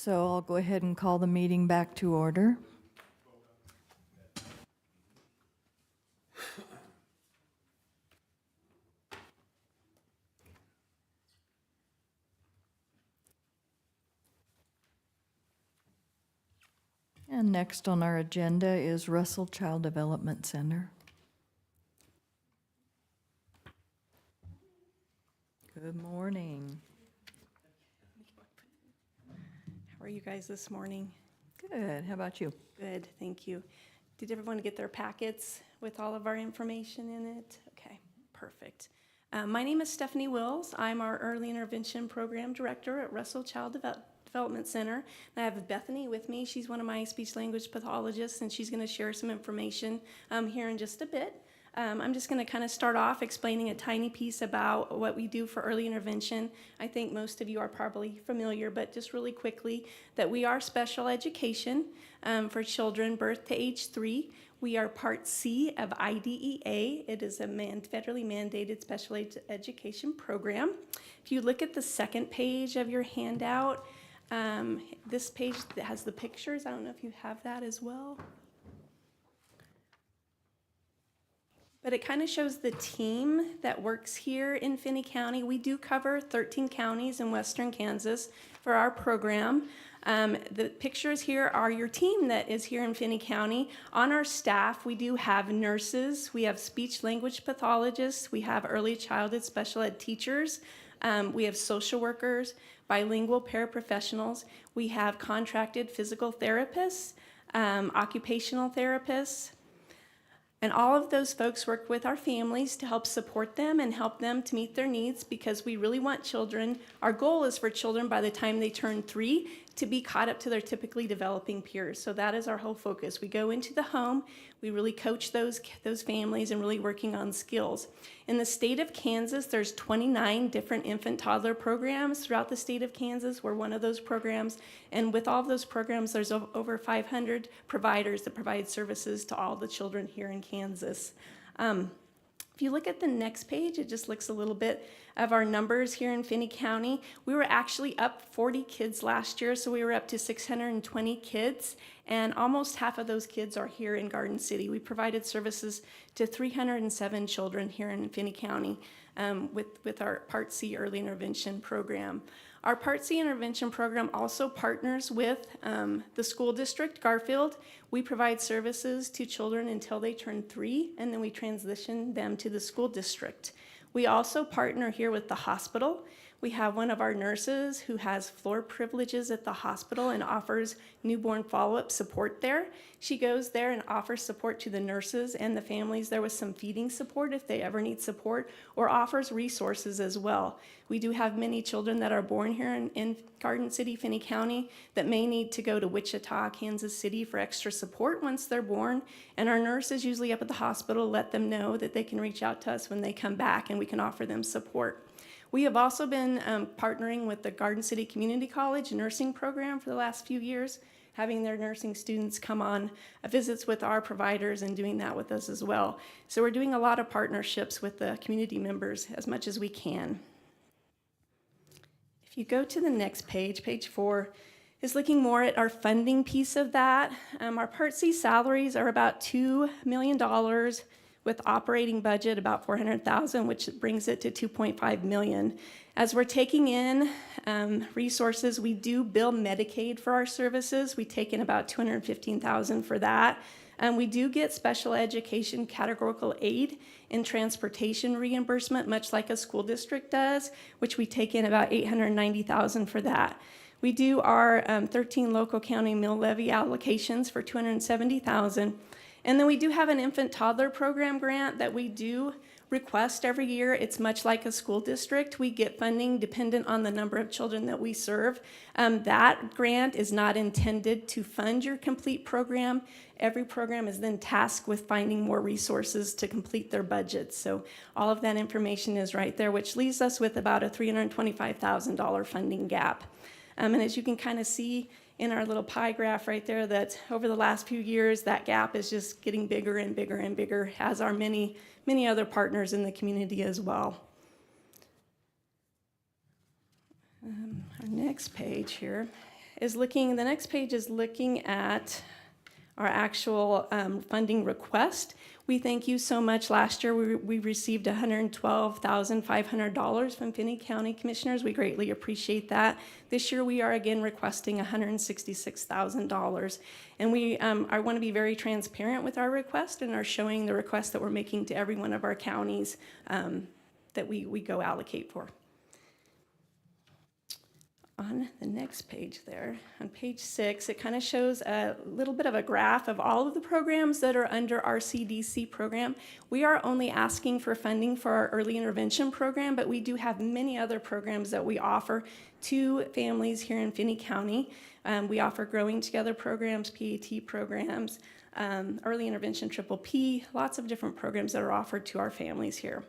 So I'll go ahead and call the meeting back to order. And next on our agenda is Russell Child Development Center. Good morning. How are you guys this morning? Good. How about you? Good, thank you. Did everyone get their packets with all of our information in it? Okay, perfect. My name is Stephanie Wills. I'm our Early Intervention Program Director at Russell Child Development Center. And I have Bethany with me. She's one of my speech language pathologists, and she's going to share some information here in just a bit. I'm just going to kind of start off explaining a tiny piece about what we do for early intervention. I think most of you are probably familiar, but just really quickly, that we are special education for children birth to age 3. We are Part C of IDEA. It is a federally mandated special education program. If you look at the second page of your handout, this page that has the pictures, I don't know if you have that as well. But it kind of shows the team that works here in Finney County. We do cover 13 counties in western Kansas for our program. The pictures here are your team that is here in Finney County. On our staff, we do have nurses, we have speech language pathologists, we have early childhood special ed teachers, we have social workers, bilingual paraprofessionals, we have contracted physical therapists, occupational therapists. And all of those folks work with our families to help support them and help them to meet their needs, because we really want children, our goal is for children by the time they turn 3 to be caught up to their typically developing peers. So that is our whole focus. We go into the home, we really coach those families and really working on skills. In the state of Kansas, there's 29 different infant toddler programs throughout the state of Kansas. We're one of those programs. And with all of those programs, there's over 500 providers that provide services to all the children here in Kansas. If you look at the next page, it just looks a little bit of our numbers here in Finney County. We were actually up 40 kids last year, so we were up to 620 kids, and almost half of those kids are here in Garden City. We provided services to 307 children here in Finney County with our Part C early intervention program. Our Part C intervention program also partners with the school district, Garfield. We provide services to children until they turn 3, and then we transition them to the school district. We also partner here with the hospital. We have one of our nurses who has floor privileges at the hospital and offers newborn follow-up support there. She goes there and offers support to the nurses and the families there with some feeding support if they ever need support, or offers resources as well. We do have many children that are born here in Garden City, Finney County, that may need to go to Wichita, Kansas City for extra support once they're born. And our nurses usually up at the hospital let them know that they can reach out to us when they come back and we can offer them support. We have also been partnering with the Garden City Community College nursing program for the last few years, having their nursing students come on visits with our providers and doing that with us as well. So we're doing a lot of partnerships with the community members as much as we can. If you go to the next page, page 4, is looking more at our funding piece of that. Our Part C salaries are about $2 million, with operating budget about $400,000, which brings it to $2.5 million. As we're taking in resources, we do bill Medicaid for our services. We take in about $215,000 for that. We do get special education categorical aid in transportation reimbursement, much like a school district does, which we take in about $890,000 for that. We do our 13 local county mill levy allocations for $270,000. And then we do have an infant toddler program grant that we do request every year. It's much like a school district. We get funding dependent on the number of children that we serve. That grant is not intended to fund your complete program. Every program is then tasked with finding more resources to complete their budgets. So all of that information is right there, which leaves us with about a $325,000 funding gap. And as you can kind of see in our little pie graph right there, that over the last few years, that gap is just getting bigger and bigger and bigger, as are many, many other partners in the community as well. Our next page here the next page is looking at our actual funding request. We thank you so much. Last year, we received $112,500 from Finney County Commissioners. We greatly appreciate that. This year, we are again requesting $166,000. And I want to be very transparent with our request and are showing the request that we're making to every one of our counties that we go allocate for. On the next page there, on page 6, it kind of shows a little bit of a graph of all of the programs that are under our CDC program. We are only asking for funding for our early intervention program, but we do have many other programs that we offer to families here in Finney County. We offer Growing Together programs, PAT programs, early intervention triple P, lots of different programs that are offered to our families here.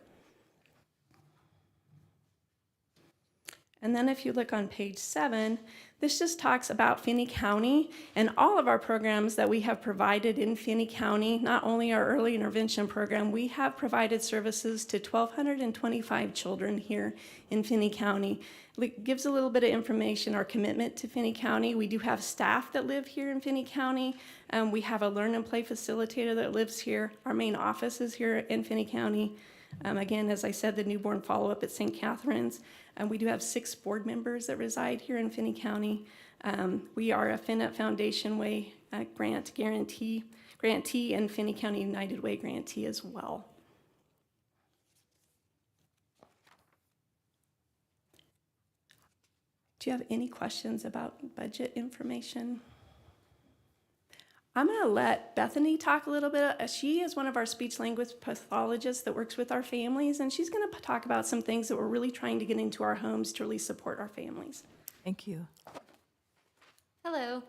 And then if you look on page 7, this just talks about Finney County and all of our programs that we have provided in Finney County, not only our early intervention program, we have provided services to 1,225 children here in Finney County. It gives a little bit of information, our commitment to Finney County. We do have staff that live here in Finney County. We have a learn and play facilitator that lives here. Our main office is here in Finney County. Again, as I said, the newborn follow-up at St. Catherine's. We do have 6 board members that reside here in Finney County. We are a Finney Foundation Way grantee and Finney County United Way grantee as well. Do you have any questions about budget information? I'm going to let Bethany talk a little bit. She is one of our speech language pathologists that works with our families, and she's going to talk about some things that we're really trying to get into our homes to really support our families. Thank you. Hello.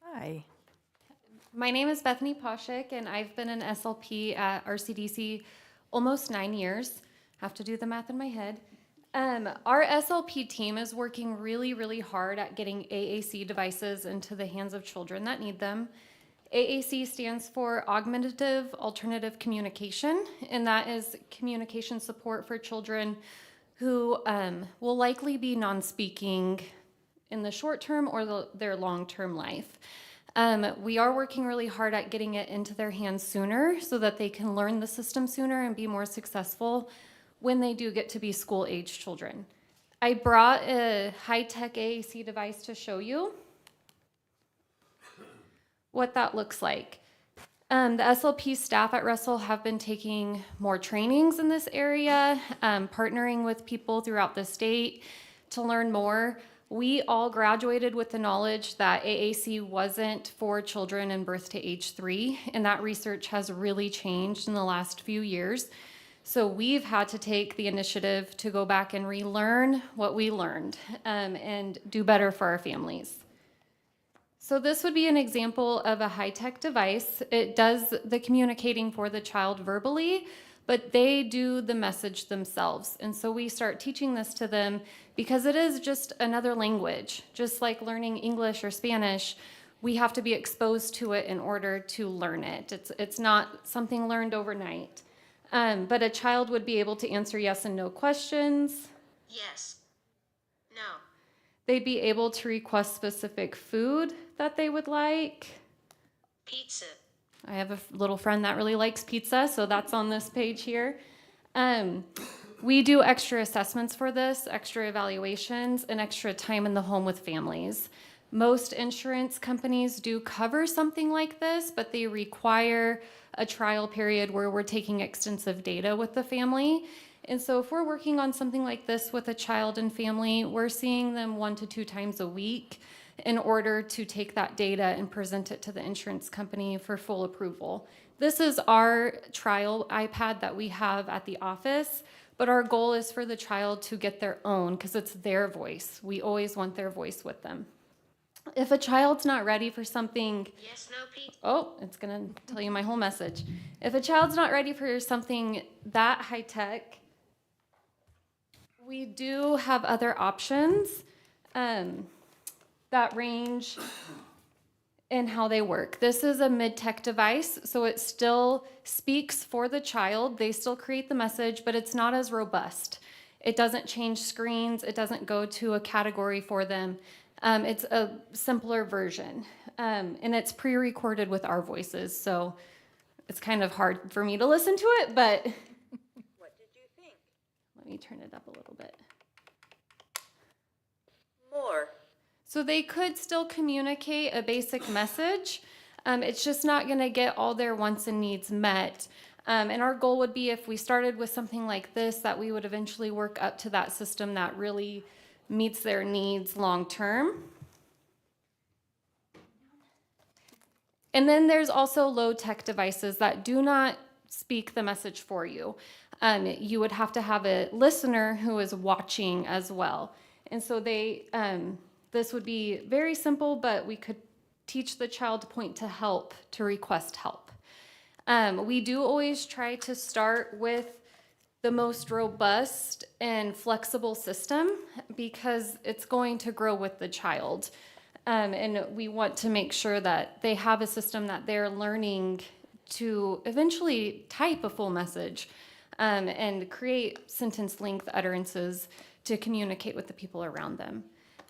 Hi. My name is Bethany Poshik, and I've been an SLP at RCDC almost 9 years. Have to do the math in my head. Our SLP team is working really, really hard at getting AAC devices into the hands of children that need them. AAC stands for Augmentative Alternative Communication, and that is communication support for children who will likely be non-speaking in the short term or their long-term life. We are working really hard at getting it into their hands sooner so that they can learn the system sooner and be more successful when they do get to be school-age children. I brought a high-tech AAC device to show you what that looks like. The SLP staff at Russell have been taking more trainings in this area, partnering with people throughout the state to learn more. We all graduated with the knowledge that AAC wasn't for children in birth to age 3, and that research has really changed in the last few years. So we've had to take the initiative to go back and relearn what we learned and do better for our families. So this would be an example of a high-tech device. It does the communicating for the child verbally, but they do the message themselves. And so we start teaching this to them because it is just another language. Just like learning English or Spanish, we have to be exposed to it in order to learn it. It's not something learned overnight. But a child would be able to answer yes and no questions. Yes. No. They'd be able to request specific food that they would like. Pizza. I have a little friend that really likes pizza, so that's on this page here. We do extra assessments for this, extra evaluations, and extra time in the home with families. Most insurance companies do cover something like this, but they require a trial period where we're taking extensive data with the family. And so if we're working on something like this with a child and family, we're seeing them 1 to 2 times a week in order to take that data and present it to the insurance company for full approval. This is our trial iPad that we have at the office, but our goal is for the child to get their own because it's their voice. We always want their voice with them. If a child's not ready for something, Yes, no, Pete. oh, it's gonna tell you my whole message. If a child's not ready for something that high tech, we do have other options that range in how they work. This is a mid-tech device, so it still speaks for the child. They still create the message, but it's not as robust. It doesn't change screens. It doesn't go to a category for them. It's a simpler version, and it's pre-recorded with our voices, so it's kind of hard for me to listen to it, but What did you think? let me turn it up a little bit. More. So they could still communicate a basic message. It's just not going to get all their wants and needs met. And our goal would be, if we started with something like this, that we would eventually work up to that system that really meets their needs long term. And then there's also low tech devices that do not speak the message for you. You would have to have a listener who is watching as well. And so this would be very simple, but we could teach the child to point to help, to request help. We do always try to start with the most robust and flexible system because it's going to grow with the child. And we want to make sure that they have a system that they're learning to eventually type a full message and create sentence length utterances to communicate with the people around them.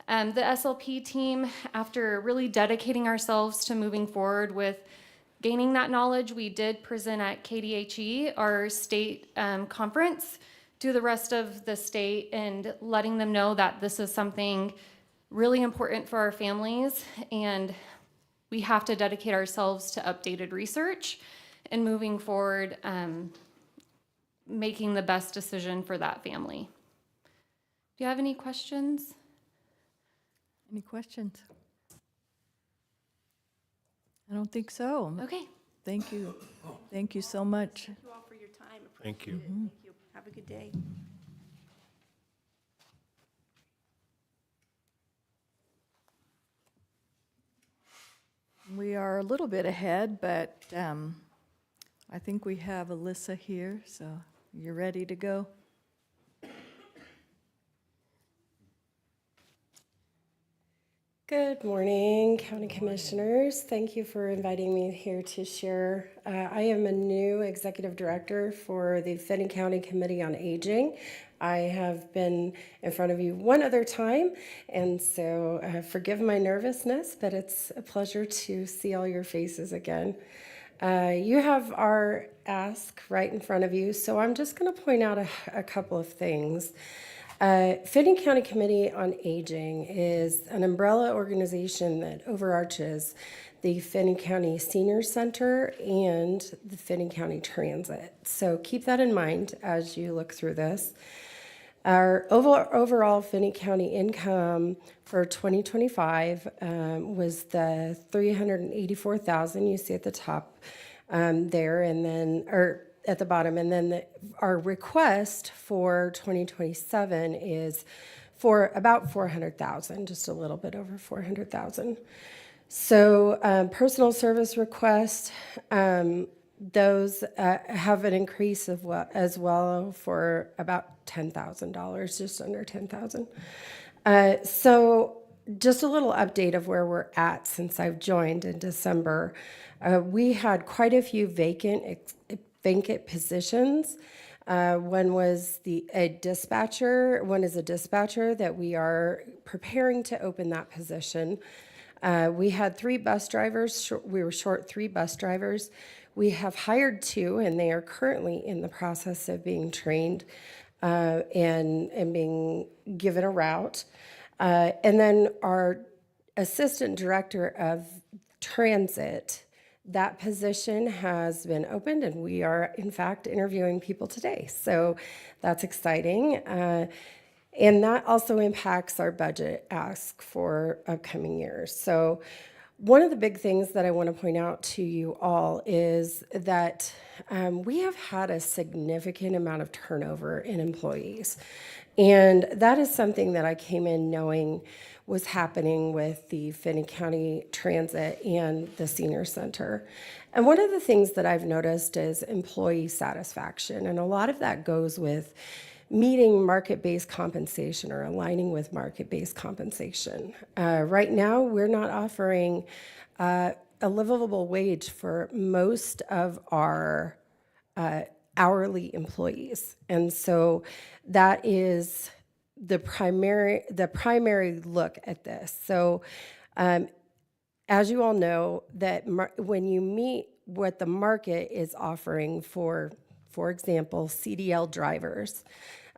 The SLP team, after really dedicating ourselves to moving forward with gaining that knowledge, we did present at KDHE, our state conference, to the rest of the state and letting them know that this is something really important for our families, and we have to dedicate ourselves to updated research and moving forward, making the best decision for that family. Do you have any questions? Any questions? I don't think so. Okay. Thank you. Thank you so much. Thank you all for your time. Thank you. Appreciate it. Thank you. Have a good day. We are a little bit ahead, but I think we have Alyssa here, so you're ready to go? Good morning, County Commissioners. Thank you for inviting me here to share. I am a new Executive Director for the Finney County Committee on Aging. I have been in front of you one other time, and so forgive my nervousness, but it's a pleasure to see all your faces again. You have our ask right in front of you, so I'm just going to point out a couple of things. Finney County Committee on Aging is an umbrella organization that overarches the Finney County Senior Center and the Finney County Transit. So keep that in mind as you look through this. Our overall Finney County income for 2025 was the $384,000 you see at the top there, and then, or at the bottom, and then our request for 2027 is for about $400,000, just a little bit over $400,000. So personal service requests, those have an increase of as well for about $10,000, just under $10,000. So just a little update of where we're at since I've joined in December. We had quite a few vacant positions. One was a dispatcher. One is a dispatcher that we are preparing to open that position. We had 3 bus drivers. We were short 3 bus drivers. We have hired 2, and they are currently in the process of being trained and being given a route. And then our assistant director of transit, that position has been opened, and we are, in fact, interviewing people today. So that's exciting. And that also impacts our budget ask for upcoming years. So one of the big things that I want to point out to you all is that we have had a significant amount of turnover in employees. And that is something that I came in knowing was happening with the Finney County Transit and the Senior Center. And one of the things that I've noticed is employee satisfaction. And a lot of that goes with meeting market-based compensation or aligning with market-based compensation. Right now, we're not offering a livable wage for most of our hourly employees. And so that is the primary look at this. So as you all know, that when you meet what the market is offering for example, CDL drivers,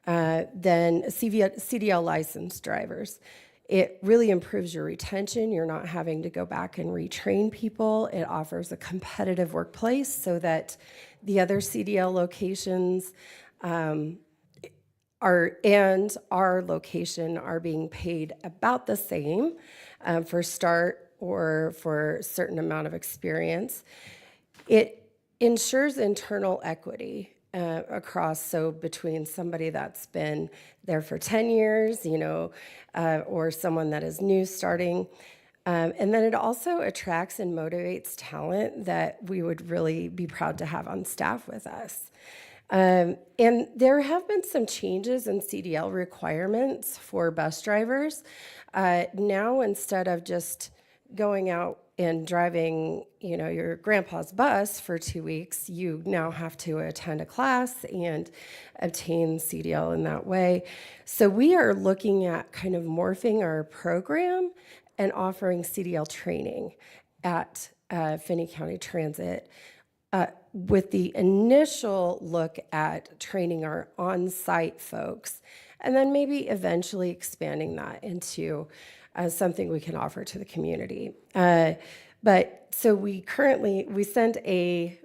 then CDL licensed drivers, it really improves your retention. You're not having to go back and retrain people. It offers a competitive workplace so that the other CDL locations and our location are being paid about the same for start or for a certain amount of experience. It ensures internal equity across, so between somebody that's been there for 10 years, or someone that is new starting. And then it also attracts and motivates talent that we would really be proud to have on staff with us. And there have been some changes in CDL requirements for bus drivers. Now, instead of just going out and driving, your grandpa's bus for 2 weeks, you now have to attend a class and obtain CDL in that way. So we are looking at kind of morphing our program and offering CDL training at Finney County Transit with the initial look at training our on-site folks, and then maybe eventually expanding that into something we can offer to the community. But so we sent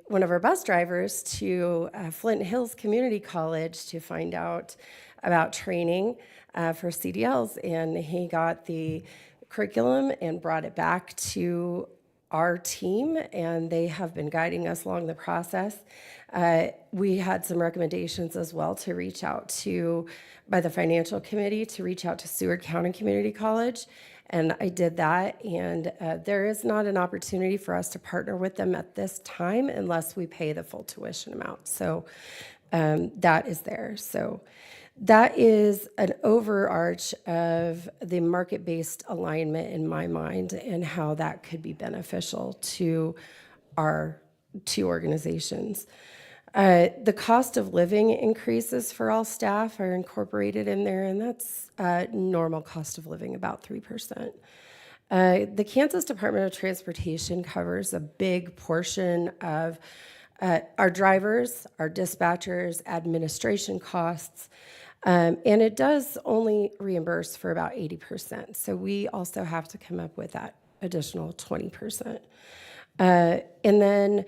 one of our bus drivers to Flint Hills Community College to find out about training for CDLs, and he got the curriculum and brought it back to our team, and they have been guiding us along the process. We had some recommendations as well to reach out by the financial committee to reach out to Seward County Community College, and I did that, and there is not an opportunity for us to partner with them at this time unless we pay the full tuition amount. So that is there. So that is an overarch of the market-based alignment in my mind and how that could be beneficial to our two organizations. The cost of living increases for all staff are incorporated in there, and that's normal cost of living, about 3%. The Kansas Department of Transportation covers a big portion of our drivers, our dispatchers, administration costs, and it does only reimburse for about 80%. So we also have to come up with that additional 20%. And then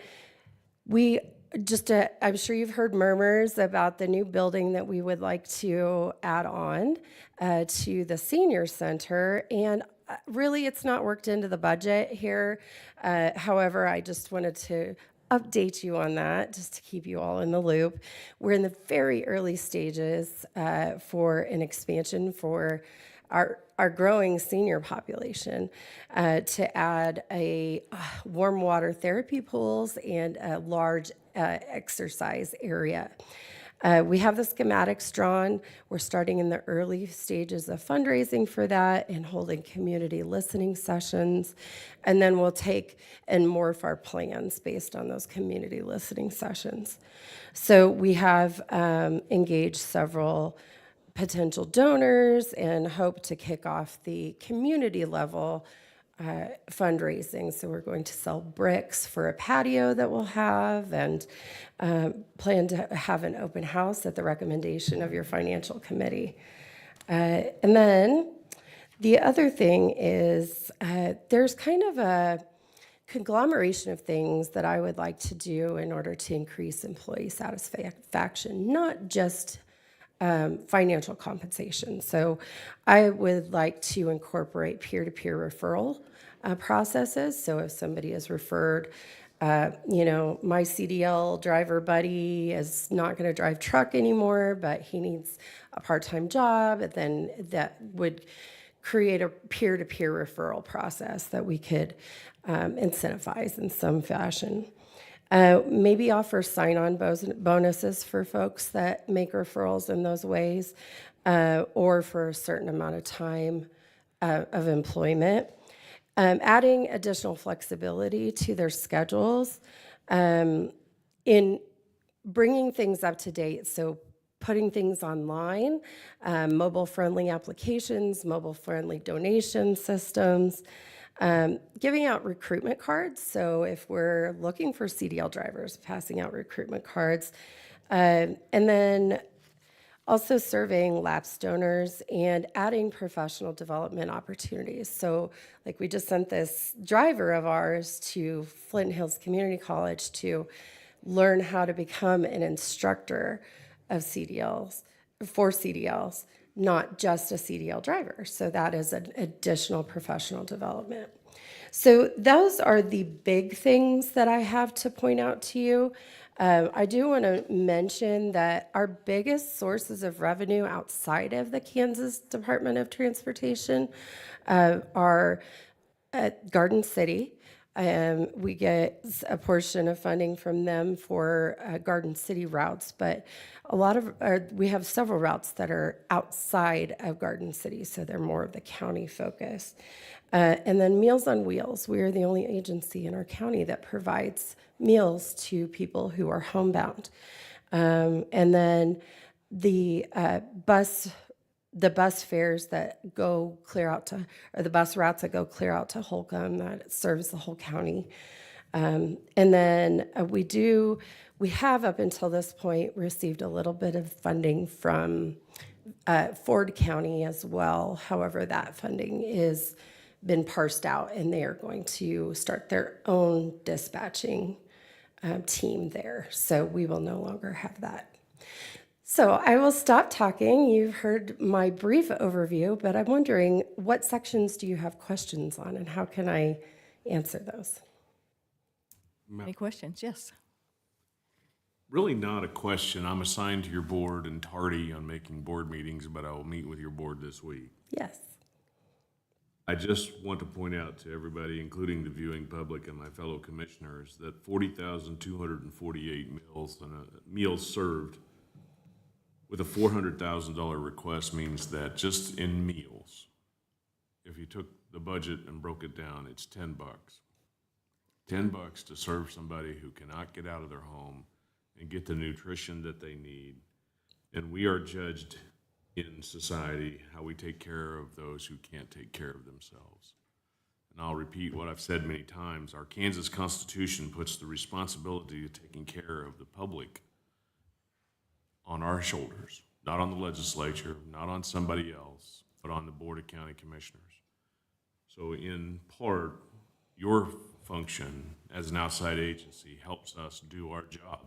I'm sure you've heard murmurs about the new building that we would like to add on to the senior center. And really, it's not worked into the budget here. However, I just wanted to update you on that just to keep you all in the loop. We're in the very early stages for an expansion for our growing senior population to add a warm water therapy pools and a large exercise area. We have the schematics drawn. We're starting in the early stages of fundraising for that and holding community listening sessions. And then we'll take and morph our plans based on those community listening sessions. So we have engaged several potential donors and hope to kick off the community level fundraising. So we're going to sell bricks for a patio that we'll have, and plan to have an open house at the recommendation of your financial committee. And then the other thing is there's kind of a conglomeration of things that I would like to do in order to increase employee satisfaction, not just financial compensation. So I would like to incorporate peer-to-peer referral processes. So if somebody is referred, my CDL driver buddy is not going to drive truck anymore, but he needs a part-time job, then that would create a peer-to-peer referral process that we could incentivize in some fashion. Maybe offer sign-on bonuses for folks that make referrals in those ways, or for a certain amount of time of employment. Adding additional flexibility to their schedules in bringing things up to date. So putting things online, mobile-friendly applications, mobile-friendly donation systems, giving out recruitment cards. So if we're looking for CDL drivers, passing out recruitment cards, and then also surveying lapsed donors and adding professional development opportunities. So like we just sent this driver of ours to Flint Hills Community College to learn how to become an instructor of CDLs, for CDLs, not just a CDL driver. So that is an additional professional development. So those are the big things that I have to point out to you. I do want to mention that our biggest sources of revenue outside of the Kansas Department of Transportation are at Garden City. We get a portion of funding from them for Garden City routes, but we have several routes that are outside of Garden City, so they're more of the county focus. And then Meals on Wheels. We are the only agency in our county that provides meals to people who are homebound. And then the bus fares that go clear out to, or the bus routes that go clear out to Holcomb, that serves the whole county. And then we have up until this point received a little bit of funding from Ford County as well. However, that funding is been parsed out, and they are going to start their own dispatching team there. So we will no longer have that. So I will stop talking. You've heard my brief overview, but I'm wondering what sections do you have questions on, and how can I answer those? Any questions? Yes. Really not a question. I'm assigned to your board and tardy on making board meetings, but I will meet with your board this week. Yes. I just want to point out to everybody, including the viewing public and my fellow commissioners, that 40,248 meals served with a $400,000 request means that just in meals, if you took the budget and broke it down, it's $10. $10 to serve somebody who cannot get out of their home and get the nutrition that they need. And we are judged in society how we take care of those who can't take care of themselves. And I'll repeat what I've said many times. Our Kansas Constitution puts the responsibility of taking care of the public on our shoulders, not on the legislature, not on somebody else, but on the Board of County Commissioners. So in part, your function as an outside agency helps us do our job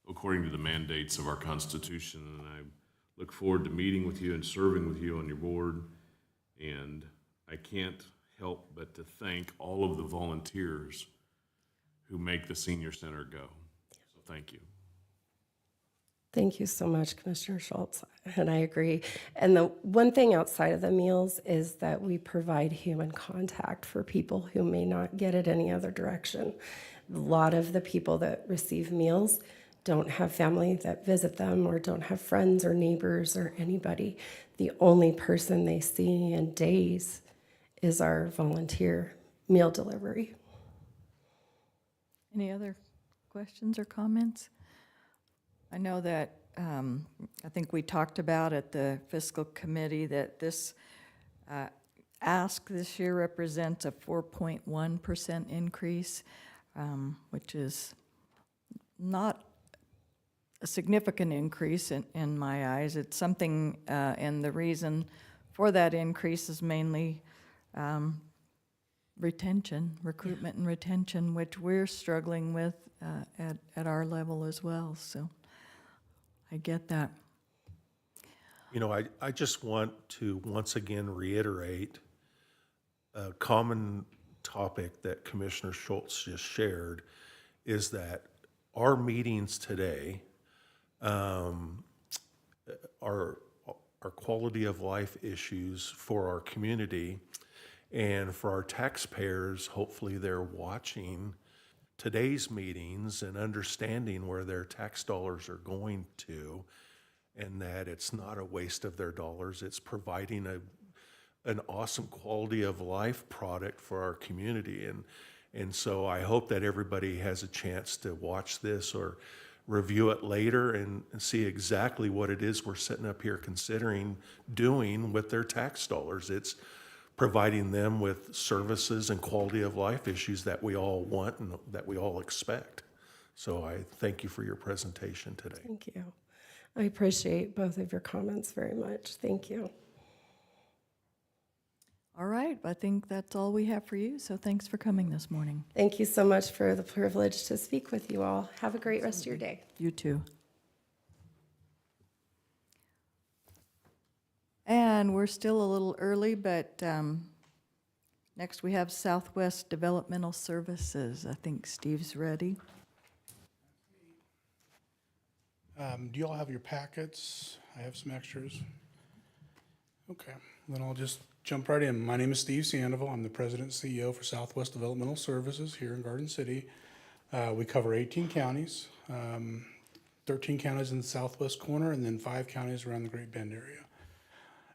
according to the mandates of our Constitution. And I look forward to meeting with you and serving with you on your board. And I can't help but to thank all of the volunteers who make the Senior Center go. So thank you. Thank you so much, Commissioner Schultz, and I agree. And the one thing outside of the meals is that we provide human contact for people who may not get it any other direction. A lot of the people that receive meals don't have family that visit them, or don't have friends or neighbors or anybody. The only person they see in days is our volunteer meal delivery. Any other questions or comments? I know that, I think we talked about at the fiscal committee that this ask this year represents a 4.1% increase, which is not a significant increase in my eyes. It's something, and the reason for that increase is mainly recruitment and retention, which we're struggling with at our level as well. So I get that. You know, I just want to once again reiterate a common topic that Commissioner Schultz just shared, is that our meetings today are quality of life issues for our community and for our taxpayers. Hopefully they're watching today's meetings and understanding where their tax dollars are going to, and that it's not a waste of their dollars. It's providing an awesome quality of life product for our community. And so I hope that everybody has a chance to watch this or review it later and see exactly what it is we're sitting up here considering doing with their tax dollars. It's providing them with services and quality of life issues that we all want and that we all expect. So I thank you for your presentation today. Thank you. I appreciate both of your comments very much. Thank you. All right, I think that's all we have for you, so thanks for coming this morning. Thank you so much for the privilege to speak with you all. Have a great rest of your day. You too. And we're still a little early, but next we have Southwest Developmental Services. I think Steve's ready. Do you all have your packets? I have some extras. Okay, then I'll just jump right in. My name is Steve Sandoval. I'm the President and CEO for Southwest Developmental Services here in Garden City. We cover 18 counties, 13 counties in the southwest corner, and then 5 counties around the Great Bend area.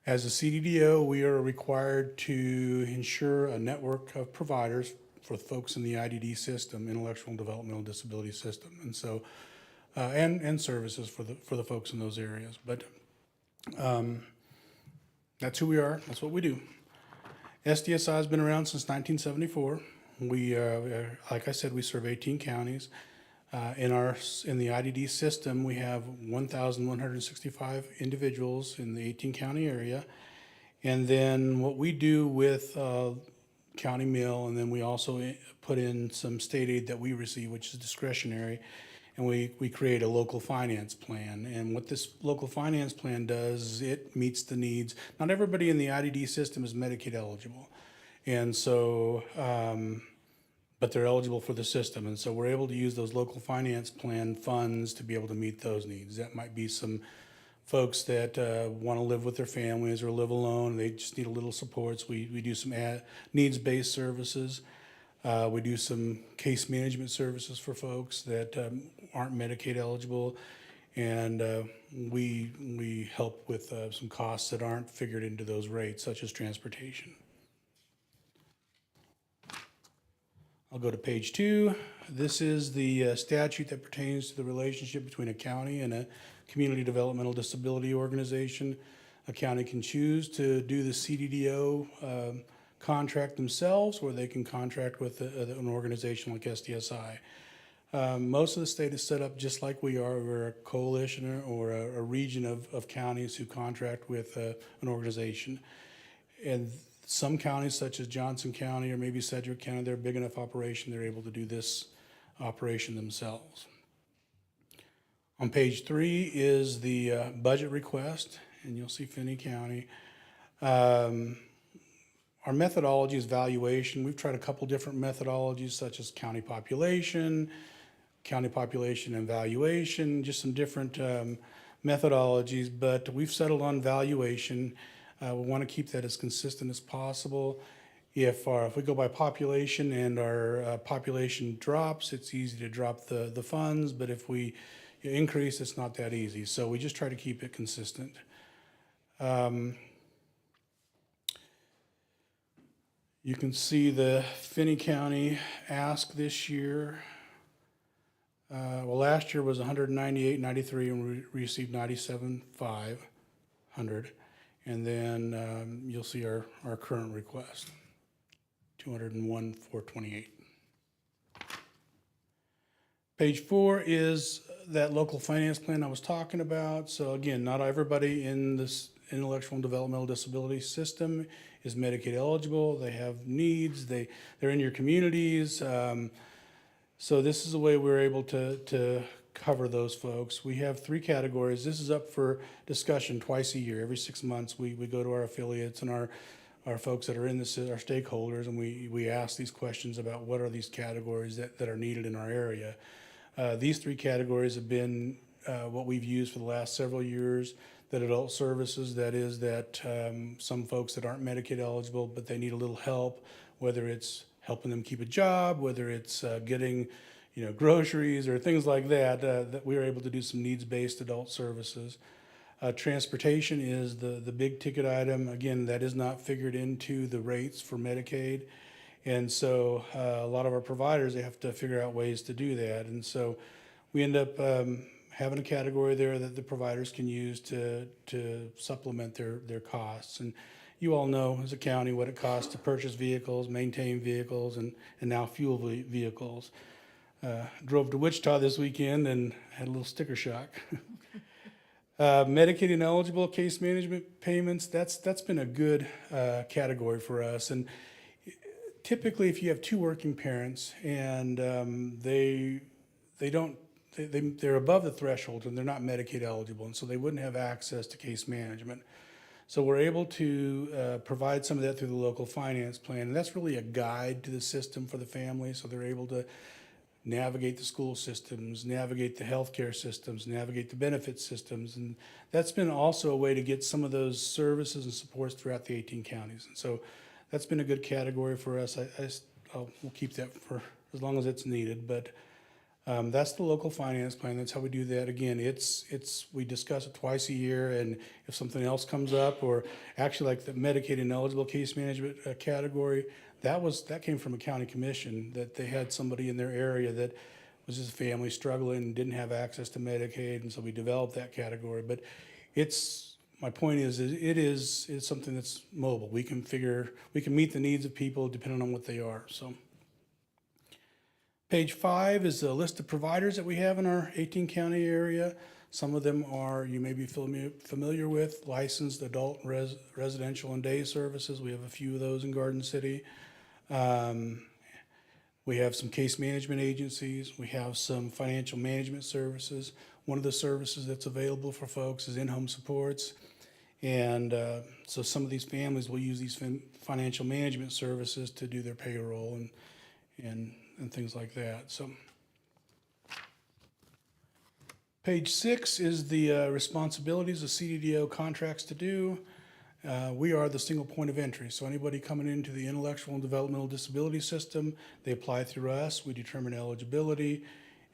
As a CDDO, we are required to ensure a network of providers for folks in the IDD system, Intellectual and Developmental Disability System, and so and services for the folks in those areas. But that's who we are. That's what we do. SDSI has been around since 1974. We, like I said, we serve 18 counties. In the IDD system, we have 1,165 individuals in the 18 county area. And then what we do with county meal, and then we also put in some state aid that we receive, which is discretionary, and we create a local finance plan. And what this local finance plan does is it meets the needs. Not everybody in the IDD system is Medicaid eligible. And so, but they're eligible for the system. And so we're able to use those local finance plan funds to be able to meet those needs. That might be some folks that want to live with their families or live alone. They just need a little support. So we do some needs-based services. We do some case management services for folks that aren't Medicaid eligible, and we help with some costs that aren't figured into those rates, such as transportation. I'll go to page 2. This is the statute that pertains to the relationship between a county and a community developmental disability organization. A county can choose to do the CDDO contract themselves, or they can contract with an organization like SDSI. Most of the state is set up just like we are. We're a coalition or a region of counties who contract with an organization. And some counties, such as Johnson County or maybe Sedgwick County, they're a big enough operation, they're able to do this operation themselves. On page 3 is the budget request, and you'll see Finney County. Our methodology is valuation. We've tried a couple different methodologies, such as county population and valuation, just some different methodologies, but we've settled on valuation. We want to keep that as consistent as possible. If we go by population and our population drops, it's easy to drop the funds, but if we increase, it's not that easy. So we just try to keep it consistent. You can see the Finney County ask this year. Well, last year was $198.93, and we received $97,500. And then you'll see our current request, $201,428. Page 4 is that local finance plan I was talking about. So again, not everybody in this intellectual and developmental disability system is Medicaid eligible. They have needs. They're in your communities. So this is the way we're able to cover those folks. We have 3 categories. This is up for discussion twice a year. Every 6 months, we go to our affiliates and our folks that are in this, our stakeholders, and we ask these questions about what are these categories that are needed in our area. These 3 categories have been what we've used for the last several years. That adult services, that is that some folks that aren't Medicaid eligible, but they need a little help, whether it's helping them keep a job, whether it's getting groceries or things like that, that we are able to do some needs-based adult services. Transportation is the big ticket item. Again, that is not figured into the rates for Medicaid. And so a lot of our providers, they have to figure out ways to do that. And so we end up having a category there that the providers can use to supplement their costs. And you all know as a county what it costs to purchase vehicles, maintain vehicles, and now fuel vehicles. Drove to Wichita this weekend and had a little sticker shock. Medicaid ineligible case management payments, that's been a good category for us. And typically, if you have two working parents and they're above the threshold and they're not Medicaid eligible, and so they wouldn't have access to case management. So we're able to provide some of that through the local finance plan, and that's really a guide to the system for the family, so they're able to navigate the school systems, navigate the healthcare systems, navigate the benefit systems, and that's been also a way to get some of those services and supports throughout the 18 counties. And so that's been a good category for us. We'll keep that for as long as it's needed, but that's the local finance plan. That's how we do that. Again, we discuss it twice a year, and if something else comes up, or actually like the Medicaid ineligible case management category, that came from a county commission, that they had somebody in their area that was just a family struggling and didn't have access to Medicaid, and so we developed that category. But my point is it's something that's mobile. We can meet the needs of people depending on what they are. So page 5 is a list of providers that we have in our 18 county area. Some of them you may be familiar with, licensed adult residential and day services. We have a few of those in Garden City. We have some case management agencies. We have some financial management services. One of the services that's available for folks is in-home supports. And so some of these families will use these financial management services to do their payroll and things like that. So page 6 is the responsibilities of CDDO contracts to do. We are the single point of entry. So anybody coming into the intellectual and developmental disability system, they apply through us. We determine eligibility.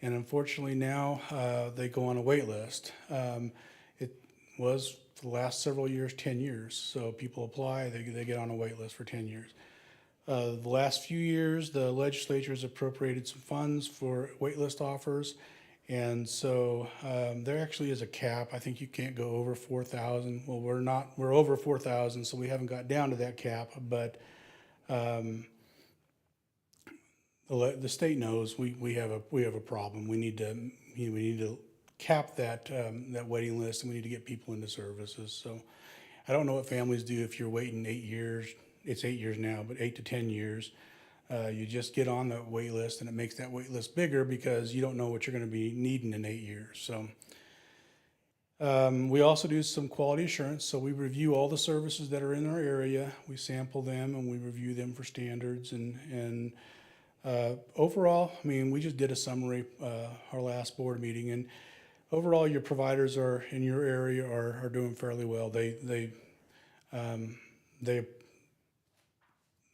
And unfortunately now they go on a wait list. It was for the last several years, 10 years. So people apply, they get on a wait list for 10 years. The last few years, the legislature has appropriated some funds for waitlist offers, and so there actually is a cap. I think you can't go over 4,000. Well, we're over 4,000, so we haven't got down to that cap, but the state knows we have a problem. We need to cap that waiting list, and we need to get people into services. So I don't know what families do if you're waiting 8 years. It's 8 years now, but 8 to 10 years. You just get on the wait list, and it makes that wait list bigger because you don't know what you're going to be needing in 8 years. So we also do some quality assurance. So we review all the services that are in our area. We sample them, and we review them for standards. And overall, I mean, we just did a summary our last board meeting, and overall, your providers in your area are doing fairly well.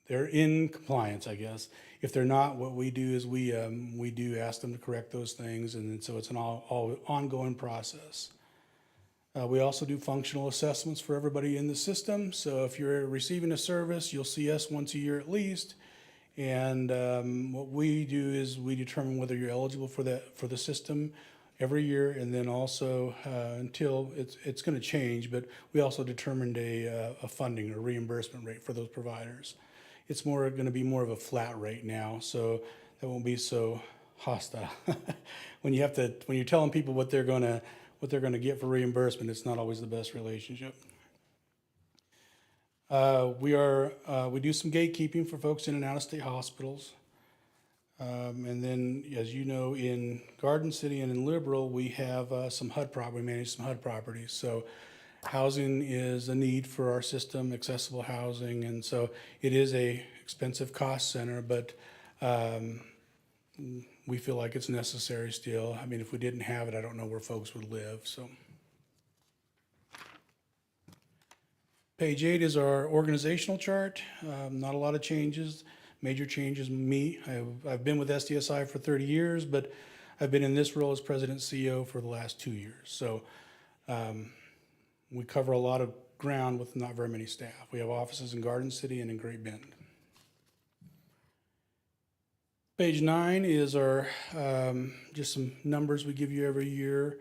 They're in compliance, I guess. If they're not, what we do is we do ask them to correct those things, and so it's an ongoing process. We also do functional assessments for everybody in the system. So if you're receiving a service, you'll see us once a year at least. And what we do is we determine whether you're eligible for the system every year, and then also until it's going to change, but we also determined a funding or reimbursement rate for those providers. It's going to be more of a flat rate now, so that won't be so hostile. When you're telling people what they're going to get for reimbursement, it's not always the best relationship. We do some gatekeeping for folks in and out of state hospitals. And then, as you know, in Garden City and in Liberal, we have some HUD property. We manage some HUD properties. So housing is a need for our system, accessible housing, and so it is a expensive cost center, but we feel like it's necessary still. I mean, if we didn't have it, I don't know where folks would live. So page 8 is our organizational chart. Not a lot of changes. Major changes, me. I've been with SDSI for 30 years, but I've been in this role as president CEO for the last 2 years. So we cover a lot of ground with not very many staff. We have offices in Garden City and in Great Bend. Page 9 is our, just some numbers we give you every year.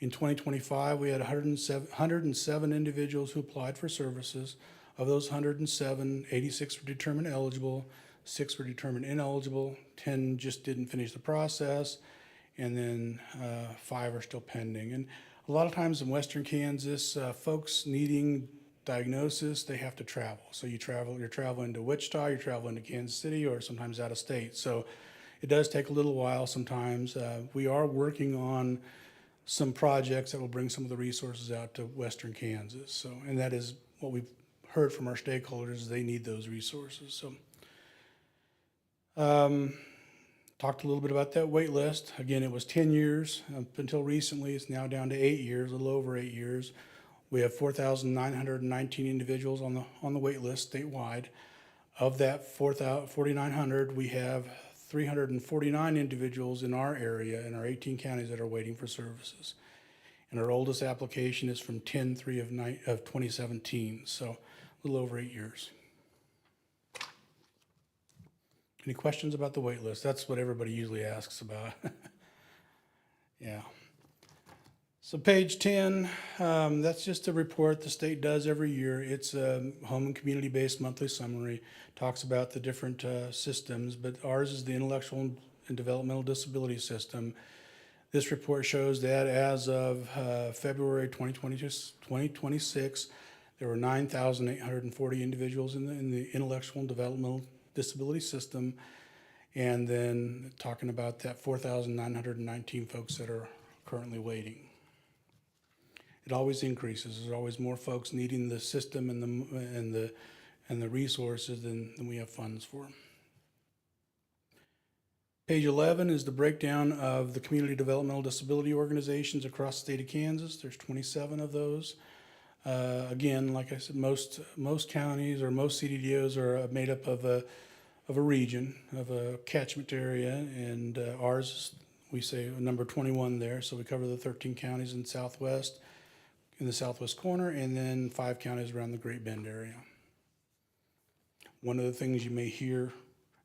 In 2025, we had 107 individuals who applied for services. Of those 107, 86 were determined eligible, 6 were determined ineligible, 10 just didn't finish the process, and then 5 are still pending. And a lot of times in Western Kansas, folks needing diagnosis, they have to travel. So you're traveling to Wichita, you're traveling to Kansas City, or sometimes out of state. So it does take a little while sometimes. We are working on some projects that will bring some of the resources out to Western Kansas. So, and that is what we've heard from our stakeholders, they need those resources. So, talked a little bit about that wait list. Again, it was 10 years up until recently. It's now down to 8 years, a little over 8 years. We have 4,919 individuals on the wait list statewide. Of that 4,900, we have 349 individuals in our area, in our 18 counties, that are waiting for services. And our oldest application is from 10/3 of 2017, so a little over 8 years. Any questions about the wait list? That's what everybody usually asks about. Yeah. So page 10, that's just a report the state does every year. It's a home and community-based monthly summary. Talks about the different systems, but ours is the intellectual and developmental disability system. This report shows that as of February 2026, there were 9,840 individuals in the intellectual and developmental disability system, and then talking about that 4,919 folks that are currently waiting. It always increases. There's always more folks needing the system and the resources than we have funds for. Page 11 is the breakdown of the community developmental disability organizations across the state of Kansas. There's 27 of those. Again, like I said, most counties or most CDDOs are made up of a region, of a catchment area, and ours, we say number 21 there. So we cover the 13 counties in the southwest corner, and then 5 counties around the Great Bend area. One of the things you may hear,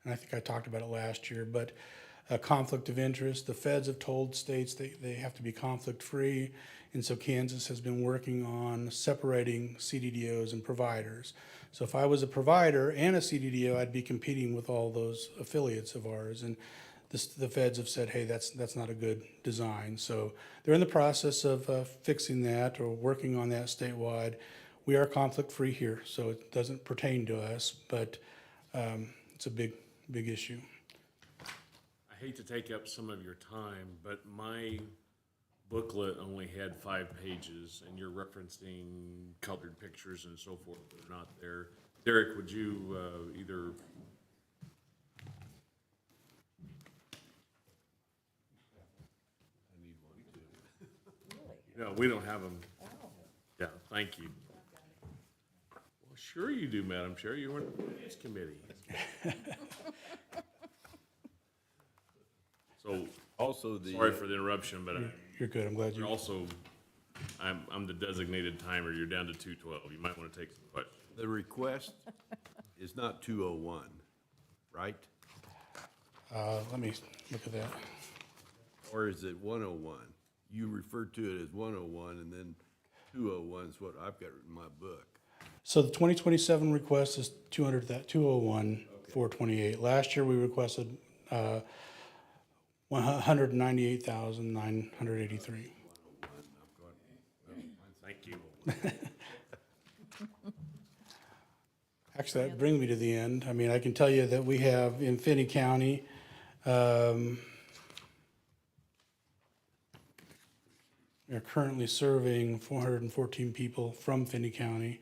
and I think I talked about it last year, but a conflict of interest. The feds have told states they have to be conflict-free, and so Kansas has been working on separating CDDOs and providers. So if I was a provider and a CDDO, I'd be competing with all those affiliates of ours, and the feds have said, hey, that's not a good design. So they're in the process of fixing that or working on that statewide. We are conflict-free here, so it doesn't pertain to us, but it's a big issue. I hate to take up some of your time, but my booklet only had 5 pages, and you're referencing colored pictures and so forth that are not there. Derek, would you either... No, we don't have them. Yeah, thank you. Well, sure you do, Madam Chair. You're on the Finance Committee. So, Also, sorry for the interruption, but You're good. I'm glad you. you're also, I'm the designated timer. You're down to 2:12. You might want to take some questions. the request is not 201, right? Let me look at that. Or is it 101? You referred to it as 101, and then 201 is what I've got in my book. So the 2027 request is 201, 428. Last year, we requested 198,983. Thank you. Actually, that brings me to the end. I mean, I can tell you that we have in Finney County, we're currently serving 414 people from Finney County.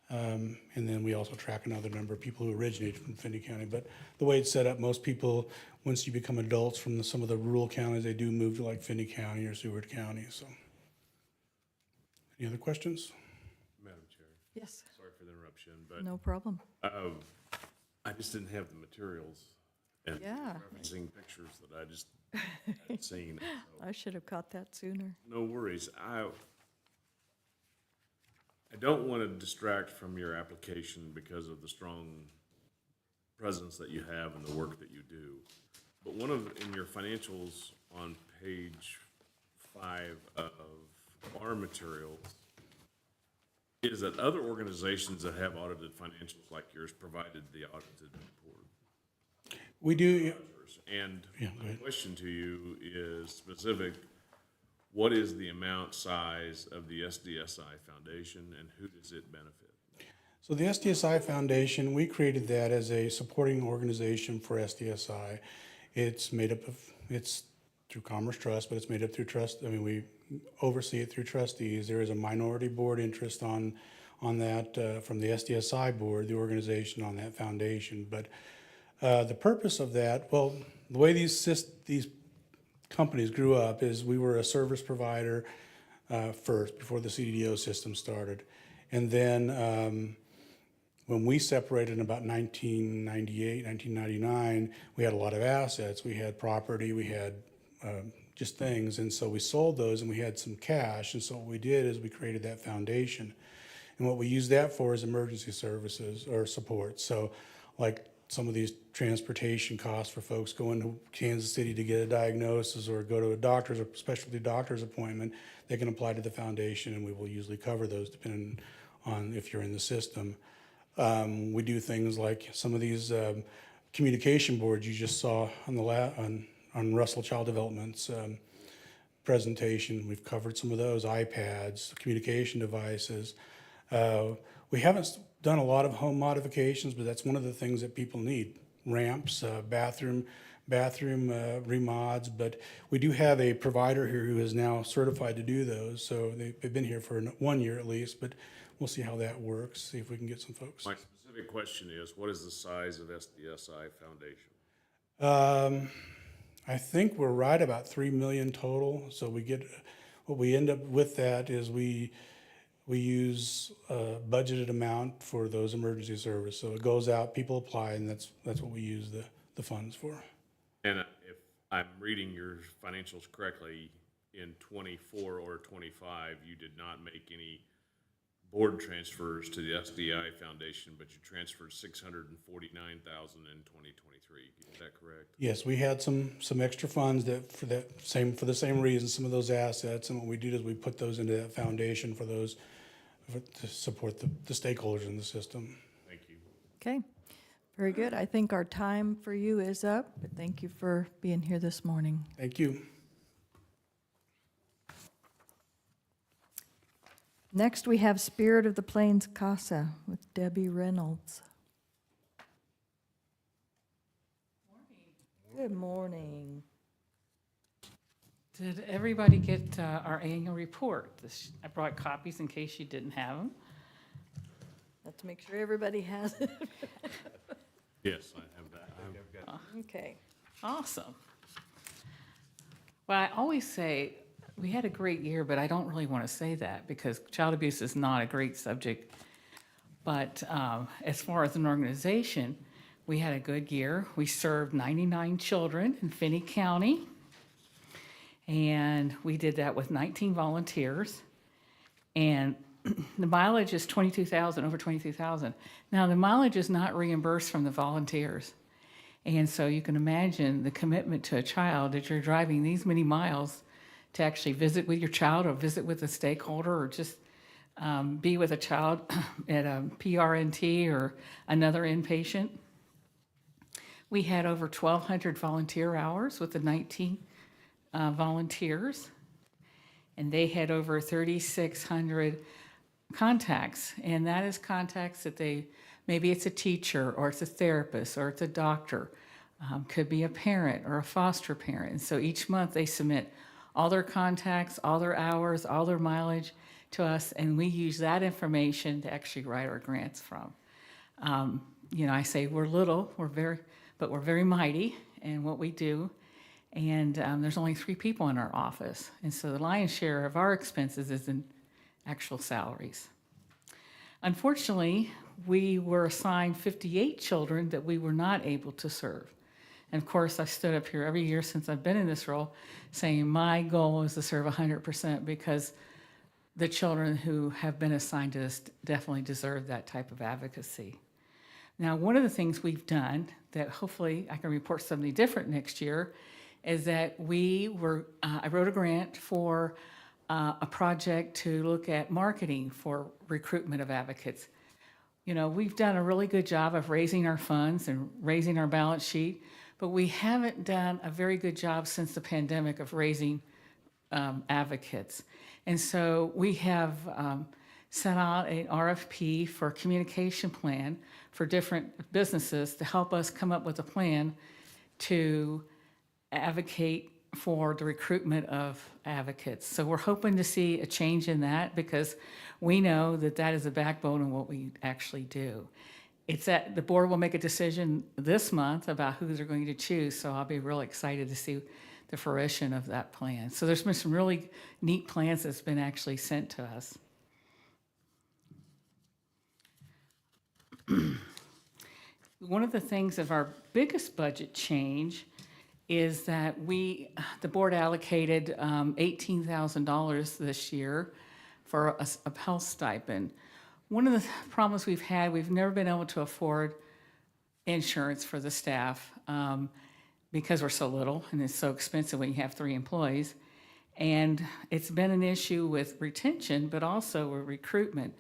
And then we also track another number of people who originated from Finney County. But the way it's set up, most people, once you become adults from some of the rural counties, they do move to like Finney County or Seward County. So, any other questions? Madam Chair. Yes, Sorry for the interruption, but no problem. I just didn't have the materials and Yeah. referencing pictures that I just hadn't seen. So, I should have caught that sooner. no worries. I don't want to distract from your application because of the strong presence that you have and the work that you do. But one of, in your financials on page 5 of our materials, is that other organizations that have audited financials like yours provided the audited report. We do, And Yeah, go my ahead. question to you is specific, what is the amount size of the SDSI Foundation and who does it benefit? so the SDSI Foundation, we created that as a supporting organization for SDSI. It's made up of, it's through Commerce Trust, but it's made up through trust, I mean, we oversee it through trustees. There is a minority board interest on that from the SDSI board, the organization on that foundation. But the purpose of that, well, the way these companies grew up is we were a service provider first, before the CDDO system started. And then when we separated in about 1998, 1999, we had a lot of assets. We had property, we had just things. And so we sold those and we had some cash. And so what we did is we created that foundation. And what we used that for is emergency services or support. So like some of these transportation costs for folks going to Kansas City to get a diagnosis or go to a doctor's or specialty doctor's appointment, they can apply to the foundation and we will usually cover those depending on if you're in the system. We do things like some of these communication boards you just saw on the on Russell Child Development's presentation. We've covered some of those, iPads, communication devices. We haven't done a lot of home modifications, but that's one of the things that people need. Ramps, bathroom remods, but we do have a provider here who is now certified to do those. So they've been here for 1 year at least, but we'll see how that works, see if we can get some folks. My specific question is, what is the size of SDSI Foundation? I think we're right about 3 million total. So we get, what we end up with that is we use a budgeted amount for those emergency services. So it goes out, people apply, and that's what we use the funds for. And if I'm reading your financials correctly, in 24 or 25, you did not make any board transfers to the SDI Foundation, but you transferred $649,000 in 2023. Is that correct? Yes, we had some extra funds for the same reason, some of those assets, and what we did is we put those into that foundation for those to support the stakeholders in the system. Thank you. Okay, very good. I think our time for you is up, but thank you for being here this morning. Thank you. Next, we have Spirit of the Plains CASA with Debbie Reynolds. Good morning. Did everybody get our annual report? I brought copies in case you didn't have them. Let's make sure everybody has it. Yes, I have that. Okay. Awesome. Well, I always say, we had a great year, but I don't really want to say that because child abuse is not a great subject. But as far as an organization, we had a good year. We served 99 children in Finney County. And we did that with 19 volunteers. And the mileage is 22,000, over 22,000. Now, the mileage is not reimbursed from the volunteers. And so you can imagine the commitment to a child that you're driving these many miles to actually visit with your child or visit with a stakeholder or just be with a child at a PRNT or another inpatient. We had over 1,200 volunteer hours with the 19 volunteers, and they had over 3,600 contacts, and that is contacts that maybe it's a teacher or it's a therapist or it's a doctor, could be a parent or a foster parent. And so each month they submit all their contacts, all their hours, all their mileage to us, and we use that information to actually write our grants from. I say we're little, but we're very mighty in what we do. And there's only 3 people in our office. And so the lion's share of our expenses is in actual salaries. Unfortunately, we were assigned 58 children that we were not able to serve. And of course, I stood up here every year since I've been in this role saying my goal is to serve 100% because the children who have been assigned to us definitely deserve that type of advocacy. Now, one of the things we've done that hopefully I can report something different next year, is that I wrote a grant for a project to look at marketing for recruitment of advocates. You know, we've done a really good job of raising our funds and raising our balance sheet, but we haven't done a very good job since the pandemic of raising advocates. And so we have sent out an RFP for a communication plan for different businesses to help us come up with a plan to advocate for the recruitment of advocates. So we're hoping to see a change in that because we know that that is the backbone of what we actually do. It's that the board will make a decision this month about who they're going to choose, so I'll be really excited to see the fruition of that plan. So there's been some really neat plans that's been actually sent to us. One of the things of our biggest budget change is that the board allocated $18,000 this year for a health stipend. One of the problems we've had, we've never been able to afford insurance for the staff because we're so little and it's so expensive when you have 3 employees. And it's been an issue with retention, but also with recruitment.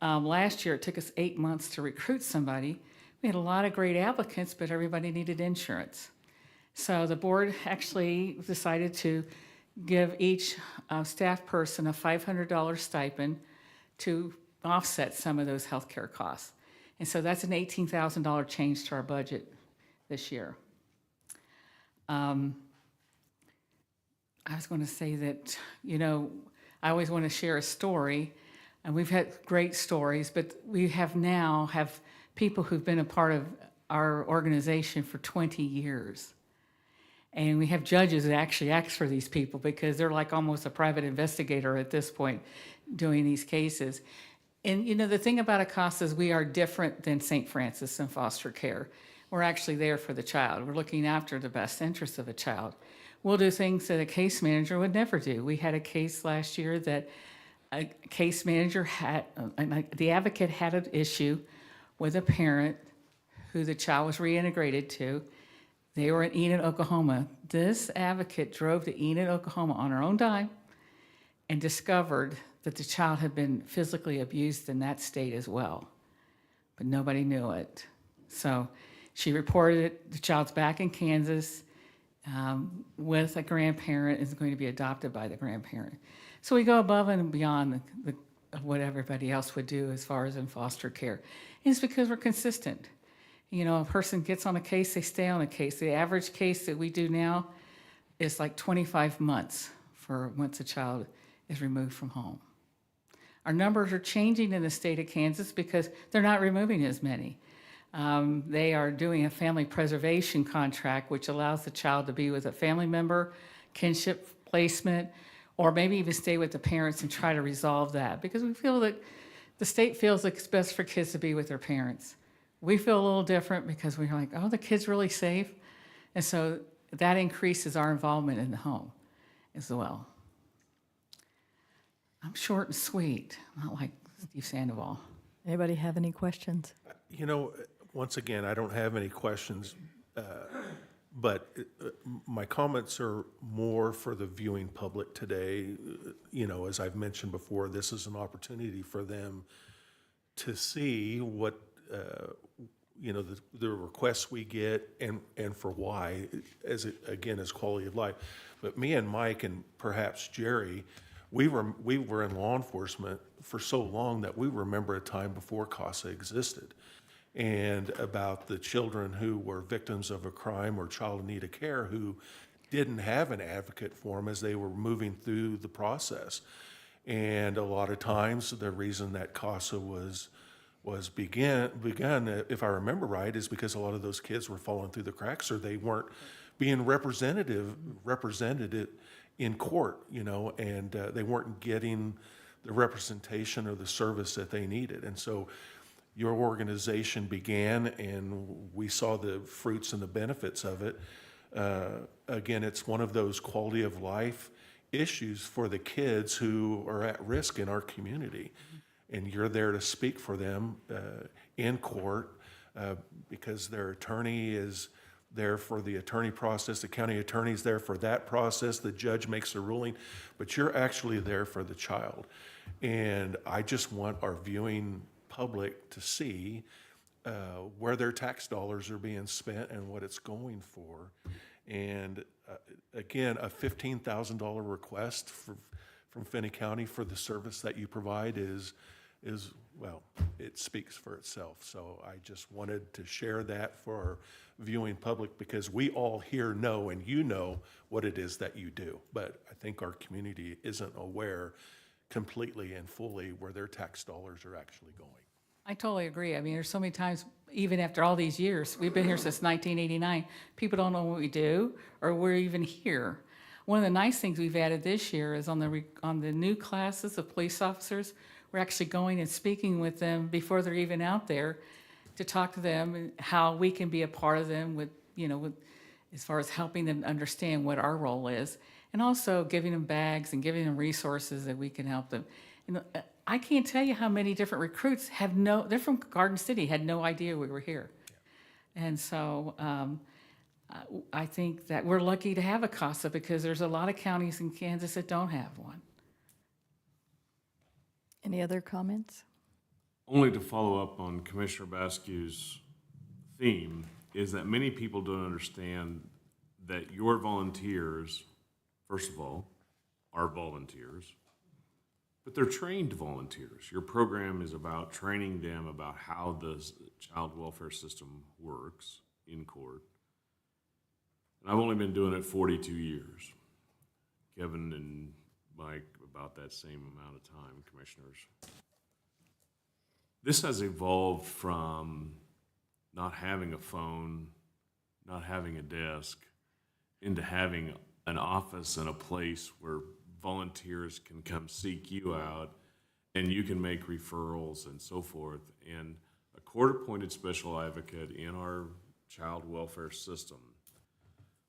Last year, it took us 8 months to recruit somebody. We had a lot of great applicants, but everybody needed insurance. So the board actually decided to give each staff person a $500 stipend to offset some of those healthcare costs. And so that's an $18,000 change to our budget this year. I was going to say that, you know, I always want to share a story, and we've had great stories, but we have people who've been a part of our organization for 20 years. And we have judges that actually act for these people because they're like almost a private investigator at this point doing these cases. And you know, the thing about CASA is we are different than St. Francis in foster care. We're actually there for the child. We're looking after the best interests of a child. We'll do things that a case manager would never do. We had a case last year that a case manager the advocate had an issue with a parent who the child was reintegrated to. They were in Enid, Oklahoma. This advocate drove to Enid, Oklahoma on her own dime and discovered that the child had been physically abused in that state as well, but nobody knew it. So she reported it. The child's back in Kansas with a grandparent, is going to be adopted by the grandparent. So we go above and beyond what everybody else would do as far as in foster care. And it's because we're consistent. You know, a person gets on a case, they stay on a case. The average case that we do now is like 25 months for once a child is removed from home. Our numbers are changing in the state of Kansas because they're not removing as many. They are doing a family preservation contract, which allows the child to be with a family member, kinship placement, or maybe even stay with the parents and try to resolve that, because we feel that the state feels like it's best for kids to be with their parents. We feel a little different because we're like, oh, the kid's really safe. And so that increases our involvement in the home as well. I'm short and sweet, not like Steve Sandoval. Anybody have any questions? You know, once again, I don't have any questions, but my comments are more for the viewing public today. You know, as I've mentioned before, this is an opportunity for them to see what, you know, the requests we get and for why, as it, again, is quality of life. But me and Mike and perhaps Jerry, we were in law enforcement for so long that we remember a time before CASA existed, and about the children who were victims of a crime or child in need of care who didn't have an advocate for them as they were moving through the process. And a lot of times the reason that CASA was begun, if I remember right, is because a lot of those kids were falling through the cracks, or they weren't being represented in court, you know, and they weren't getting the representation or the service that they needed. And so your organization began, and we saw the fruits and the benefits of it. Again, it's one of those quality of life issues for the kids who are at risk in our community. And you're there to speak for them in court, because their attorney is there for the attorney process, the county attorney's there for that process, the judge makes a ruling, but you're actually there for the child. And I just want our viewing public to see where their tax dollars are being spent and what it's going for. And again, a $15,000 request from Finney County for the service that you provide is, well, it speaks for itself. So I just wanted to share that for our viewing public, because we all here know, and you know what it is that you do. But I think our community isn't aware completely and fully where their tax dollars are actually going. I totally agree. I mean, there's so many times, even after all these years, we've been here since 1989, people don't know what we do or we're even here. One of the nice things we've added this year is on the new classes of police officers, we're actually going and speaking with them before they're even out there to talk to them and how we can be a part of them with, as far as helping them understand what our role is, and also giving them bags and giving them resources that we can help them. I can't tell you how many different recruits they're from Garden City, had no idea we were here. Yeah. And so I think that we're lucky to have a CASA, because there's a lot of counties in Kansas that don't have one. Any other comments? Only to follow up on Commissioner Baskew's theme is that many people don't understand that your volunteers, first of all, are volunteers, but they're trained volunteers. Your program is about training them about how the child welfare system works in court. And I've only been doing it 42 years. Kevin and Mike, about that same amount of time, commissioners. This has evolved from not having a phone, not having a desk, into having an office and a place where volunteers can come seek you out and you can make referrals and so forth. And a court-appointed special advocate in our child welfare system,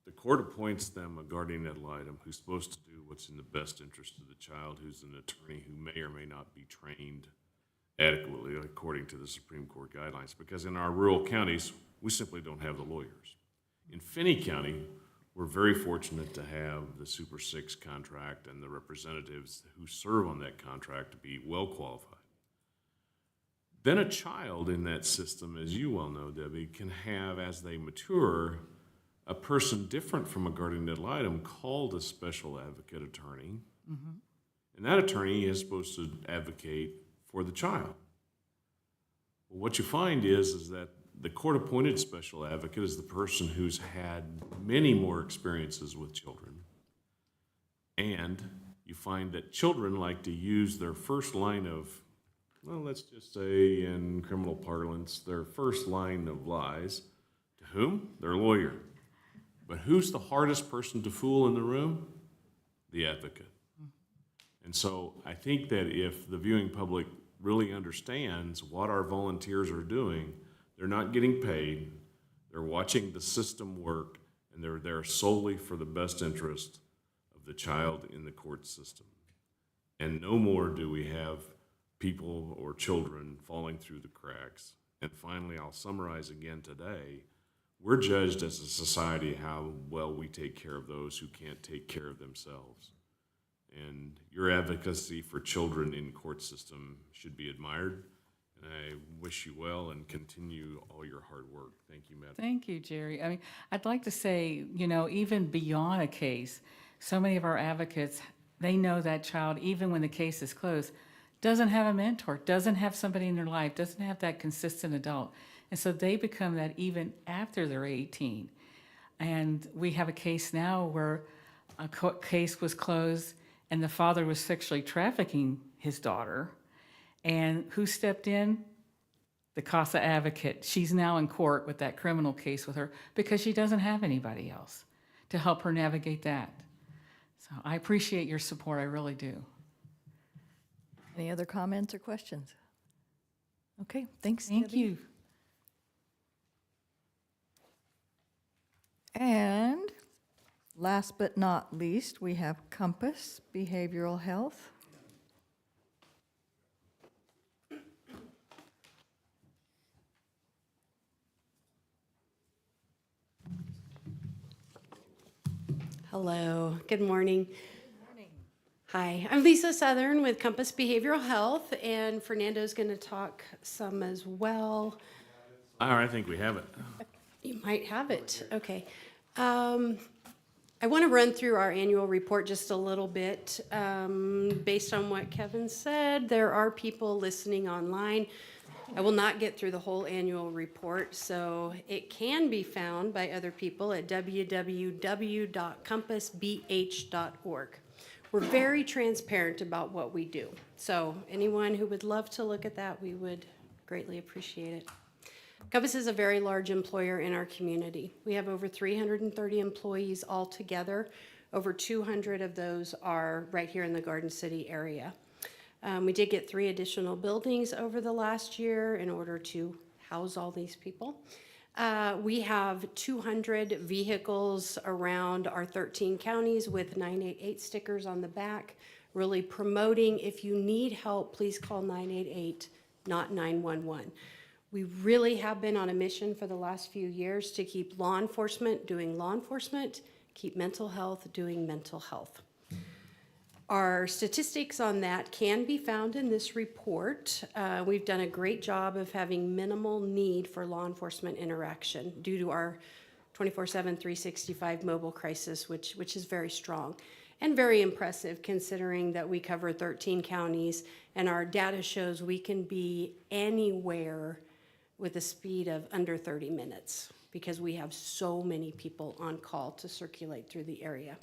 the court appoints them a guardian ad litem who's supposed to do what's in the best interest of the child, who's an attorney who may or may not be trained adequately according to the Supreme Court guidelines, because in our rural counties, we simply don't have the lawyers. In Finney County, we're very fortunate to have the Super 6 contract and the representatives who serve on that contract to be well qualified. Then a child in that system, as you well know, Debbie, can have, as they mature, a person different from a guardian ad litem called a special advocate attorney. Mm-hmm. And that attorney is supposed to advocate for the child. Well, what you find is that the court-appointed special advocate is the person who's had many more experiences with children. And you find that children like to use their first line of, well, let's just say in criminal parlance, their first line of lies to whom? Their lawyer. But who's the hardest person to fool in the room? The advocate. And so I think that if the viewing public really understands what our volunteers are doing, they're not getting paid, they're watching the system work, and they're there solely for the best interest of the child in the court system. And no more do we have people or children falling through the cracks. And finally, I'll summarize again today. We're judged as a society how well we take care of those who can't take care of themselves. And your advocacy for children in court system should be admired. And I wish you well and continue all your hard work. Thank you, Madam. Thank you, Jerry. I mean, I'd like to say, even beyond a case, so many of our advocates, they know that child, even when the case is closed, doesn't have a mentor, doesn't have somebody in their life, doesn't have that consistent adult. And so they become that even after they're 18. And we have a case now where a case was closed and the father was sexually trafficking his daughter. And who stepped in? The CASA advocate. She's now in court with that criminal case with her because she doesn't have anybody else to help her navigate that. So I appreciate your support, I really do. Any other comments or questions? Okay, thanks, Thank Debbie. you. And last but not least, we have Compass Behavioral Health. Hello, good morning. Hi, I'm Lisa Southern with Compass Behavioral Health, and Fernando's going to talk some as well. All right, I think we have it. You might have it, okay. I want to run through our annual report just a little bit. Based on what Kevin said, there are people listening online. I will not get through the whole annual report, so it can be found by other people at www.compassbh.org. We're very transparent about what we do. So anyone who would love to look at that, we would greatly appreciate it. Compass is a very large employer in our community. We have over 330 employees altogether. Over 200 of those are right here in the Garden City area. We did get 3 additional buildings over the last year in order to house all these people. We have 200 vehicles around our 13 counties with 988 stickers on the back, really promoting if you need help, please call 988, not 911. We really have been on a mission for the last few years to keep law enforcement doing law enforcement, keep mental health doing mental health. Our statistics on that can be found in this report. We've done a great job of having minimal need for law enforcement interaction due to our 24/7, 365 mobile crisis, which is very strong and very impressive considering that we cover 13 counties and our data shows we can be anywhere with a speed of under 30 minutes because we have so many people on call to circulate through the area.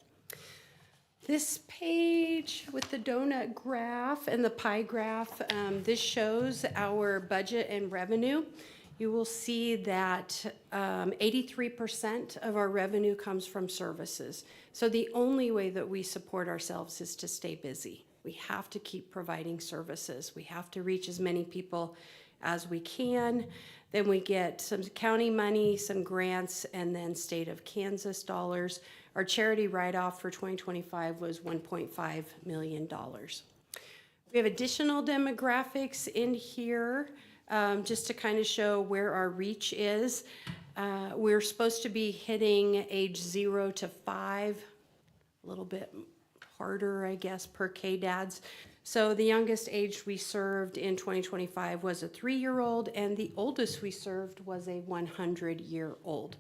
This page with the donut graph and the pie graph, this shows our budget and revenue. You will see that 83% of our revenue comes from services. So the only way that we support ourselves is to stay busy. We have to keep providing services. We have to reach as many people as we can. Then we get some county money, some grants, and then state of Kansas dollars. Our charity write-off for 2025 was $1.5 million. We have additional demographics in here just to kind of show where our reach is. We're supposed to be hitting age 0 to 5, a little bit harder, I guess, per KDADS. So the youngest age we served in 2025 was a 3-year-old, and the oldest we served was a 100-year-old.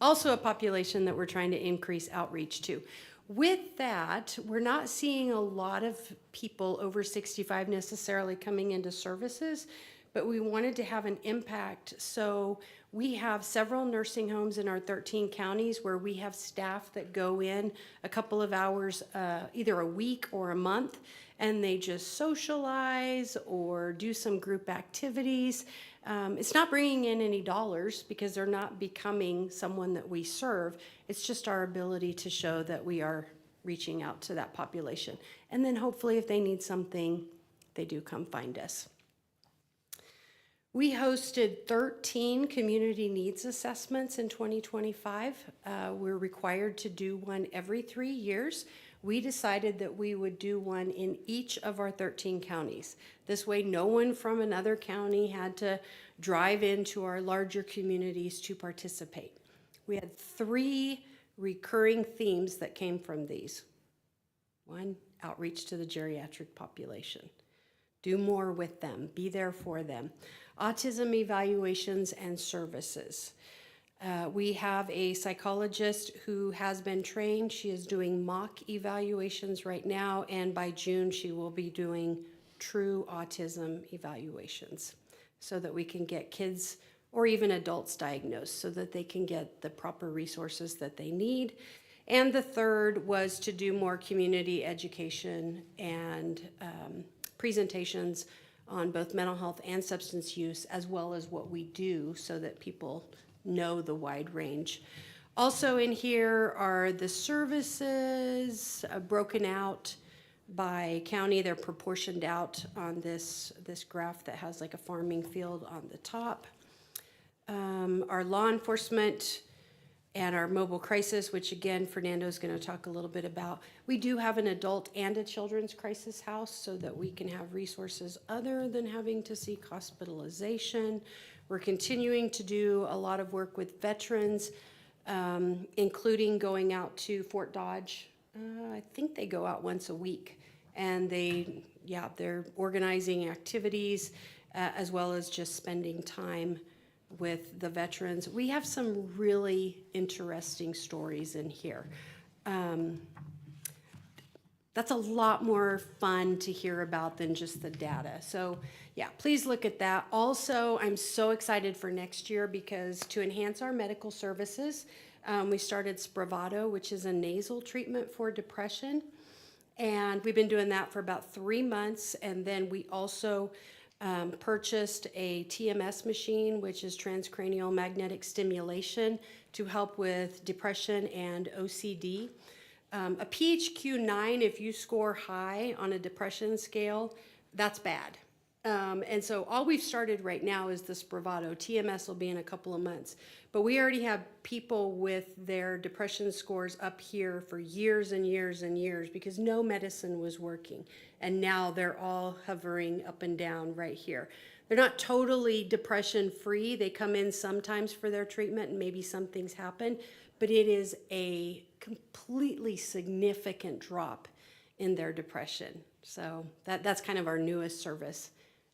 Also a population that we're trying to increase outreach to. With that, we're not seeing a lot of people over 65 necessarily coming into services, but we wanted to have an impact. So we have several nursing homes in our 13 counties where we have staff that go in a couple of hours, either a week or a month, and they just socialize or do some group activities. It's not bringing in any dollars because they're not becoming someone that we serve. It's just our ability to show that we are reaching out to that population. And then hopefully if they need something, they do come find us. We hosted 13 community needs assessments in 2025. We're required to do one every 3 years. We decided that we would do one in each of our 13 counties. This way, no one from another county had to drive into our larger communities to participate. We had 3 recurring themes that came from these. 1, outreach to the geriatric population. Do more with them, be there for them. Autism evaluations and services. We have a psychologist who has been trained. She is doing mock evaluations right now, and by June she will be doing true autism evaluations so that we can get kids or even adults diagnosed so that they can get the proper resources that they need. And the third was to do more community education and presentations on both mental health and substance use, as well as what we do so that people know the wide range. Also in here are the services broken out by county. They're proportioned out on this graph that has like a farming field on the top. Our law enforcement and our mobile crisis, which again, Fernando's going to talk a little bit about. We do have an adult and a children's crisis house so that we can have resources other than having to seek hospitalization. We're continuing to do a lot of work with veterans. including going out to Fort Dodge. I think they go out once a week, and they're organizing activities as well as just spending time with the veterans. We have some really interesting stories in here. That's a lot more fun to hear about than just the data. So yeah, please look at that. Also, I'm so excited for next year because to enhance our medical services, we started Spravato, which is a nasal treatment for depression. And we've been doing that for about 3 months. And then we also purchased a TMS machine, which is transcranial magnetic stimulation, to help with depression and OCD. A PHQ-9, if you score high on a depression scale, that's bad. And so all we've started right now is the Spravato. TMS will be in a couple of months. But we already have people with their depression scores up here for years and years and years because no medicine was working. And now they're all hovering up and down right here. They're not totally depression free. They come in sometimes for their treatment and maybe some things happen, but it is a completely significant drop in their depression. So that's kind of our newest service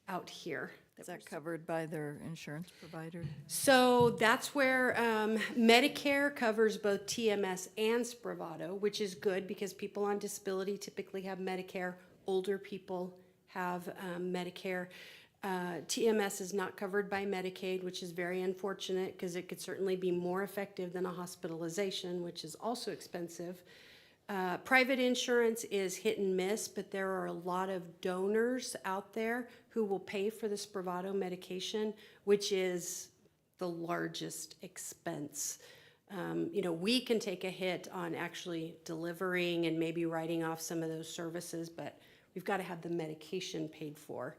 out here. Is that covered by their insurance provider? So that's where Medicare covers both TMS and Spravato, which is good because people on disability typically have Medicare. Older people have Medicare. TMS is not covered by Medicaid, which is very unfortunate because it could certainly be more effective than a hospitalization, which is also expensive. Private insurance is hit and miss, but there are a lot of donors out there who will pay for the Spravato medication, which is the largest expense. We can take a hit on actually delivering and maybe writing off some of those services, but we've got to have the medication paid for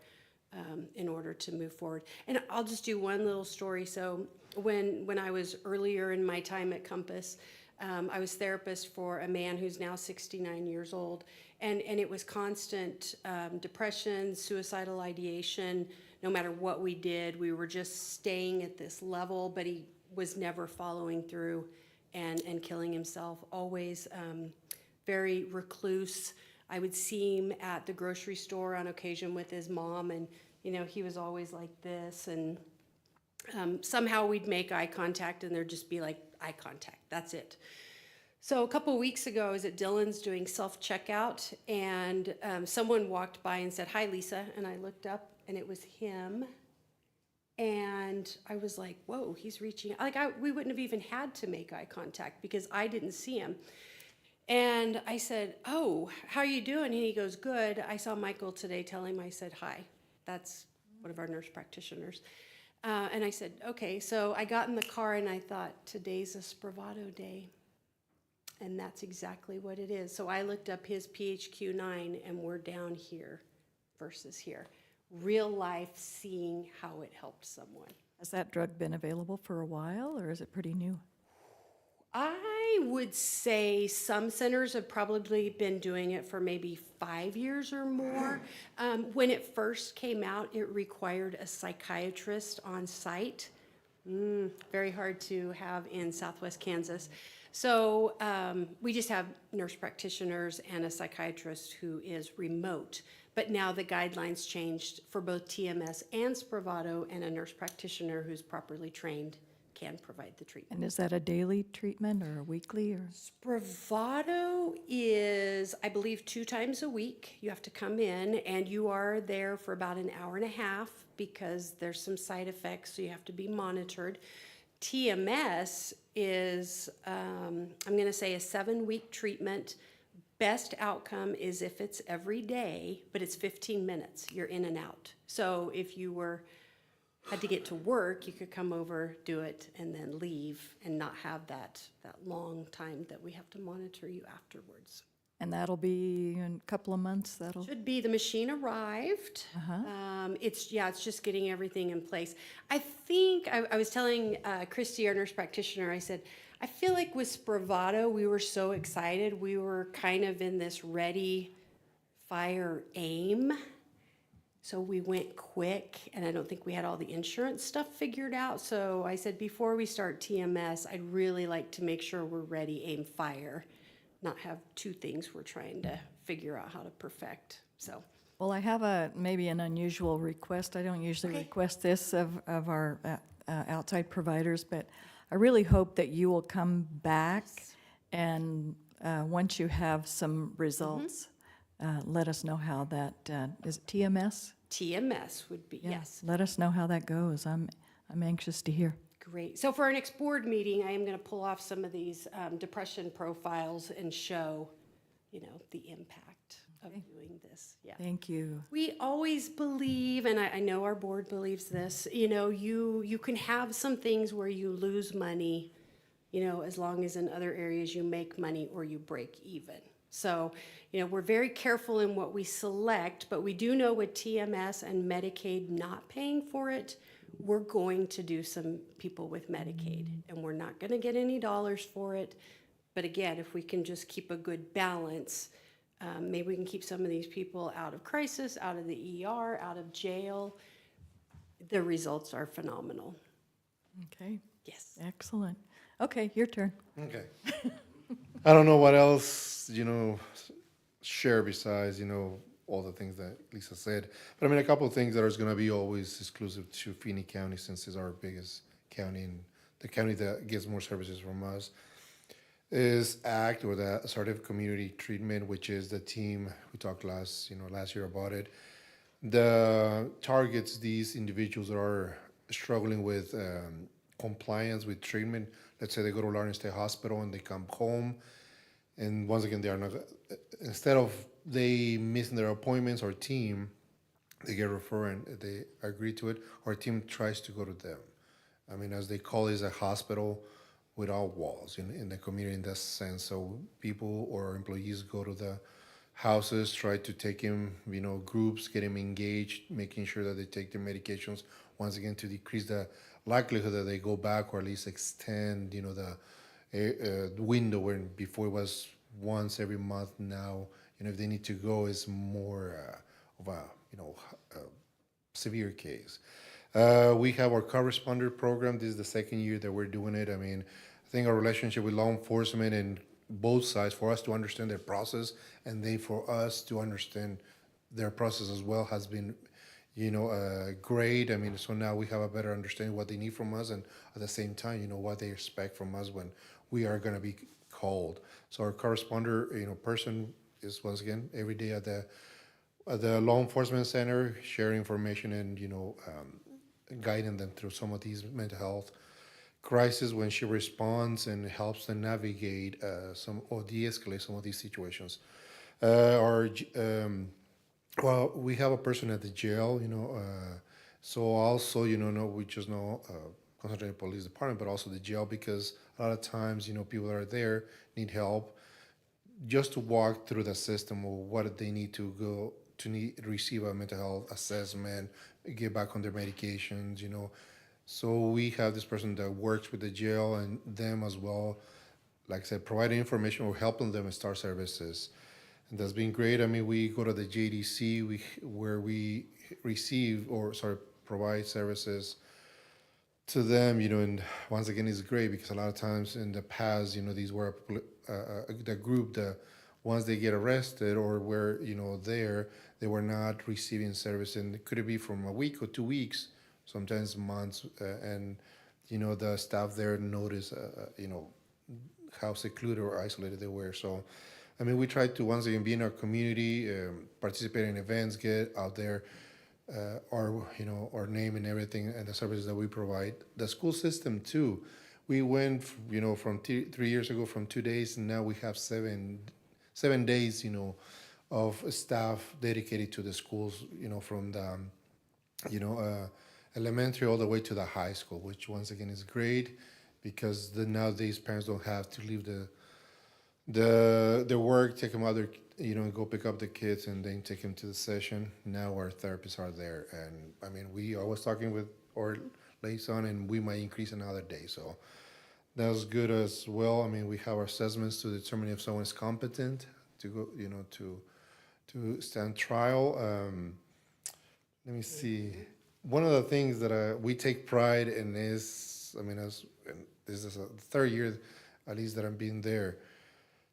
in order to move forward. And I'll just do one little story. So when I was earlier in my time at Compass, I was therapist for a man who's now 69 years old, and it was constant depression, suicidal ideation. No matter what we did, we were just staying at this level, but he was never following through and killing himself, always very recluse. I would see him at the grocery store on occasion with his mom, and he was always like this, and somehow we'd make eye contact and there'd just be like eye contact, that's it. So a couple of weeks ago I was at Dillon's doing self-checkout, and someone walked by and said, "Hi, Lisa," and I looked up and it was him, and I was like, whoa, he's reaching out. We wouldn't have even had to make eye contact because I didn't see him. And I said, "Oh, how are you doing?" And he goes, "Good. I saw Michael today. Tell him I said hi." That's one of our nurse practitioners. And I said, "Okay." So I got in the car and I thought, today's a Spravato day. And that's exactly what it is. So I looked up his PHQ-9 and we're down here versus here. Real life, seeing how it helped someone. Has that drug been available for a while, or is it pretty new? I would say some centers have probably been doing it for maybe 5 years or more. When it first came out, it required a psychiatrist on site. Very hard to have in Southwest Kansas. So we just have nurse practitioners and a psychiatrist who is remote. But now the guidelines changed for both TMS and Spravato, and a nurse practitioner who's properly trained can provide the treatment. And is that a daily treatment or a weekly? Or Spravato is, I believe, 2 times a week. You have to come in, and you are there for about an hour and a half because there's some side effects, so you have to be monitored. TMS is, I'm going to say, a 7-week treatment. Best outcome is if it's every day, but it's 15 minutes. You're in and out. So if you had to get to work, you could come over, do it, and then leave and not have that long time that we have to monitor you afterwards. And that'll be in a couple of months? Should be. The machine arrived. It's just getting everything in place. I think, I was telling Christy, our nurse practitioner, I said, I feel like with Spravato, we were so excited. We were kind of in this ready, fire, aim. So we went quick, and I don't think we had all the insurance stuff figured out. So I said, before we start TMS, I'd really like to make sure we're ready, aim, fire, not have two things we're trying to figure out how to perfect. So, Well, I have maybe an unusual request. I don't usually request this of our outside providers, but I really hope that you will come back and once you have some results, let us know how that, is it TMS? TMS would be, Yeah, yes. let us know how that goes. I'm anxious to hear. Great. So for our next board meeting, I am going to pull off some of these depression profiles and show, the impact of doing this. Yeah. Thank you. We always believe, and I know our board believes this, you can have some things where you lose money, as long as in other areas you make money or you break even. So, we're very careful in what we select, but we do know with TMS and Medicaid not paying for it, we're going to do some people with Medicaid, and we're not going to get any dollars for it. But again, if we can just keep a good balance, maybe we can keep some of these people out of crisis, out of the ER, out of jail. The results are phenomenal. Okay. Yes. Excellent. Okay, your turn. Okay. I don't know what else, share besides, all the things that Lisa said. But I mean, a couple of things that are going to be always exclusive to Finney County, since it's our biggest county and the county that gets more services from us, is ACT, or the Assertive Community Treatment, which is the team we talked last year about it. The targets these individuals that are struggling with compliance with treatment. Let's say they go to Lawrence State Hospital and they come home, and once again, they are not, instead of they missing their appointments, our team, they get referred and they agree to it, our team tries to go to them. I mean, as they call it, is a hospital without walls in the community in that sense. So people or employees go to the houses, try to take him, groups, get him engaged, making sure that they take their medications, once again, to decrease the likelihood that they go back, or at least extend, the window where before it was once every month. Now, if they need to go, it's more of a, severe case. We have our corresponder program. This is the second year that we're doing it. I mean, I think our relationship with law enforcement and both sides, for us to understand their process and they for us to understand their process as well, has been, great. I mean, so now we have a better understanding what they need from us, and at the same time, what they expect from us when we are going to be called. So our corresponder, person is once again every day at the law enforcement center, sharing information and guiding them through some of these mental health crisis when she responds and helps them navigate or de-escalate some of these situations. Well, we have a person at the jail, so also, we just know Concentrated Police Department, but also the jail, because a lot of times, people that are there need help just to walk through the system, or what they need to go to receive a mental health assessment, get back on their medications, So we have this person that works with the jail and them as well, like I said, providing information or helping them start services. And that's been great. I mean, we go to the JDC, where we provide services to them, and once again, it's great because a lot of times in the past, these were the group that once they get arrested or were, there, they were not receiving service, and it could be from a week or 2 weeks, sometimes months, and, the staff there notice, how secluded or isolated they were. So, I mean, we try to once again be in our community, participate in events, get out there, our name and everything, and the services that we provide. The school system too. We went, from 3 years ago from 2 days, and now we have 7 days, of staff dedicated to the schools, from the, elementary all the way to the high school, which once again is great because nowadays parents don't have to leave their work, take them out there, go pick up the kids and then take them to the session. Now our therapists are there, and I mean, we are always talking with our liaison, and we might increase another day. So that's good as well. I mean, we have our assessments to determine if someone is competent to go, to stand trial. let me see. One of the things that we take pride in is, I mean, and this is the third year at least that I'm being there.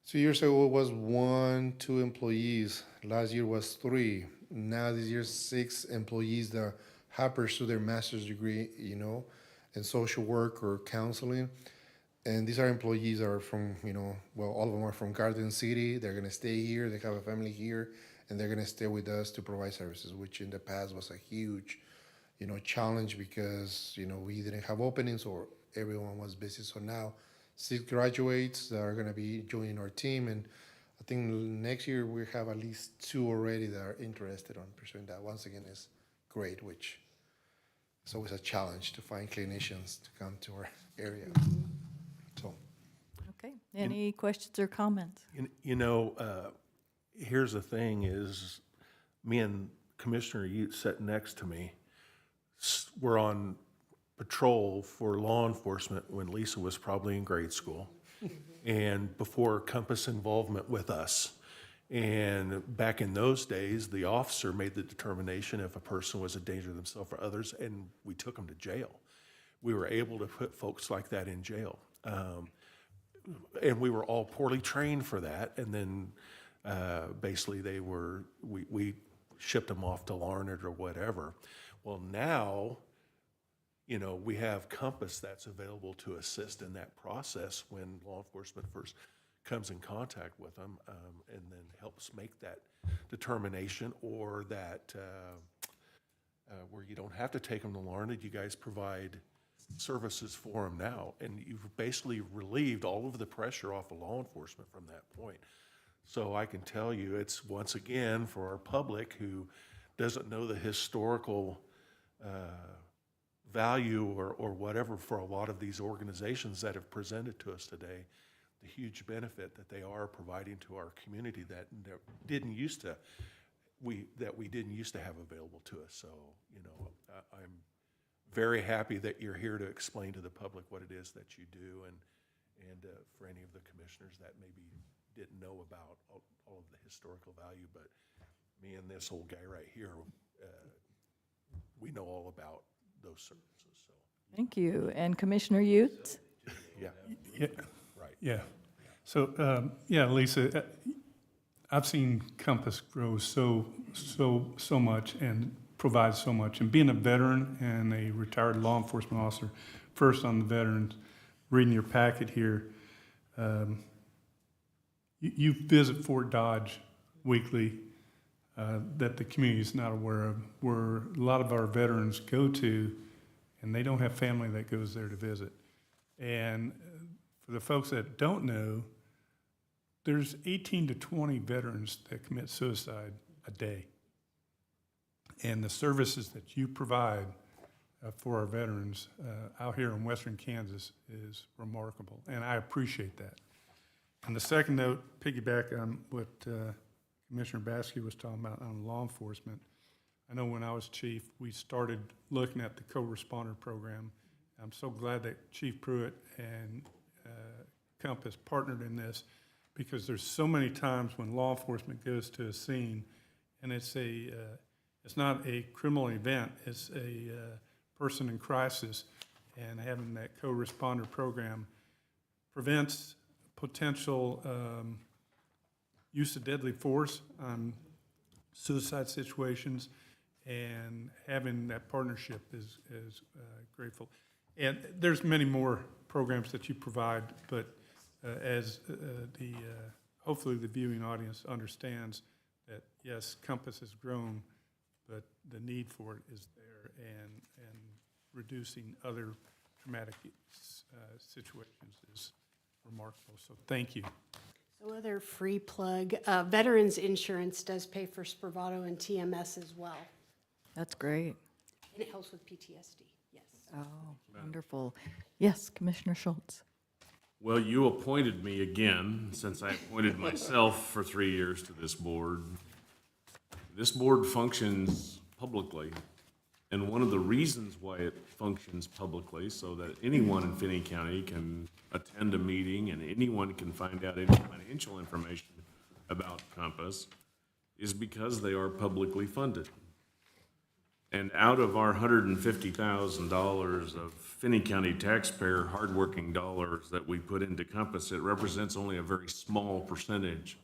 2 years ago it was 1, 2 employees. Last year was 3. Now this year 6 employees that have pursued their master's degree, you know, in social work or counseling. And these are employees that are from, you know, well, all of them are from Garden City. They're gonna stay here, they have a family here, and they're gonna stay with us to provide services, which in the past was a huge, you know, challenge because, you know, we didn't have openings or everyone was busy. So now 6 graduates that are gonna be joining our team, and I think next year we have at least 2 already that are interested on pursuing that. Once again, is great, which it's always a challenge to find clinicians to come to our area. So, Okay, any questions or comments? You know, here's the thing is, me and Commissioner Ute sitting next to me, we're on patrol for law enforcement when Lisa was probably in grade school and before Compass involvement with us. And back in those days, the officer made the determination if a person was a danger to themselves or others, and we took them to jail. We were able to put folks like that in jail. And we were all poorly trained for that. And then basically we shipped them off to Larned or whatever. Well, now, you know, we have Compass that's available to assist in that process when law enforcement first comes in contact with them, and then helps make that determination, or that where you don't have to take them to Larned, you guys provide services for them now, and you've basically relieved all of the pressure off of law enforcement from that point. So I can tell you, it's once again for our public who doesn't know the historical value or whatever for a lot of these organizations that have presented to us today, the huge benefit that they are providing to our community that we didn't used to have available to us. So, you know, I'm very happy that you're here to explain to the public what it is that you do, and for any of the commissioners that maybe didn't know about all of the historical value, but me and this old guy right here, we know all about those services. So Thank you. And Commissioner Utes? yeah, Right. Yeah. So, yeah, Lisa, I've seen Compass grow so much and provide so much. And being a veteran and a retired law enforcement officer, first on the veterans, reading your packet here, you visit Fort Dodge weekly, that the community is not aware of, where a lot of our veterans go to, and they don't have family that goes there to visit. And for the folks that don't know, there's 18 to 20 veterans that commit suicide a day. And the services that you provide for our veterans out here in Western Kansas is remarkable, and I appreciate that. And the second note, piggyback on what Commissioner Baskey was talking about on law enforcement. I know when I was chief, we started looking at the co-responder program. I'm so glad that Chief Pruitt and Compass partnered in this, because there's so many times when law enforcement goes to a scene and it's not a criminal event, it's a person in crisis, and having that co-responder program prevents potential use of deadly force on suicide situations, and having that partnership is grateful. And there's many more programs that you provide, but as hopefully the viewing audience understands that, yes, Compass has grown, but the need for it is there, and reducing other traumatic situations is remarkable. So thank you. So other free plug, veterans insurance does pay for Spravato and TMS as well. That's great. And it helps with PTSD, yes. Oh, wonderful. Yes, Commissioner Schultz. Well, you appointed me again, since I appointed myself for 3 years to this board. This board functions publicly, and one of the reasons why it functions publicly, so that anyone in Finney County can attend a meeting and anyone can find out any financial information about Compass, is because they are publicly funded. And out of our $150,000 of Finney County taxpayer hardworking dollars that we put into Compass, it represents only a very small percentage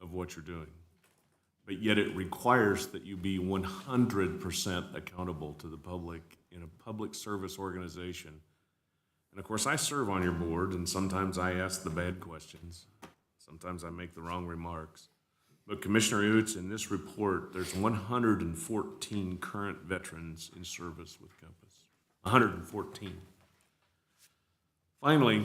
of what you're doing. But yet it requires that you be 100% accountable to the public in a public service organization. And of course, I serve on your board, and sometimes I ask the bad questions. Sometimes I make the wrong remarks. But Commissioner Oots, in this report, there's 114 current veterans in service with Compass. 114. Finally,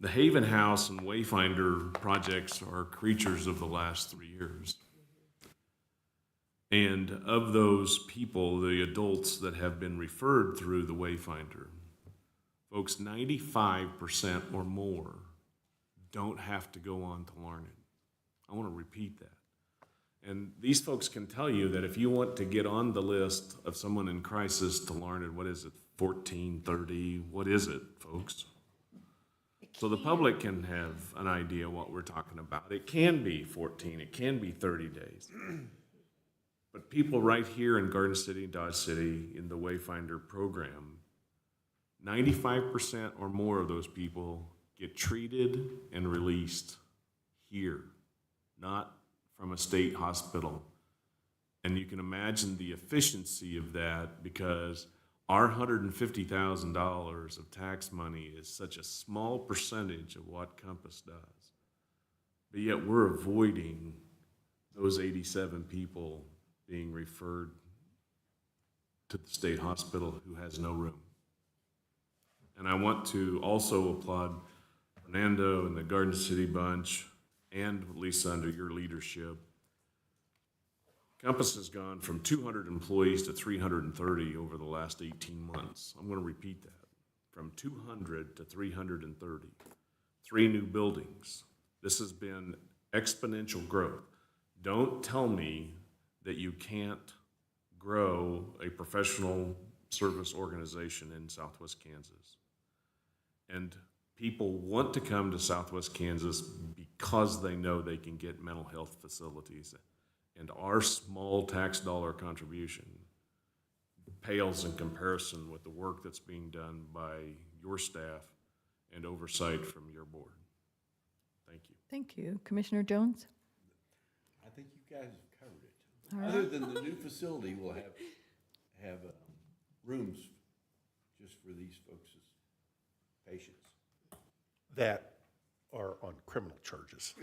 the Haven House and Wayfinder projects are creatures of the last 3 years. And of those people, the adults that have been referred through the Wayfinder, folks, 95% or more don't have to go on to learn it. I want to repeat that. And these folks can tell you that if you want to get on the list of someone in crisis to learn it, what is it, 14, 30, what is it, folks? So the public can have an idea what we're talking about. It can be 14, it can be 30 days. But people right here in Garden City, Dodge City, in the Wayfinder program, 95% or more of those people get treated and released here, not from a state hospital. And you can imagine the efficiency of that, because our $150,000 of tax money is such a small percentage of what Compass does. But yet we're avoiding those 87 people being referred to the state hospital who has no room. And I want to also applaud Fernando and the Garden City bunch and Lisa under your leadership. Compass has gone from 200 employees to 330 over the last 18 months. I'm going to repeat that. From 200 to 330. 3 new buildings. This has been exponential growth. Don't tell me that you can't grow a professional service organization in Southwest Kansas. And people want to come to Southwest Kansas because they know they can get mental health facilities. And our small tax dollar contribution pales in comparison with the work that's being done by your staff and oversight from your board. Thank you. Thank you. Commissioner Jones? I think you guys have covered it. All right. Other than the new facility will have rooms just for these folks' patients. That are on criminal charges.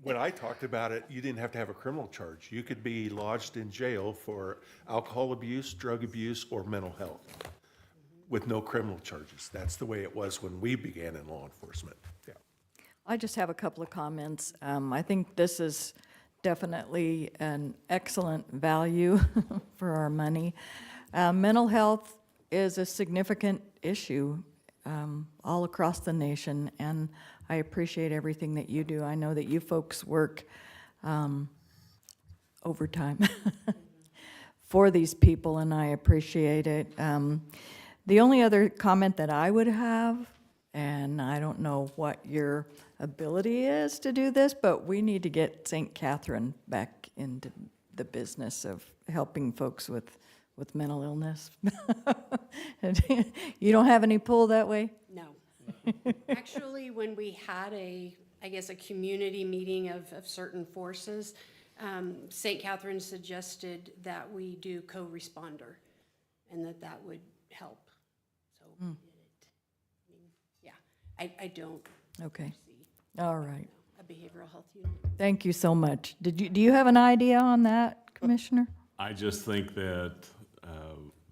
When I talked about it, you didn't have to have a criminal charge. You could be lodged in jail for alcohol abuse, drug abuse, or mental health with no criminal charges. That's the way it was when we began in law enforcement. Yeah. I just have a couple of comments. I think this is definitely an excellent value for our money. Mental health is a significant issue all across the nation, and I appreciate everything that you do. I know that you folks work overtime for these people, and I appreciate it. The only other comment that I would have, and I don't know what your ability is to do this, but we need to get St. Catherine back into the business of helping folks with mental illness. You don't have any pull that way? No. Actually, when we had a community meeting of certain forces, St. Catherine suggested that we do co-responder and that would help. So, I don't Okay. see All right. a behavioral health unit. Thank you so much. Do you have an idea on that, Commissioner? I just think that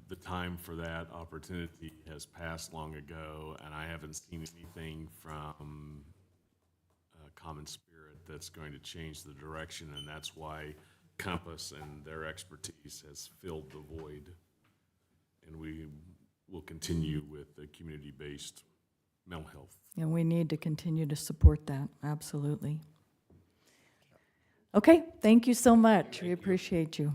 the time for that opportunity has passed long ago, and I haven't seen anything from Common Spirit that's going to change the direction, and that's why Compass and their expertise has filled the void. And we will continue with the community-based mental health. And we need to continue to support that, absolutely. Okay, thank you so much. We appreciate you.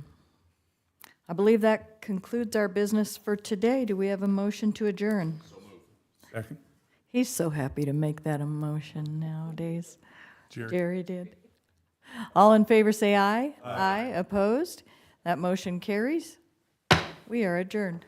I believe that concludes our business for today. Do we have a motion to adjourn? So moved. Second? He's so happy to make that a motion nowadays. Jerry. Jerry did. All in favor say aye. Aye. Opposed? That motion carries. We are adjourned.